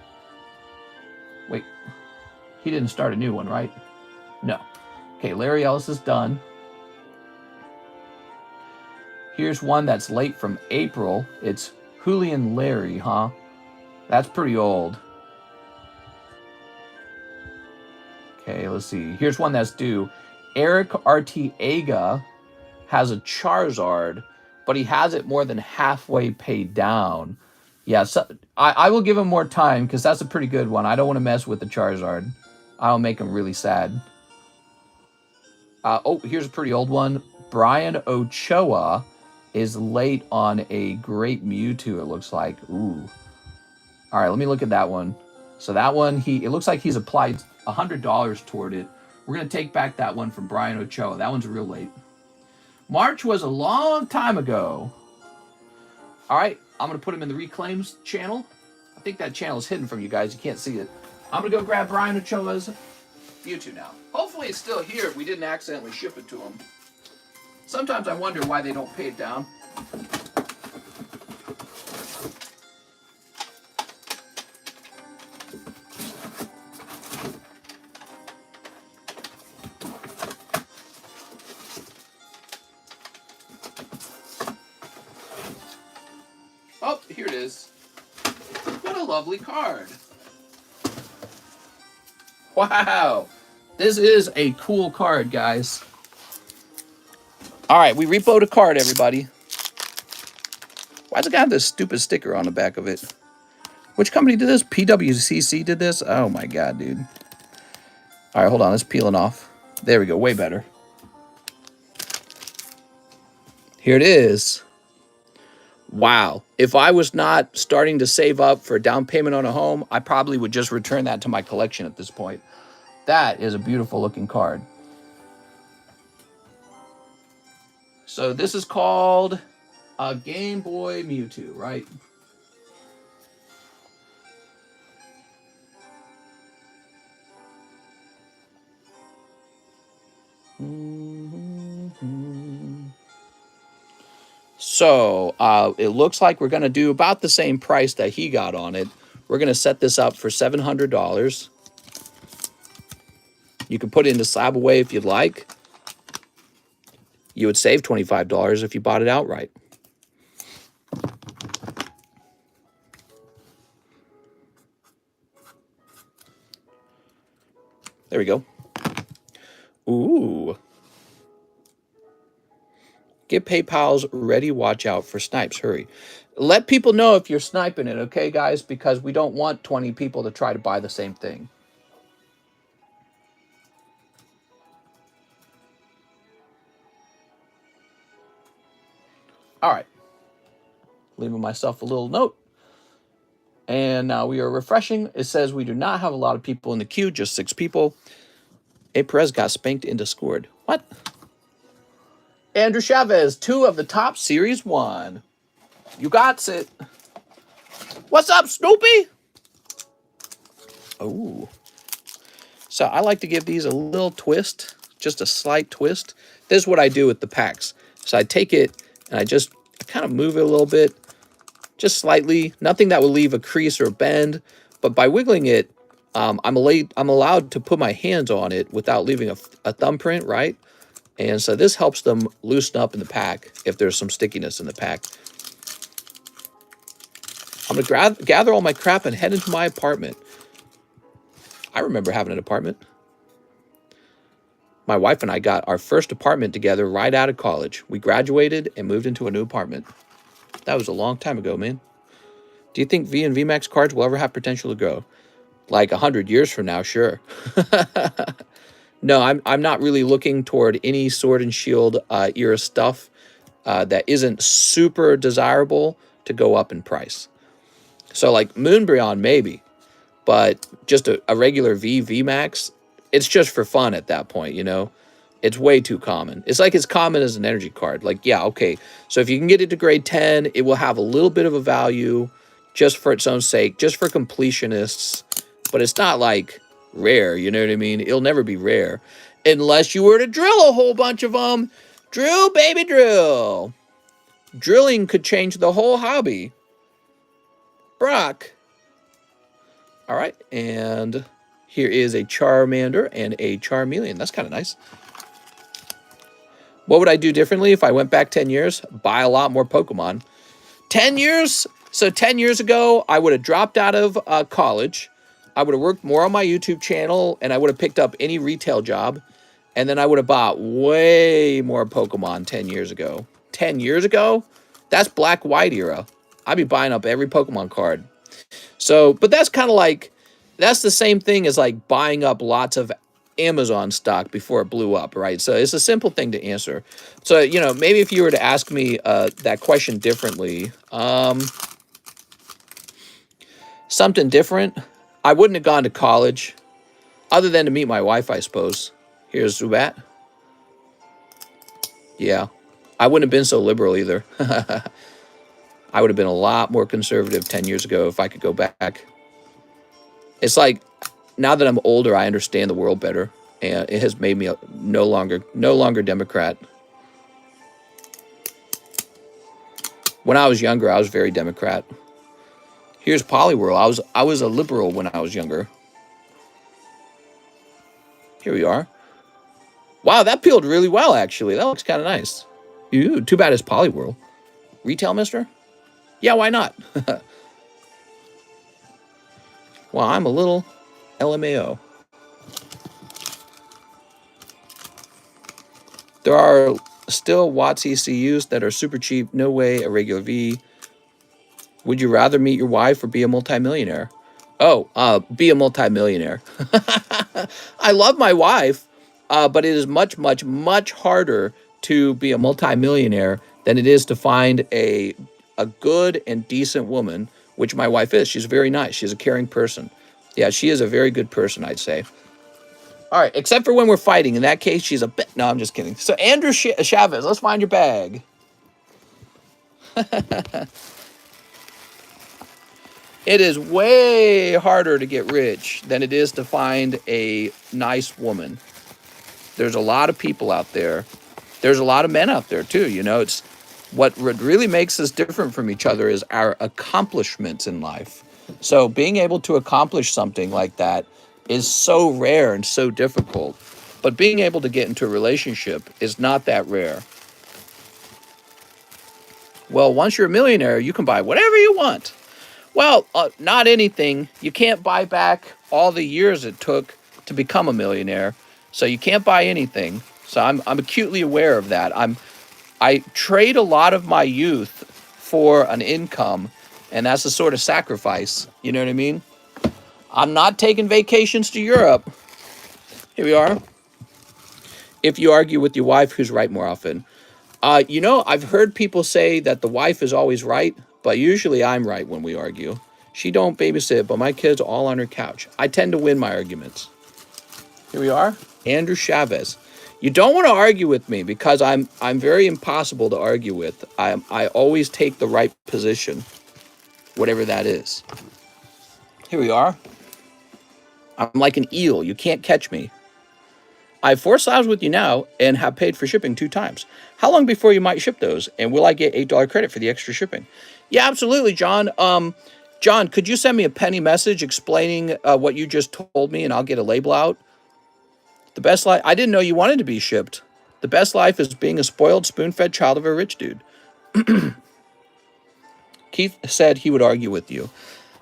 Wait, he didn't start a new one, right? No. Okay, Larry Ellis is done. Here's one that's late from April. It's Julian Larry, huh? That's pretty old. Okay, let's see. Here's one that's due. Eric Artiega has a Charizard, but he has it more than halfway paid down. Yeah, so I will give him more time because that's a pretty good one. I don't want to mess with the Charizard. I'll make him really sad. Oh, here's a pretty old one. Brian Ochoa is late on a great Mewtwo, it looks like. Ooh. All right, let me look at that one. So that one, it looks like he's applied $100 toward it. We're going to take back that one from Brian Ochoa. That one's real late. March was a long time ago. All right, I'm going to put him in the Reclaims channel. I think that channel is hidden from you guys. You can't see it. I'm going to go grab Brian Ochoa's Mewtwo now. Hopefully it's still here. We didn't accidentally ship it to him. Sometimes I wonder why they don't pay it down. Oh, here it is. What a lovely card. Wow. This is a cool card, guys. All right, we repoed a card, everybody. Why's it got this stupid sticker on the back of it? Which company did this? PWCC did this? Oh my god, dude. All right, hold on. Let's peel it off. There we go. Way better. Here it is. Wow. If I was not starting to save up for a down payment on a home, I probably would just return that to my collection at this point. That is a beautiful looking card. So this is called a Game Boy Mewtwo, right? So it looks like we're going to do about the same price that he got on it. We're going to set this up for $700. You can put it into SLAB-AWAY if you'd like. You would save $25 if you bought it outright. There we go. Ooh. Get PayPal's ready. Watch out for snipes. Hurry. Let people know if you're sniping it, okay, guys? Because we don't want 20 people to try to buy the same thing. All right. Leaving myself a little note. And now we are refreshing. It says we do not have a lot of people in the queue, just 6 people. A Perez got spanked and discord. What? Andrew Chavez, 2 of the top Series 1. You got it. What's up, Snoopy? Oh. So I like to give these a little twist, just a slight twist. This is what I do with the packs. So I take it and I kind of move it a little bit, just slightly. Nothing that will leave a crease or a bend. But by wiggling it, I'm allowed to put my hands on it without leaving a thumbprint, right? And so this helps them loosen up in the pack if there's some stickiness in the pack. I'm going to gather all my crap and head into my apartment. I remember having an apartment. My wife and I got our first apartment together right out of college. We graduated and moved into a new apartment. That was a long time ago, man. Do you think V and VMAX cards will ever have potential to grow? Like 100 years from now, sure. No, I'm not really looking toward any Sword and Shield era stuff that isn't super desirable to go up in price. So like Moonbryon, maybe. But just a regular VMAX, it's just for fun at that point, you know? It's way too common. It's like as common as an energy card. Like, yeah, okay. So if you can get it to grade 10, it will have a little bit of a value just for its own sake, just for completionists. But it's not like rare, you know what I mean? It'll never be rare. Unless you were to drill a whole bunch of them. Drill, baby, drill. Drilling could change the whole hobby. Brock. All right, and here is a Charmander and a Charmeleon. That's kind of nice. What would I do differently if I went back 10 years? Buy a lot more Pokemon. 10 years? So 10 years ago, I would have dropped out of college. I would have worked more on my YouTube channel, and I would have picked up any retail job. And then I would have bought way more Pokemon 10 years ago. 10 years ago? That's Black-White era. I'd be buying up every Pokemon card. So, but that's kind of like, that's the same thing as like buying up lots of Amazon stock before it blew up, right? So it's a simple thing to answer. So, you know, maybe if you were to ask me that question differently, something different, I wouldn't have gone to college other than to meet my wife, I suppose. Here's Zubat. Yeah, I wouldn't have been so liberal either. I would have been a lot more conservative 10 years ago if I could go back. It's like, now that I'm older, I understand the world better. And it has made me no longer Democrat. When I was younger, I was very Democrat. Here's Poliwhirl. I was a liberal when I was younger. Here we are. Wow, that peeled really well, actually. That looks kind of nice. Ooh, too bad it's Poliwhirl. Retail, mister? Yeah, why not? Well, I'm a little LMAO. There are still Watts ECUs that are super cheap. No way a regular V. Would you rather meet your wife or be a multimillionaire? Oh, be a multimillionaire. I love my wife, but it is much, much, much harder to be a multimillionaire than it is to find a good and decent woman, which my wife is. She's very nice. She's a caring person. Yeah, she is a very good person, I'd say. All right, except for when we're fighting. In that case, she's a bit... No, I'm just kidding. So, Andrew Chavez, let's find your bag. It is way harder to get rich than it is to find a nice woman. There's a lot of people out there. There's a lot of men out there, too. You know, What really makes us different from each other is our accomplishments in life. So being able to accomplish something like that is so rare and so difficult. But being able to get into a relationship is not that rare. Well, once you're a millionaire, you can buy whatever you want. Well, not anything. You can't buy back all the years it took to become a millionaire. So you can't buy anything. So I'm acutely aware of that. I trade a lot of my youth for an income, and that's a sort of sacrifice. You know what I mean? I'm not taking vacations to Europe. Here we are. If you argue with your wife, who's right more often? You know, I've heard people say that the wife is always right, but usually I'm right when we argue. She don't babysit, but my kids are all on her couch. I tend to win my arguments. Here we are. Andrew Chavez. You don't want to argue with me because I'm very impossible to argue with. I always take the right position, whatever that is. Here we are. I'm like an eel. You can't catch me. I have 4 slabs with you now and have paid for shipping 2 times. How long before you might ship those? And will I get $8 credit for the extra shipping? Yeah, absolutely, John. John, could you send me a penny message explaining what you just told me, and I'll get a label out? The best life. I didn't know you wanted to be shipped. The best life is being a spoiled, spoon-fed child of a rich dude. Keith said he would argue with you.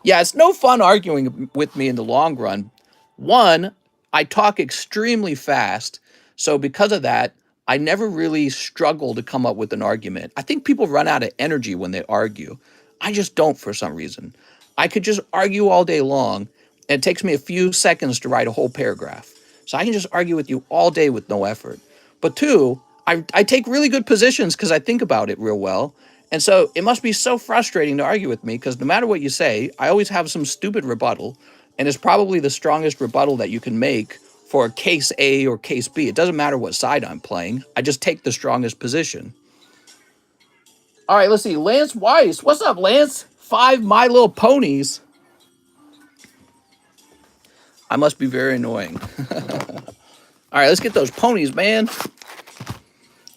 Yeah, it's no fun arguing with me in the long run. One, I talk extremely fast, so because of that, I never really struggle to come up with an argument. I think people run out of energy when they argue. I just don't for some reason. I could just argue all day long, and it takes me a few seconds to write a whole paragraph. So I can just argue with you all day with no effort. But 2, I take really good positions because I think about it real well. And so it must be so frustrating to argue with me because no matter what you say, I always have some stupid rebuttal. And it's probably the strongest rebuttal that you can make for case A or case B. It doesn't matter what side I'm playing. I just take the strongest position. All right, let's see. Lance Weiss. What's up, Lance? 5 My Little Ponies. I must be very annoying. All right, let's get those ponies, man.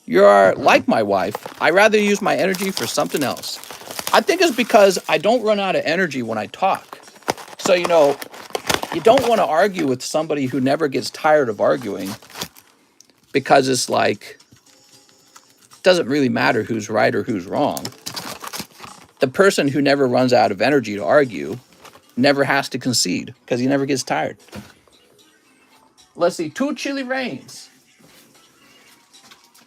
You're like my wife. I rather use my energy for something else. I think it's because I don't run out of energy when I talk. So, you know, you don't want to argue with somebody who never gets tired of arguing because it's like, it doesn't really matter who's right or who's wrong. The person who never runs out of energy to argue never has to concede because he never gets tired. Let's see, 2 chili rains.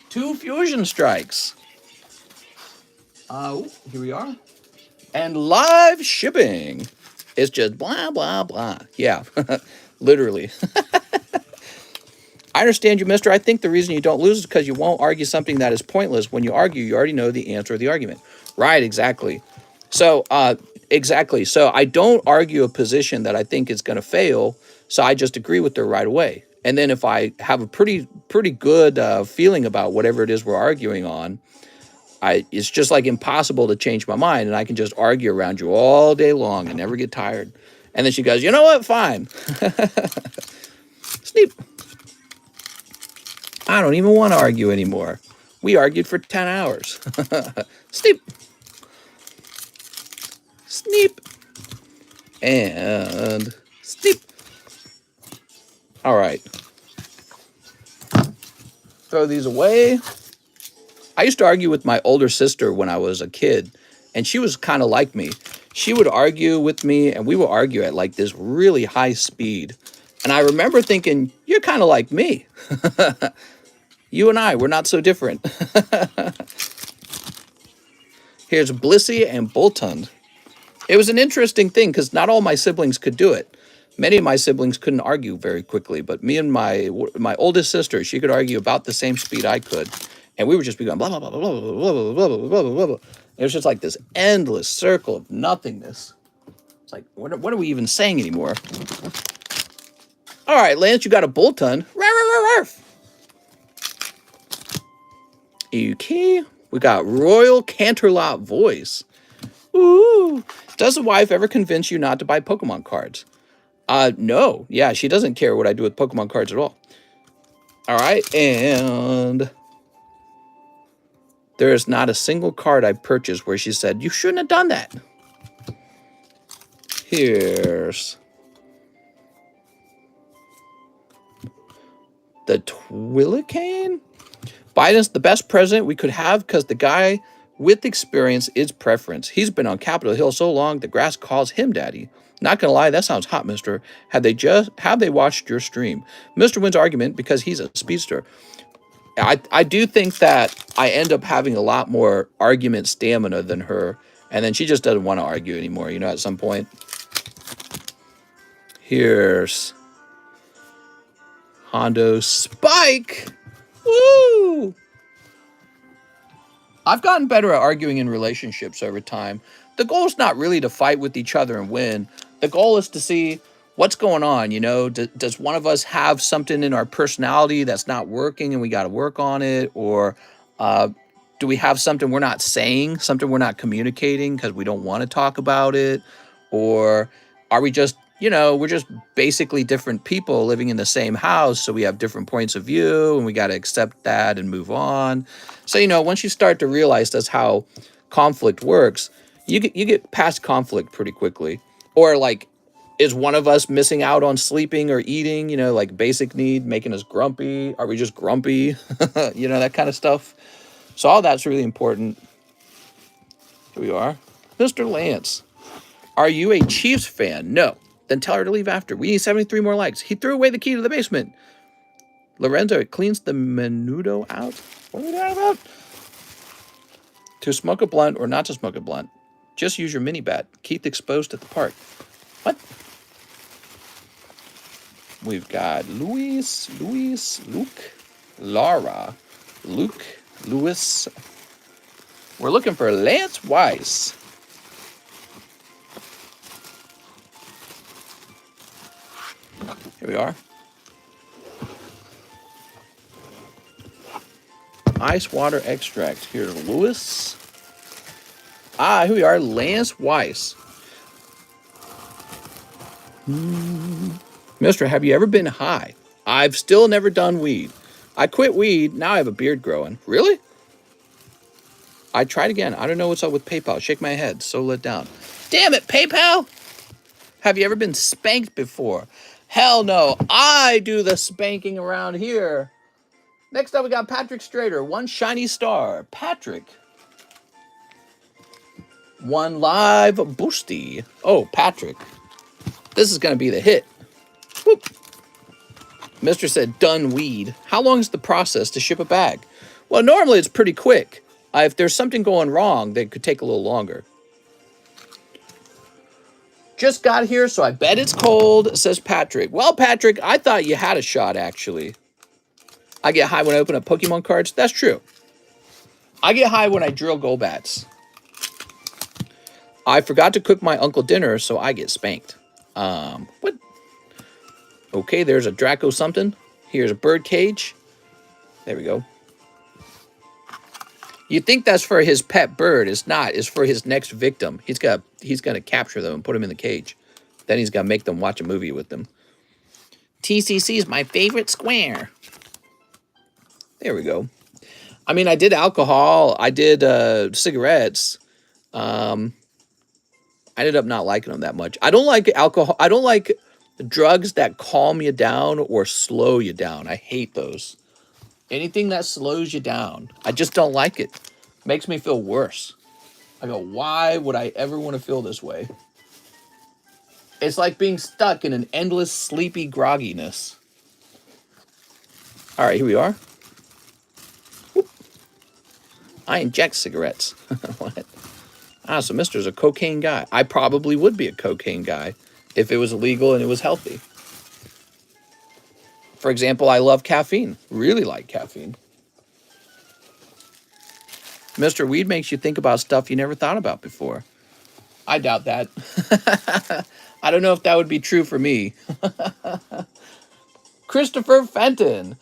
2 fusion strikes. Here we are. And live shipping. It's just blah, blah, blah. Yeah, literally. I understand you, mister. I think the reason you don't lose is because you won't argue something that is pointless. When you argue, you already know the answer of the argument. Right, exactly. So, exactly. So I don't argue a position that I think is going to fail. So I just agree with her right away. And then if I have a pretty good feeling about whatever it is we're arguing on, it's just like impossible to change my mind. And I can just argue around you all day long and never get tired. And then she goes, you know what? Fine. Sneep. I don't even want to argue anymore. We argued for 10 hours. Sneep. Sneep. And sneep. All right. Throw these away. I used to argue with my older sister when I was a kid, and she was kind of like me. She would argue with me, and we would argue at like this really high speed. And I remember thinking, you're kind of like me. You and I, we're not so different. Here's Blissey and Boltund. It was an interesting thing because not all my siblings could do it. Many of my siblings couldn't argue very quickly, but me and my oldest sister, she could argue about the same speed I could. And we would just be going blah, blah, blah, blah, blah, blah, blah, blah, blah, blah, blah. It was just like this endless circle of nothingness. It's like, what are we even saying anymore? All right, Lance, you got a Boltund. Okay, we got Royal Canterlot Voice. Ooh. Does the wife ever convince you not to buy Pokemon cards? No. Yeah, she doesn't care what I do with Pokemon cards at all. All right, and There is not a single card I've purchased where she said, you shouldn't have done that. Here's the Twillicane. Biden's the best president we could have because the guy with experience is preference. He's been on Capitol Hill so long, the grass calls him daddy. Not gonna lie, that sounds hot, mister. Have they watched your stream? Mr. wins argument because he's a speedster. I do think that I end up having a lot more argument stamina than her, and then she just doesn't want to argue anymore, you know, at some point. Here's Hondo Spike. Woo! I've gotten better at arguing in relationships over time. The goal is not really to fight with each other and win. The goal is to see what's going on, you know? Does one of us have something in our personality that's not working and we got to work on it? Or do we have something we're not saying, something we're not communicating because we don't want to talk about it? Or are we just, you know, we're just basically different people living in the same house, so we have different points of view and we got to accept that and move on. So, you know, once you start to realize that's how conflict works, you get past conflict pretty quickly. Or like, is one of us missing out on sleeping or eating, you know, like basic need, making us grumpy? Are we just grumpy? You know, that kind of stuff. So all that's really important. Here we are. Mr. Lance, are you a Chiefs fan? No. Then tell her to leave after. We need 73 more likes. He threw away the key to the basement. Lorenzo, it cleans the menudo out. What are we talking about? To smoke a blunt or not to smoke a blunt. Just use your mini bat. Keith exposed at the park. What? We've got Luis, Luke, Laura, Luke, Lewis. We're looking for Lance Weiss. Here we are. Ice water extract. Here, Lewis. Here we are. Lance Weiss. Mister, have you ever been high? I've still never done weed. I quit weed. Now I have a beard growing. Really? I tried again. I don't know what's up with PayPal. Shake my head. So let down. Damn it, PayPal! Have you ever been spanked before? Hell no. I do the spanking around here. Next up, we got Patrick Strader. One shiny star. Patrick. One live boosty. Oh, Patrick. This is going to be the hit. Whoop. Mister said, done weed. How long is the process to ship a bag? Well, normally it's pretty quick. If there's something going wrong, they could take a little longer. Just got here, so I bet it's cold, says Patrick. Well, Patrick, I thought you had a shot, actually. I get high when I open up Pokemon cards. That's true. I get high when I drill go bats. I forgot to cook my uncle dinner, so I get spanked. What? Okay, there's a Draco something. Here's a bird cage. There we go. You think that's for his pet bird. It's not. It's for his next victim. He's gonna capture them and put them in the cage. Then he's gonna make them watch a movie with them. TCC is my favorite square. There we go. I mean, I did alcohol. I did cigarettes. I ended up not liking them that much. I don't like alcohol. I don't like drugs that calm you down or slow you down. I hate those. Anything that slows you down, I just don't like it. Makes me feel worse. I go, why would I ever want to feel this way? It's like being stuck in an endless sleepy grogginess. All right, here we are. Whoop. I inject cigarettes. What? So Mister's a cocaine guy. I probably would be a cocaine guy if it was illegal and it was healthy. For example, I love caffeine. Really like caffeine. Mr. Weed makes you think about stuff you never thought about before. I doubt that. I don't know if that would be true for me. Christopher Fenton.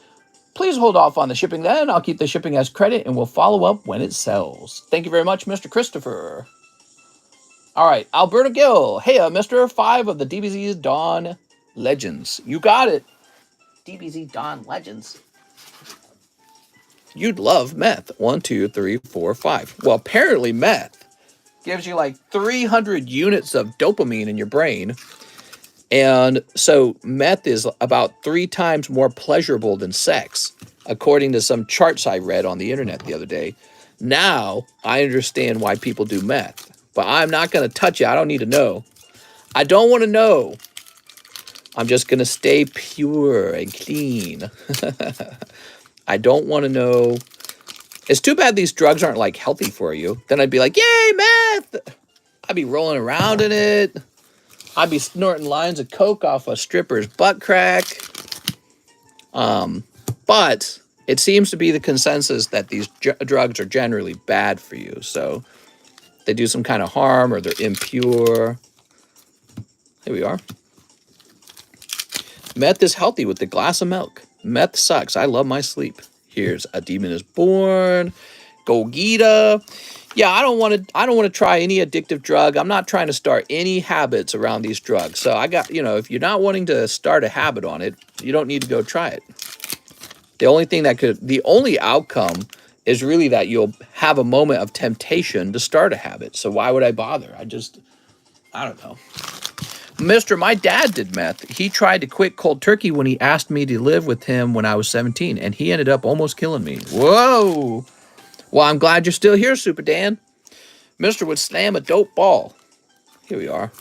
Please hold off on the shipping then. I'll keep the shipping as credit and we'll follow up when it sells. Thank you very much, Mr. Christopher. All right, Alberta Gill. Hey, Mr. 5 of the DBZ Dawn Legends. You got it. DBZ Dawn Legends. You'd love meth. 1, 2, 3, 4, 5. Well, apparently meth gives you like 300 units of dopamine in your brain. And so meth is about 3 times more pleasurable than sex, according to some charts I read on the internet the other day. Now I understand why people do meth, but I'm not going to touch it. I don't need to know. I don't want to know. I'm just going to stay pure and clean. I don't want to know. It's too bad these drugs aren't like healthy for you. Then I'd be like, yay, meth! I'd be rolling around in it. I'd be snorting lines of coke off a stripper's butt crack. But it seems to be the consensus that these drugs are generally bad for you. So they do some kind of harm or they're impure. Here we are. Meth is healthy with a glass of milk. Meth sucks. I love my sleep. Here's A Demon is Born. Gogeta. Yeah, I don't want to try any addictive drug. I'm not trying to start any habits around these drugs. So I got, if you're not wanting to start a habit on it, you don't need to go try it. The only outcome is really that you'll have a moment of temptation to start a habit. So why would I bother? I don't know. Mister, my dad did meth. He tried to quit cold turkey when he asked me to live with him when I was 17, and he ended up almost killing me. Whoa. Well, I'm glad you're still here, Super Dan. Mister would slam a dope ball. Here we are.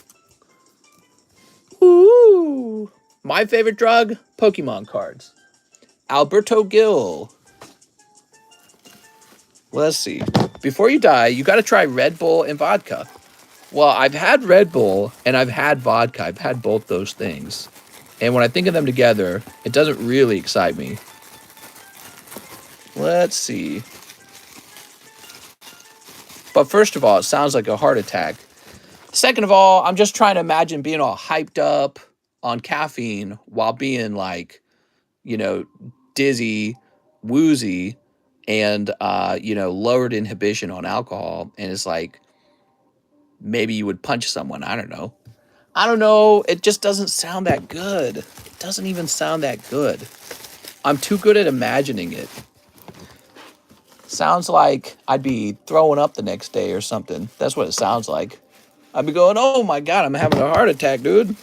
Ooh. My favorite drug? Pokemon cards. Alberto Gil. Let's see. Before you die, you got to try Red Bull and vodka. Well, I've had Red Bull and I've had vodka. I've had both those things. And when I think of them together, it doesn't really excite me. Let's see. But first of all, it sounds like a heart attack. Second of all, I'm just trying to imagine being all hyped up on caffeine while being like, dizzy, woozy, and, lowered inhibition on alcohol. And it's like, maybe you would punch someone. I don't know. It just doesn't sound that good. It doesn't even sound that good. I'm too good at imagining it. Sounds like I'd be throwing up the next day or something. That's what it sounds like. I'd be going, oh my God, I'm having a heart attack, dude.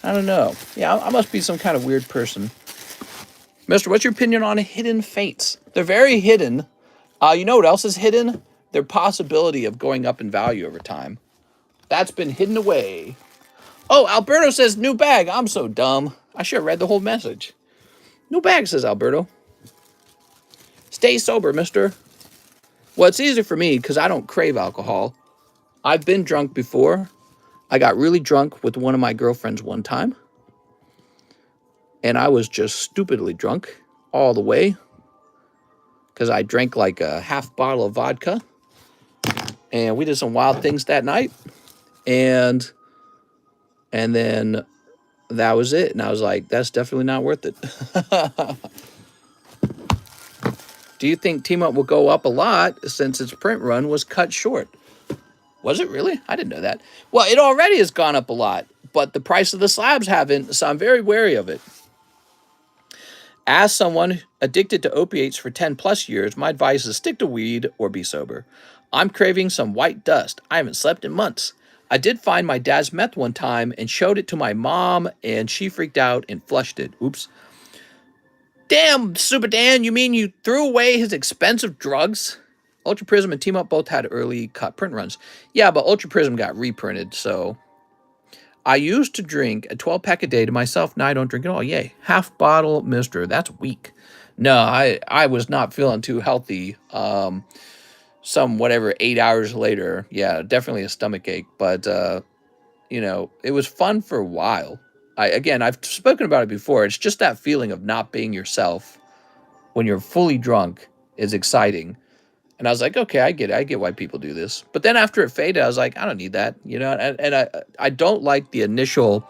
I don't know. Yeah, I must be some kind of weird person. Mister, what's your opinion on hidden fates? They're very hidden. You know what else is hidden? Their possibility of going up in value over time. That's been hidden away. Oh, Alberto says new bag. I'm so dumb. I should have read the whole message. New bag, says Alberto. Stay sober, mister. Well, it's easy for me because I don't crave alcohol. I've been drunk before. I got really drunk with one of my girlfriends one time. And I was just stupidly drunk all the way. Because I drank like a half bottle of vodka. And we did some wild things that night. And then that was it. And I was like, that's definitely not worth it. Do you think Team Up will go up a lot since its print run was cut short? Was it really? I didn't know that. Well, it already has gone up a lot, but the price of the slabs haven't, so I'm very wary of it. As someone addicted to opiates for 10 plus years, my advice is stick to weed or be sober. I'm craving some white dust. I haven't slept in months. I did find my dad's meth one time and showed it to my mom, and she freaked out and flushed it. Oops. Damn, Super Dan, you mean you threw away his expensive drugs? Ultra Prism and Team Up both had early cut print runs. Yeah, but Ultra Prism got reprinted, so... I used to drink a 12-pack a day to myself. Now I don't drink at all. Yay. Half bottle, mister. That's weak. No, I was not feeling too healthy. Some, 8 hours later. Yeah, definitely a stomach ache. But, it was fun for a while. I've spoken about it before. It's just that feeling of not being yourself when you're fully drunk is exciting. And I was like, okay, I get it. I get why people do this. But then after it faded, I was like, I don't need that, And I don't like the initial,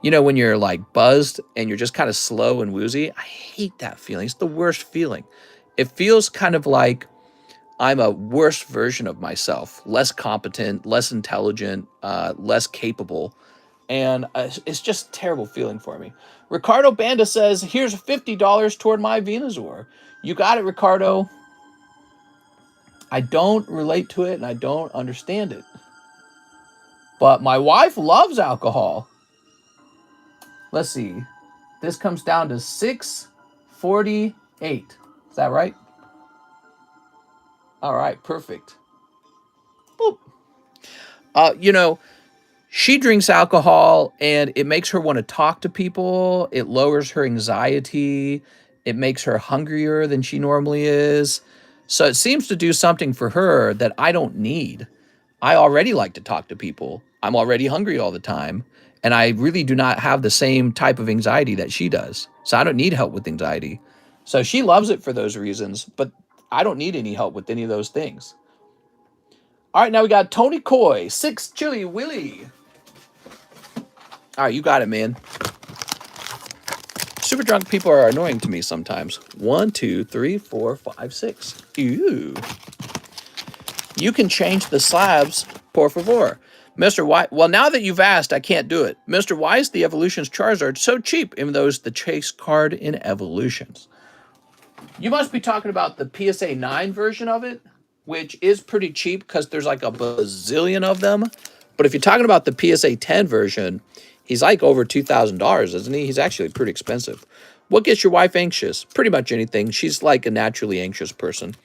when you're like buzzed and you're just kind of slow and woozy. I hate that feeling. It's the worst feeling. It feels kind of like I'm a worse version of myself, less competent, less intelligent, less capable. And it's just a terrible feeling for me. Ricardo Banda says, here's $50 toward my Venazor. You got it, Ricardo. I don't relate to it and I don't understand it. But my wife loves alcohol. Let's see. This comes down to $6.48. Is that right? All right, perfect. Boop. You know, she drinks alcohol and it makes her want to talk to people. It lowers her anxiety. It makes her hungrier than she normally is. So it seems to do something for her that I don't need. I already like to talk to people. I'm already hungry all the time. And I really do not have the same type of anxiety that she does. So I don't need help with anxiety. So she loves it for those reasons, but I don't need any help with any of those things. All right, now we got Tony Coy, 6 Chili Willy. All right, you got it, man. Super drunk people are annoying to me sometimes. 1, 2, 3, 4, 5, 6. Ew. You can change the slabs, por favor. Mr. White, well, now that you've asked, I can't do it. Mr. Why is the Evolutions Charizard so cheap, even though it's the chase card in Evolutions? You must be talking about the PSA 9 version of it, which is pretty cheap because there's like a bazillion of them. But if you're talking about the PSA 10 version, he's like over $2,000, isn't he? He's actually pretty expensive. What gets your wife anxious? Pretty much anything. She's like a naturally anxious person.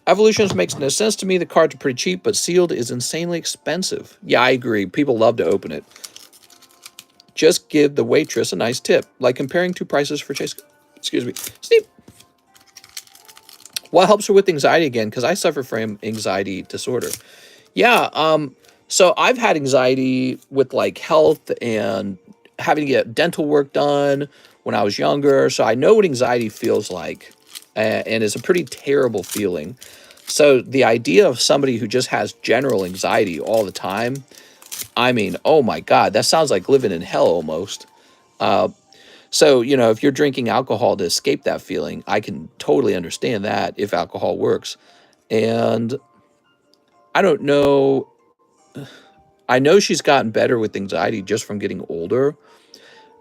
Evolutions makes no sense to me. The cards are pretty cheap, but sealed is insanely expensive. Yeah, I agree. People love to open it. Just give the waitress a nice tip, like comparing two prices for chase. Excuse me. Steve. What helps her with anxiety again? Because I suffer from anxiety disorder. Yeah, so I've had anxiety with like health and having to get dental work done when I was younger. So I know what anxiety feels like, and it's a pretty terrible feeling. So the idea of somebody who just has general anxiety all the time, I mean, oh my God, that sounds like living in hell almost. So, you know, if you're drinking alcohol to escape that feeling, I can totally understand that if alcohol works. And I don't know. I know she's gotten better with anxiety just from getting older.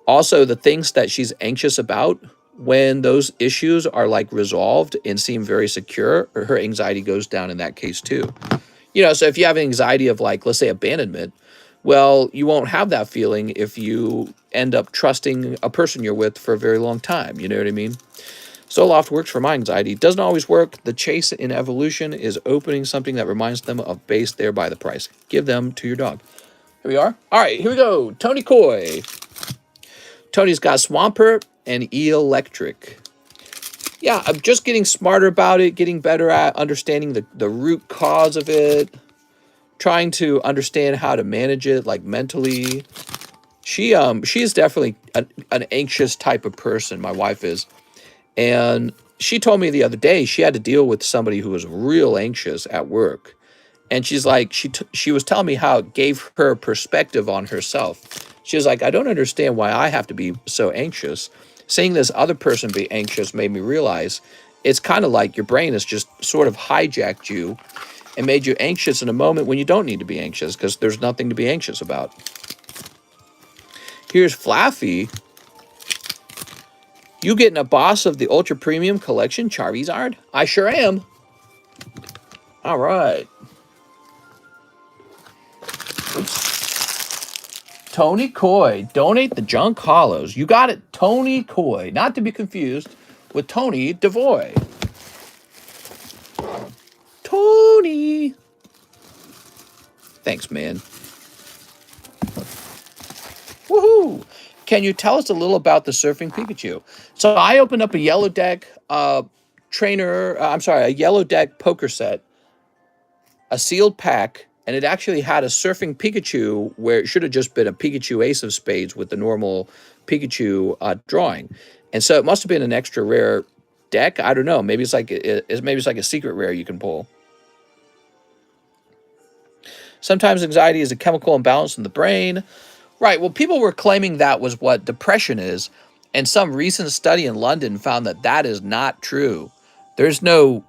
Also, the things that she's anxious about, when those issues are like resolved and seem very secure, her anxiety goes down in that case too. You know, so if you have anxiety of like, let's say abandonment, well, you won't have that feeling if you end up trusting a person you're with for a very long time. You know what I mean? Zoloft works for my anxiety. Doesn't always work. The chase in Evolution is opening something that reminds them of base, thereby the price. Give them to your dog. Here we are. All right, here we go. Tony Coy. Tony's got Swampert and Electric. Yeah, I'm just getting smarter about it, getting better at understanding the root cause of it, trying to understand how to manage it, like mentally. She is definitely an anxious type of person, my wife is. And she told me the other day she had to deal with somebody who was real anxious at work. And she's like, she was telling me how it gave her perspective on herself. She was like, I don't understand why I have to be so anxious. Seeing this other person be anxious made me realize it's kind of like your brain has just sort of hijacked you and made you anxious in a moment when you don't need to be anxious because there's nothing to be anxious about. Here's Flaffy. You getting a boss of the Ultra Premium Collection Charizard? I sure am. All right. Oops. Tony Coy, donate the junk hollows. You got it, Tony Coy. Not to be confused with Tony DeVoy. Tony. Thanks, man. Woohoo. Can you tell us a little about the Surfing Pikachu? So I opened up a yellow deck a yellow deck poker set, a sealed pack, and it actually had a Surfing Pikachu where it should have just been a Pikachu Ace of Spades with the normal Pikachu drawing. And so it must have been an extra rare deck. I don't know. Maybe it's like a secret rare you can pull. Sometimes anxiety is a chemical imbalance in the brain. Right. Well, people were claiming that was what depression is. And some recent study in London found that that is not true. There's no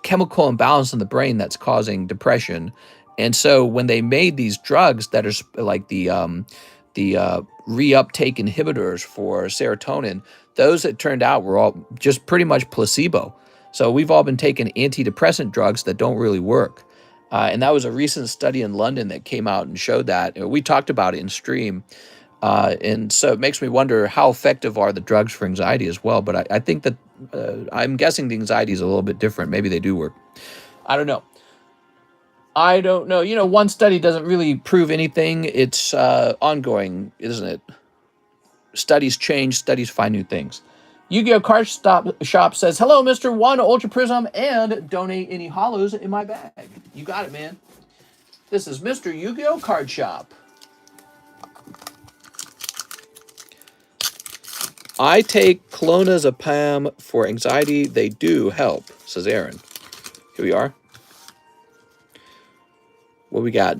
chemical imbalance in the brain that's causing depression. And so when they made these drugs that are like the the reuptake inhibitors for serotonin, those that turned out were all just pretty much placebo. So we've all been taking antidepressant drugs that don't really work. And that was a recent study in London that came out and showed that. We talked about it in stream. And so it makes me wonder how effective are the drugs for anxiety as well. But I think that I'm guessing the anxiety is a little bit different. Maybe they do work. I don't know. I don't know. You know, one study doesn't really prove anything. It's ongoing, isn't it? Studies change, studies find new things. Yu-Gi-Oh! Card Shop says, hello, Mr. One Ultra Prism, and donate any hollows in my bag. You got it, man. This is Mr. Yu-Gi-Oh! Card Shop. I take clonazepam for anxiety. They do help, says Aaron. Here we are. What we got?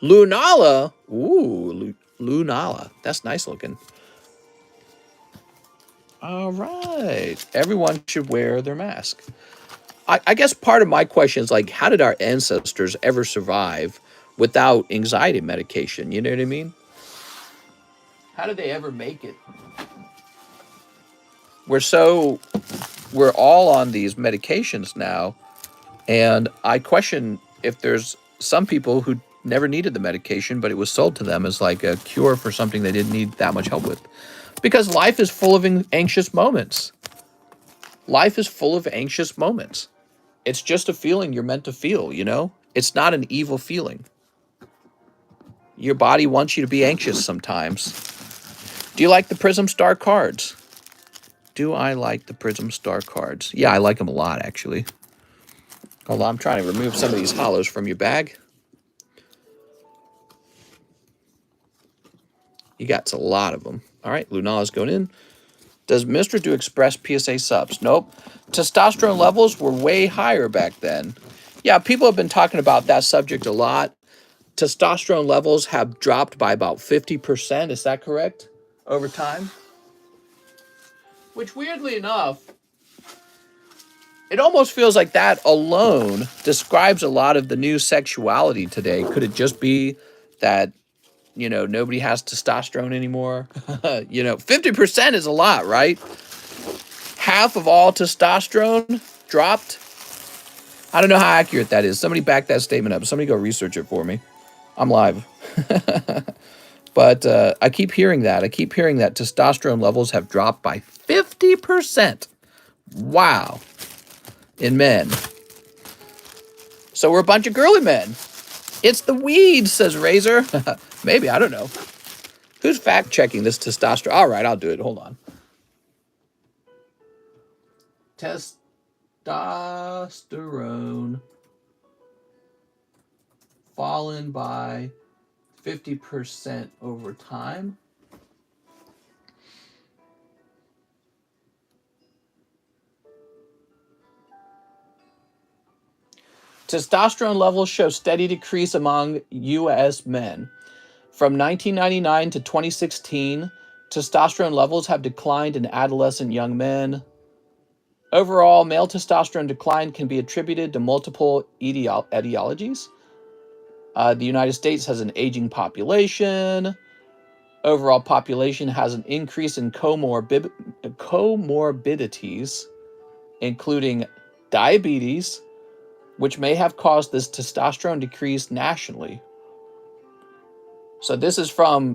Lunala. Ooh, Lunala. That's nice looking. All right. Everyone should wear their mask. I guess part of my question is like, how did our ancestors ever survive without anxiety medication? You know what I mean? How did they ever make it? We're all on these medications now. And I question if there's some people who never needed the medication, but it was sold to them as like a cure for something they didn't need that much help with. Because life is full of anxious moments. Life is full of anxious moments. It's just a feeling you're meant to feel, you know? It's not an evil feeling. Your body wants you to be anxious sometimes. Do you like the Prism Star cards? Do I like the Prism Star cards? Yeah, I like them a lot, actually. Hold on, I'm trying to remove some of these hollows from your bag. You got a lot of them. All right, Lunala's going in. Does Mr. do express PSA subs? Nope. Testosterone levels were way higher back then. Yeah, people have been talking about that subject a lot. Testosterone levels have dropped by about 50%. Is that correct? Over time? Which, weirdly enough, it almost feels like that alone describes a lot of the new sexuality today. Could it just be that, you know, nobody has testosterone anymore? You know, 50% is a lot, right? Half of all testosterone dropped. I don't know how accurate that is. Somebody back that statement up. Somebody go research it for me. I'm live. But I keep hearing that. I keep hearing that testosterone levels have dropped by 50%. Wow. In men. So we're a bunch of girly men. It's the weed, says Razor. Maybe, I don't know. Who's fact checking this testosterone? All right, I'll do it. Hold on. Testosterone fallen by 50% over time. Testosterone levels show steady decrease among U.S. men. From 1999 to 2016, testosterone levels have declined in adolescent young men. Overall, male testosterone decline can be attributed to multiple etiologies. The United States has an aging population. Overall population has an increase in comorbidities, including diabetes, which may have caused this testosterone decrease nationally. So this is from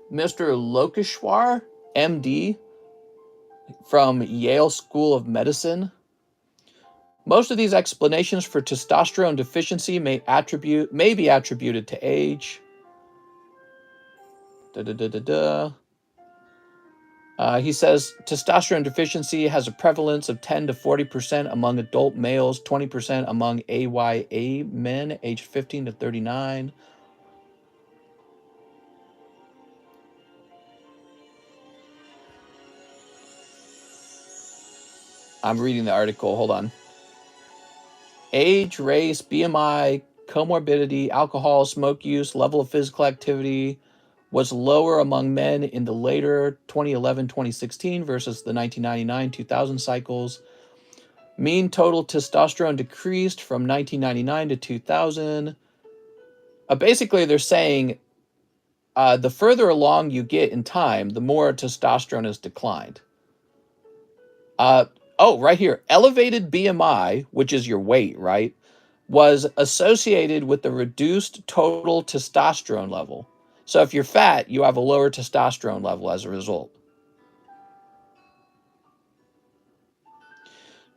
Mr. Lokeshwar, MD, from Yale School of Medicine. Most of these explanations for testosterone deficiency may be attributed to age. He says testosterone deficiency has a prevalence of 10 to 40% among adult males, 20% among AYA men aged 15 to 39. I'm reading the article. Hold on. Age, race, BMI, comorbidity, alcohol, smoke use, level of physical activity was lower among men in the later 2011-2016 versus the 1999-2000 cycles. Mean total testosterone decreased from 1999 to 2000. Basically, they're saying The further along you get in time, the more testosterone is declined. Oh, right here. Elevated BMI, which is your weight, right, was associated with the reduced total testosterone level. So if you're fat, you have a lower testosterone level as a result.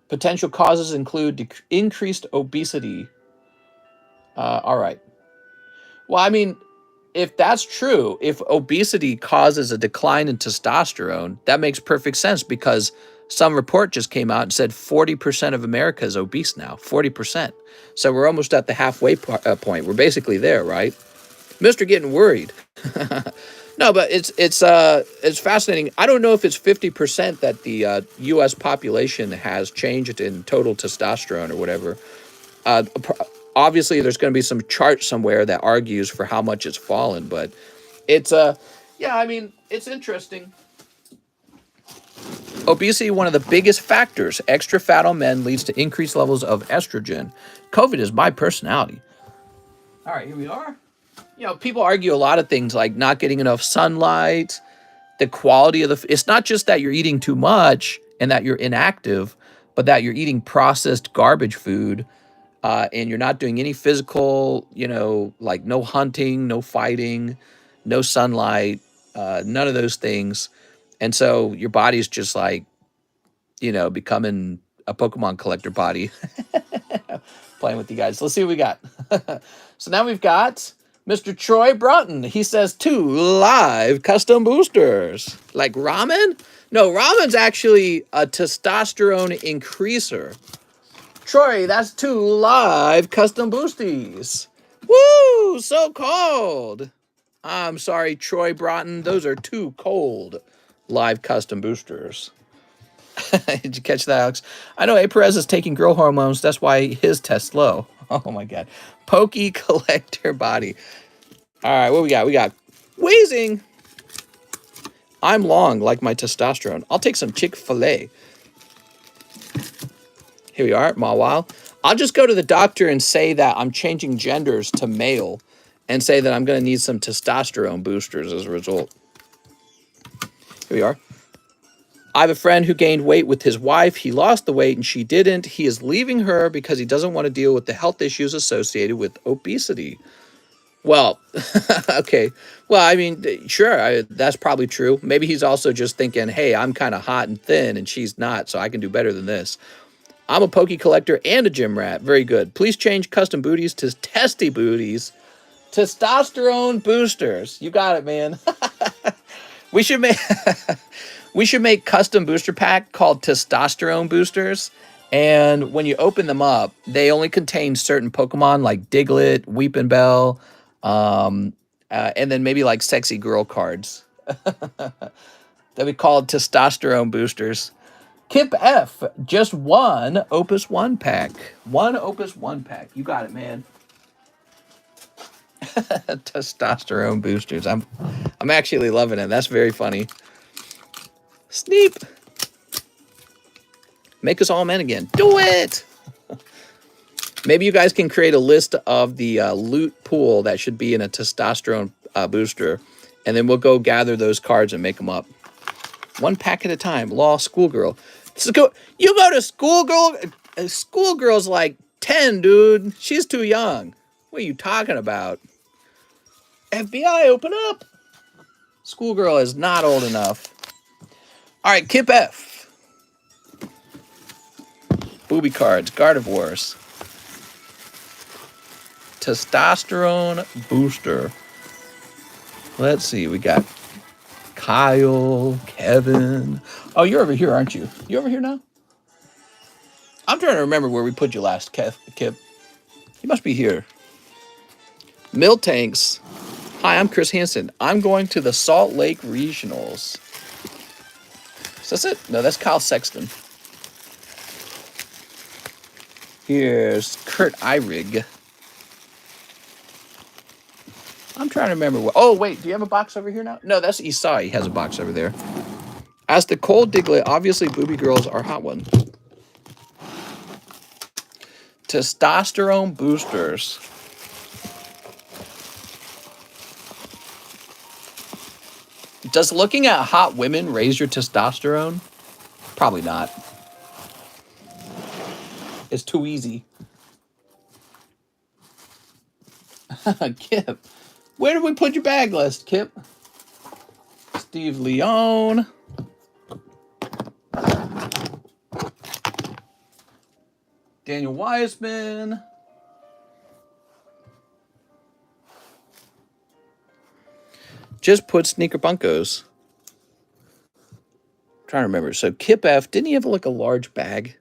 Potential causes include increased obesity. All right. Well, I mean, if that's true, if obesity causes a decline in testosterone, that makes perfect sense because some report just came out and said 40% of America is obese now. 40%. So we're almost at the halfway point. We're basically there, right? Mr. Getting worried. No, but it's fascinating. I don't know if it's 50% that the U.S. population has changed in total testosterone or whatever. Uh, Obviously, there's going to be some chart somewhere that argues for how much it's fallen, but it's yeah, I mean, it's interesting. Obesity, one of the biggest factors. Extra fat on men leads to increased levels of estrogen. COVID is my personality. All right, here we are. You know, people argue a lot of things like not getting enough sunlight, the quality of it's not just that you're eating too much and that you're inactive, but that you're eating processed garbage food, and you're not doing any physical, like no hunting, no fighting, no sunlight, none of those things. And so your body's just like, becoming a Pokemon collector body. Playing with you guys. Let's see what we got. So now we've got Mr. Troy Broughton. He says 2 live custom boosters. Like ramen? No, ramen's actually a testosterone increaser. Troy, that's 2 live custom boosties. Woo! So cold. I'm sorry, Troy Broughton. Those are 2 cold live custom boosters. Did you catch that, Alex? I know A. Perez is taking girl hormones. That's why his test's low. Oh, my God. Pokey collector body. All right, what we got? We got wheezing. I'm long, like my testosterone. I'll take some Chick-fil-A. Here we are, Mawile. I'll just go to the doctor and say that I'm changing genders to male and say that I'm going to need some testosterone boosters as a result. Here we are. I have a friend who gained weight with his wife. He lost the weight and she didn't. He is leaving her because he doesn't want to deal with the health issues associated with obesity. Well, okay. Well, I mean, sure, that's probably true. Maybe he's also just thinking, hey, I'm kind of hot and thin and she's not, so I can do better than this. I'm a pokey collector and a gym rat. Very good. Please change custom booties to testy booties. Testosterone boosters. You got it, man. We should make we should make custom booster pack called testosterone boosters. And when you open them up, they only contain certain Pokemon like Diglett, Weepin' Bell, and then maybe like sexy girl cards. That we call testosterone boosters. Kip F, just 1 Opus 1 pack. 1 Opus 1 pack. You got it, man. Testosterone boosters. I'm actually loving it. That's very funny. Sneep. Make us all men again. Do it. Maybe you guys can create a list of the loot pool that should be in a testosterone booster, and then we'll go gather those cards and make them up. 1 pack at a time. Law schoolgirl. You go to schoolgirl. Schoolgirl's like 10, dude. She's too young. What are you talking about? FBI, open up. Schoolgirl is not old enough. All right, Kip F. Booby cards, Gardevoirs. Testosterone booster. Let's see, we got Kyle, Kevin. Oh, you're over here, aren't you? You over here now? I'm trying to remember where we put you last, Kip. You must be here. Mill Tanks. Hi, I'm Chris Hansen. I'm going to the Salt Lake Regionals. Is that it? No, that's Kyle Sexton. Here's Kurt Eyrig. I'm trying to remember what. Oh, wait. Do you have a box over here now? No, that's Isai. He has a box over there. As the cold Diglett, obviously booby girls are hot one. Testosterone boosters. Does looking at hot women raise your testosterone? Probably not. It's too easy. Kip. Where did we put your bag list, Kip? Steve Leone. Daniel Wiseman. Just put Sneaker Bunkos. Trying to remember. So Kip F, didn't he have like a large bag?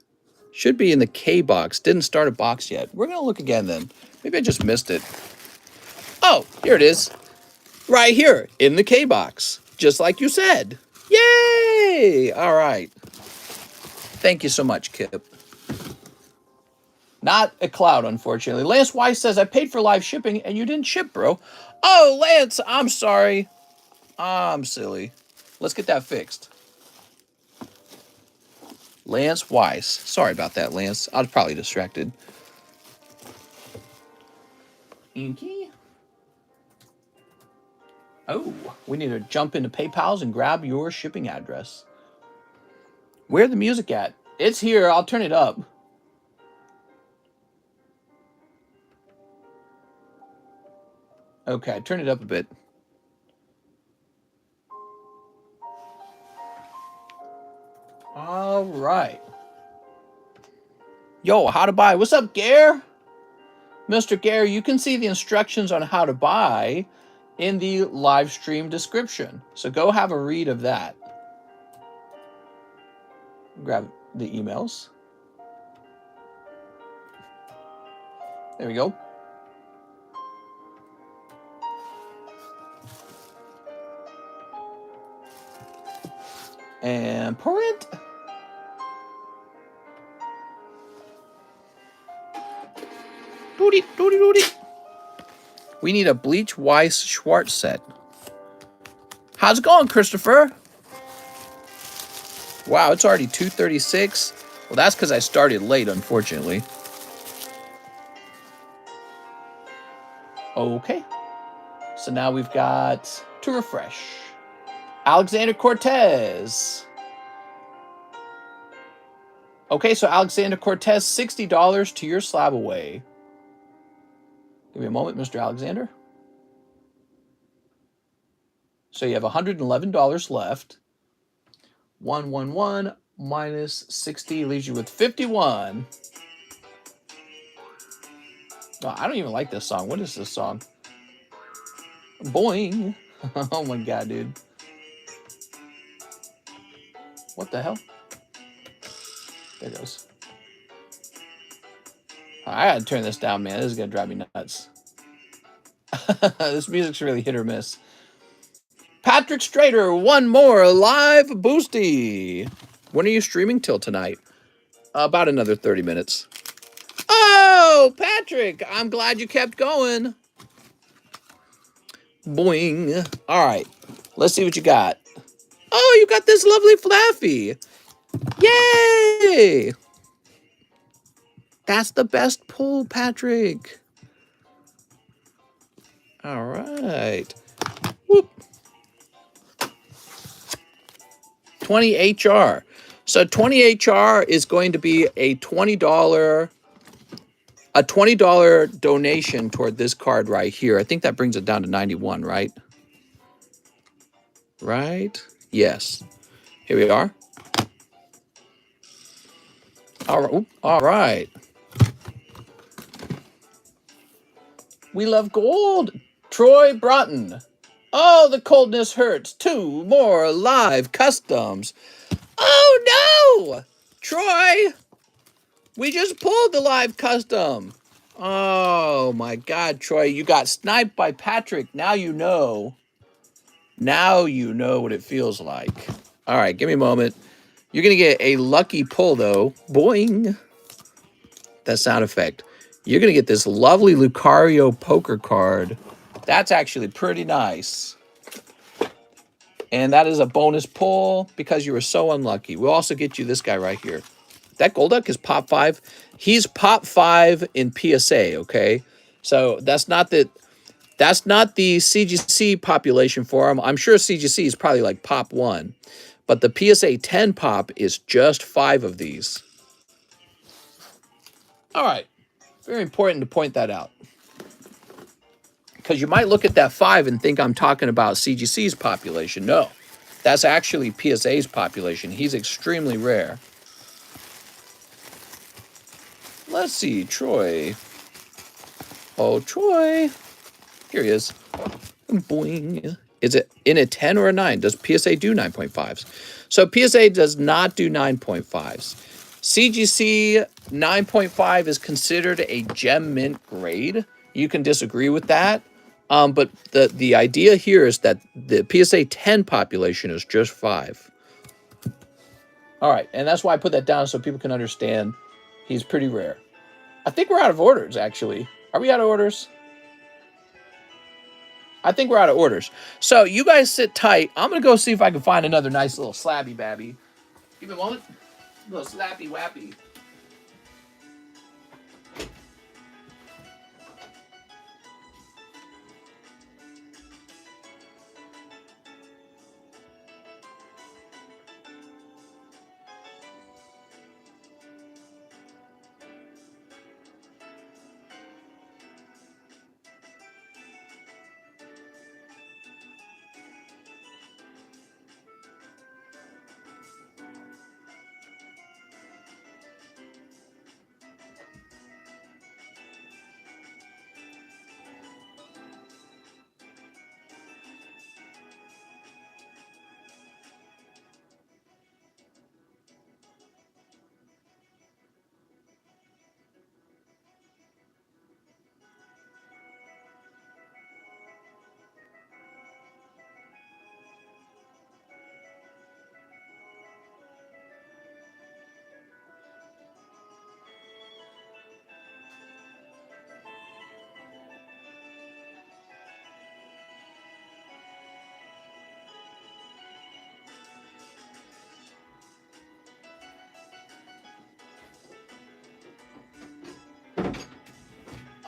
Should be in the K box. Didn't start a box yet. We're going to look again then. Maybe I just missed it. Oh, here it is. Right here in the K box. Just like you said. Yay! All right. Thank you so much, Kip. Not a cloud, unfortunately. Lance Weiss says, I paid for live shipping and you didn't ship, bro. Oh, Lance, I'm sorry. I'm silly. Let's get that fixed. Lance Weiss. Sorry about that, Lance. I was probably distracted. Inky. Oh, we need to jump into PayPal's and grab your shipping address. Where's the music at? It's here. I'll turn it up. Okay, turn it up a bit. All right. Yo, how to buy. What's up, Gare? Mr. Gare, you can see the instructions on how to buy in the live stream description. So go have a read of that. Grab the emails. There we go. And print. Doody, doody, doody. We need a Bleach Weiss Schwartz set. How's it going, Christopher? Wow, it's already 2:36. Well, that's because I started late, unfortunately. Okay. So now we've got to refresh. Alexander Cortez. Okay, so Alexander Cortez, $60 to your SLAB-AWAY. Give me a moment, Mr. Alexander. So you have $111 left. 111 minus 60 leaves you with 51. Oh, I don't even like this song. What is this song? Boing. Oh my God, dude. What the hell? There it goes. I gotta turn this down, man. This is gonna drive me nuts. This music's really hit or miss. Patrick Strader, one more live boosty. When are you streaming till tonight? About another 30 minutes. Oh, Patrick, I'm glad you kept going. Boing. All right, let's see what you got. Oh, you got this lovely Flaffy. Yay! That's the best pull, Patrick. All right. Whoop. 20 HR. So 20 HR is going to be a $20 donation toward this card right here. I think that brings it down to 91, right? Right? Yes. Here we are. All right. We love gold. Troy Broughton. Oh, the coldness hurts. 2 more live customs. Oh, no! Troy, we just pulled the live custom. Oh, my God, Troy. You got sniped by Patrick. Now you know. Now you know what it feels like. All right, give me a moment. You're going to get a lucky pull, though. Boing. That sound effect. You're going to get this lovely Lucario poker card. That's actually pretty nice. And that is a bonus pull because you were so unlucky. We'll also get you this guy right here. That Golduck is pop 5. He's pop 5 in PSA, okay? So that's not that That's not the CGC population for them. I'm sure CGC is probably like pop 1. But the PSA 10 pop is just 5 of these. All right. Very important to point that out. Because you might look at that 5 and think I'm talking about CGC's population. No, that's actually PSA's population. He's extremely rare. Let's see, Troy. Oh, Troy. Here he is. Boing. Is it in a 10 or a 9? Does PSA do 9.5s? So PSA does not do 9.5s. CGC 9.5 is considered a gem mint grade. You can disagree with that. But the idea here is that the PSA 10 population is just 5. All right, and that's why I put that down so people can understand he's pretty rare. I think we're out of orders, actually. Are we out of orders? I think we're out of orders. So you guys sit tight. I'm going to go see if I can find another nice little slabby babby. Give me a moment. A little slappy wappy.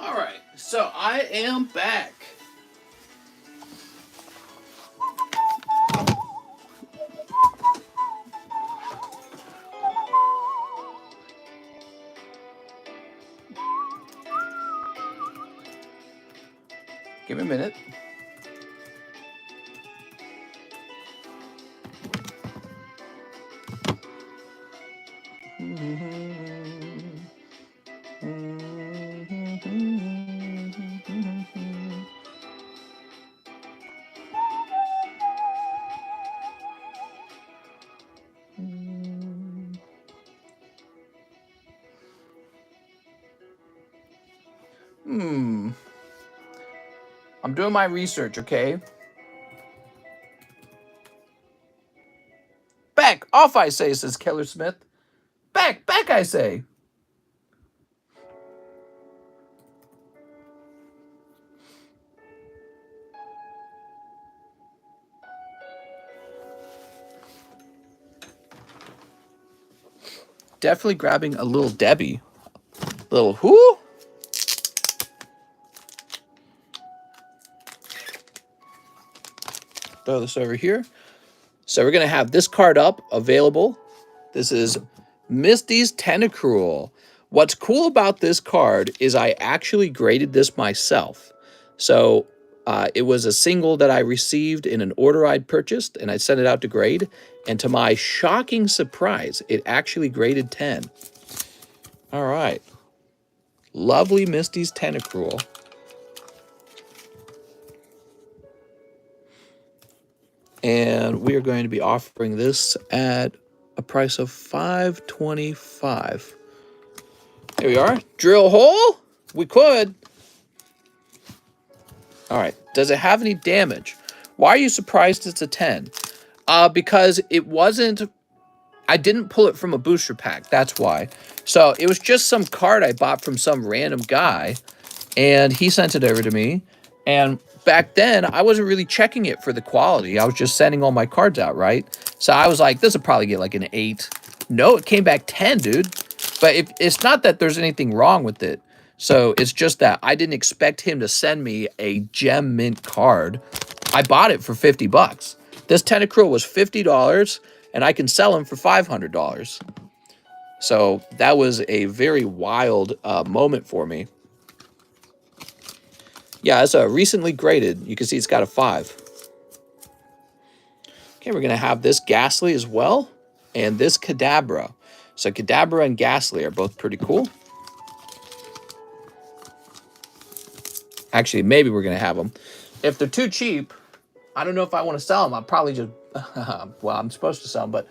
All right, so I am back. Give me a minute. I'm doing my research, okay? Back off, I say, says Keller Smith. Back, I say. Definitely grabbing a little Debbie. Little who? Throw this over here. So we're going to have this card up, available. This is Misty's Tentacruel. What's cool about this card is I actually graded this myself. So it was a single that I received in an order I'd purchased, and I sent it out to grade. And to my shocking surprise, it actually graded 10. All right. Lovely Misty's Tentacruel. And we are going to be offering this at a price of $5.25. Here we are. Drill hole? We could. All right. Does it have any damage? Why are you surprised it's a 10? Because it wasn't... I didn't pull it from a booster pack. That's why. So it was just some card I bought from some random guy. And he sent it over to me. And back then, I wasn't really checking it for the quality. I was just sending all my cards out, right? So I was like, this will probably get like an 8. No, it came back 10, dude. But it's not that there's anything wrong with it. So it's just that I didn't expect him to send me a gem mint card. I bought it for 50 bucks. This Tentacruel was $50 and I can sell him for $500. So that was a very wild moment for me. Yeah, it's a recently graded. You can see it's got a 5. Okay, we're going to have this Ghastly as well, and this Kadabra. So Kadabra and Ghastly are both pretty cool. Actually, maybe we're going to have them. If they're too cheap, I don't know if I want to sell them. I'll probably just, well, I'm supposed to sell them, but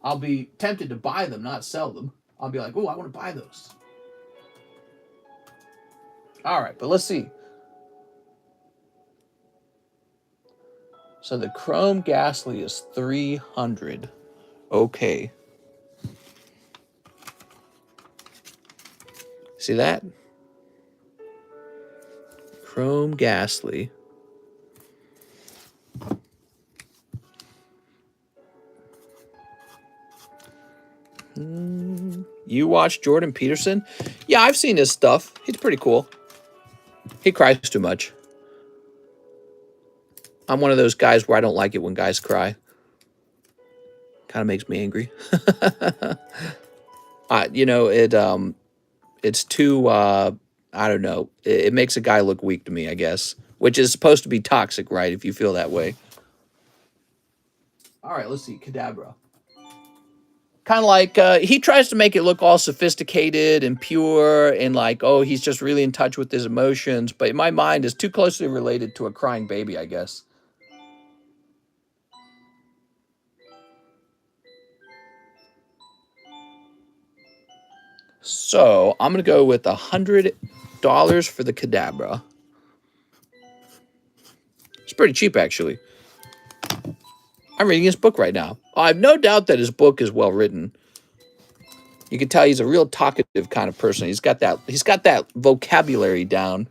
I'll be tempted to buy them, not sell them. I'll be like, oh, I want to buy those. All right, but let's see. So the Chrome Ghastly is 300. Okay. See that? Chrome Ghastly. You watch Jordan Peterson? Yeah, I've seen his stuff. He's pretty cool. He cries too much. I'm one of those guys where I don't like it when guys cry. Kind of makes me angry. You know, it's too, I don't know. It makes a guy look weak to me, I guess. Which is supposed to be toxic, right? If you feel that way. All right, let's see. Kadabra. Kind of like, he tries to make it look all sophisticated and pure and like, oh, he's just really in touch with his emotions. But in my mind, it's too closely related to a crying baby, I guess. So I'm going to go with $100 for the Kadabra. It's pretty cheap, actually. I'm reading his book right now. I have no doubt that his book is well written. You can tell he's a real talkative kind of person. He's got that vocabulary down.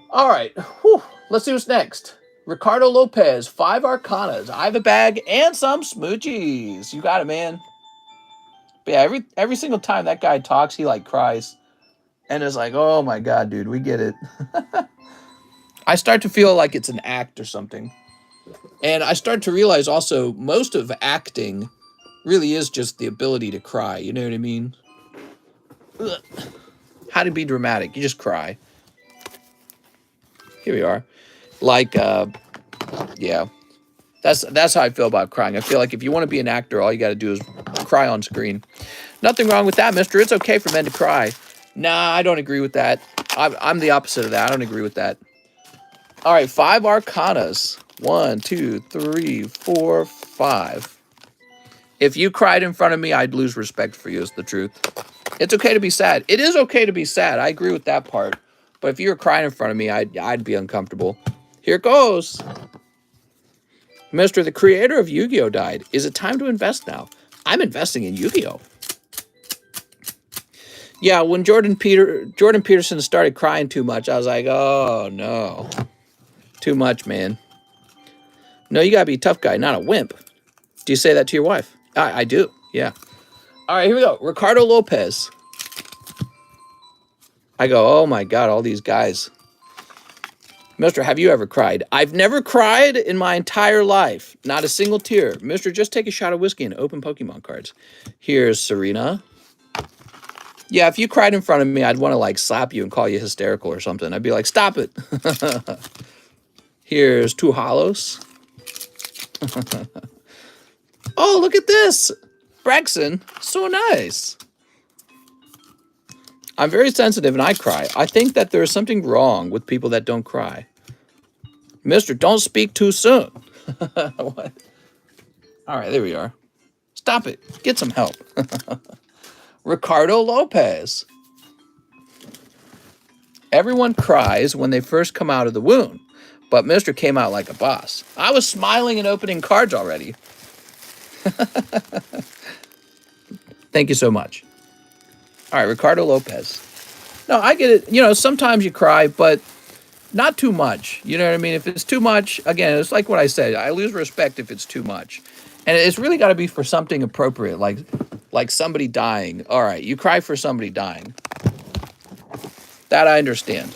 All right. Whew. Let's see what's next. Ricardo Lopez, 5 Arcanas. I have a bag and some smoochies. You got it, man. But yeah, every single time that guy talks, he like cries. And it's like, oh my God, dude, we get it. I start to feel like it's an act or something. And I start to realize also most of acting really is just the ability to cry. You know what I mean? Ugh. How to be dramatic. You just cry. Here we are. Like, yeah. That's how I feel about crying. I feel like if you want to be an actor, all you got to do is cry on screen. Nothing wrong with that, mister. It's okay for men to cry. Nah, I don't agree with that. I'm the opposite of that. I don't agree with that. All right, 5 Arcanas. 1, 2, 3, 4, 5. If you cried in front of me, I'd lose respect for you, is the truth. It's okay to be sad. It is okay to be sad. I agree with that part. But if you were crying in front of me, I'd be uncomfortable. Here it goes. Mister, the creator of Yu-Gi-Oh! Died. Is it time to invest now? I'm investing in Yu-Gi-Oh! Yeah, when Jordan Peterson started crying too much, I was like, oh, no. Too much, man. No, you gotta be a tough guy, not a wimp. Do you say that to your wife? I do, yeah. All right, here we go. Ricardo Lopez. I go, oh my God, all these guys. Mister, have you ever cried? I've never cried in my entire life. Not a single tear. Mister, just take a shot of whiskey and open Pokemon cards. Here's Serena. Yeah, if you cried in front of me, I'd want to like slap you and call you hysterical or something. I'd be like, stop it. Here's Two Hollows. Oh, look at this. Braxton, so nice. I'm very sensitive and I cry. I think that there is something wrong with people that don't cry. Mister, don't speak too soon. What? All right, there we are. Stop it. Get some help. Ricardo Lopez. Everyone cries when they first come out of the womb, but Mister came out like a boss. I was smiling and opening cards already. Thank you so much. All right, Ricardo Lopez. No, I get it. You know, sometimes you cry, but not too much. You know what I mean? If it's too much, again, it's like what I said. I lose respect if it's too much. And it's really got to be for something appropriate, like somebody dying. All right, you cry for somebody dying. That I understand.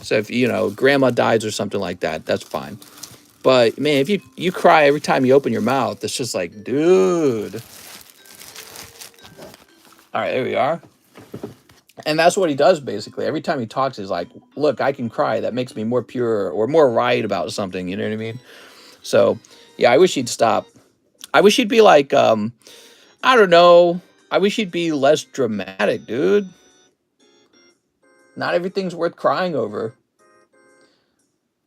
So if, you know, grandma dies or something like that, that's fine. But, man, if you cry every time you open your mouth, it's just like, dude. All right, there we are. And that's what he does, basically. Every time he talks, he's like, look, I can cry. That makes me more pure or more right about something. You know what I mean? So, yeah, I wish he'd stop. I wish he'd be like, I don't know. I wish he'd be less dramatic, dude. Not everything's worth crying over.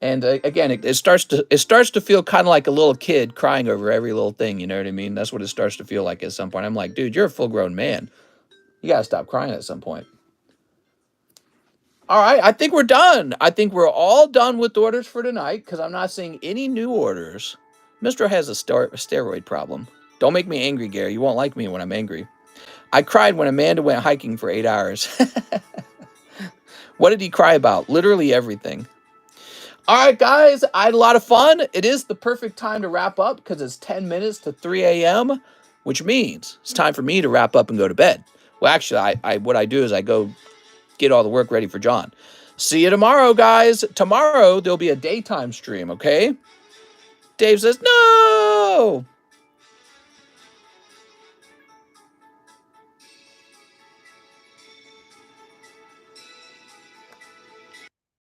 And again, it starts to feel kind of like a little kid crying over every little thing. You know what I mean? That's what it starts to feel like at some point. I'm like, dude, you're a full grown man. You gotta stop crying at some point. All right, I think we're done. I think we're all done with orders for tonight because I'm not seeing any new orders. Mr. has a steroid problem. Don't make me angry, Gary. You won't like me when I'm angry. I cried when Amanda went hiking for 8 hours. What did he cry about? Literally everything. All right, guys, I had a lot of fun. It is the perfect time to wrap up because it's 10 minutes to 3 a.m., which means it's time for me to wrap up and go to bed. Well, actually, what I do is I go get all the work ready for John. See you tomorrow, guys. Tomorrow, there'll be a daytime stream, okay? Dave says, no!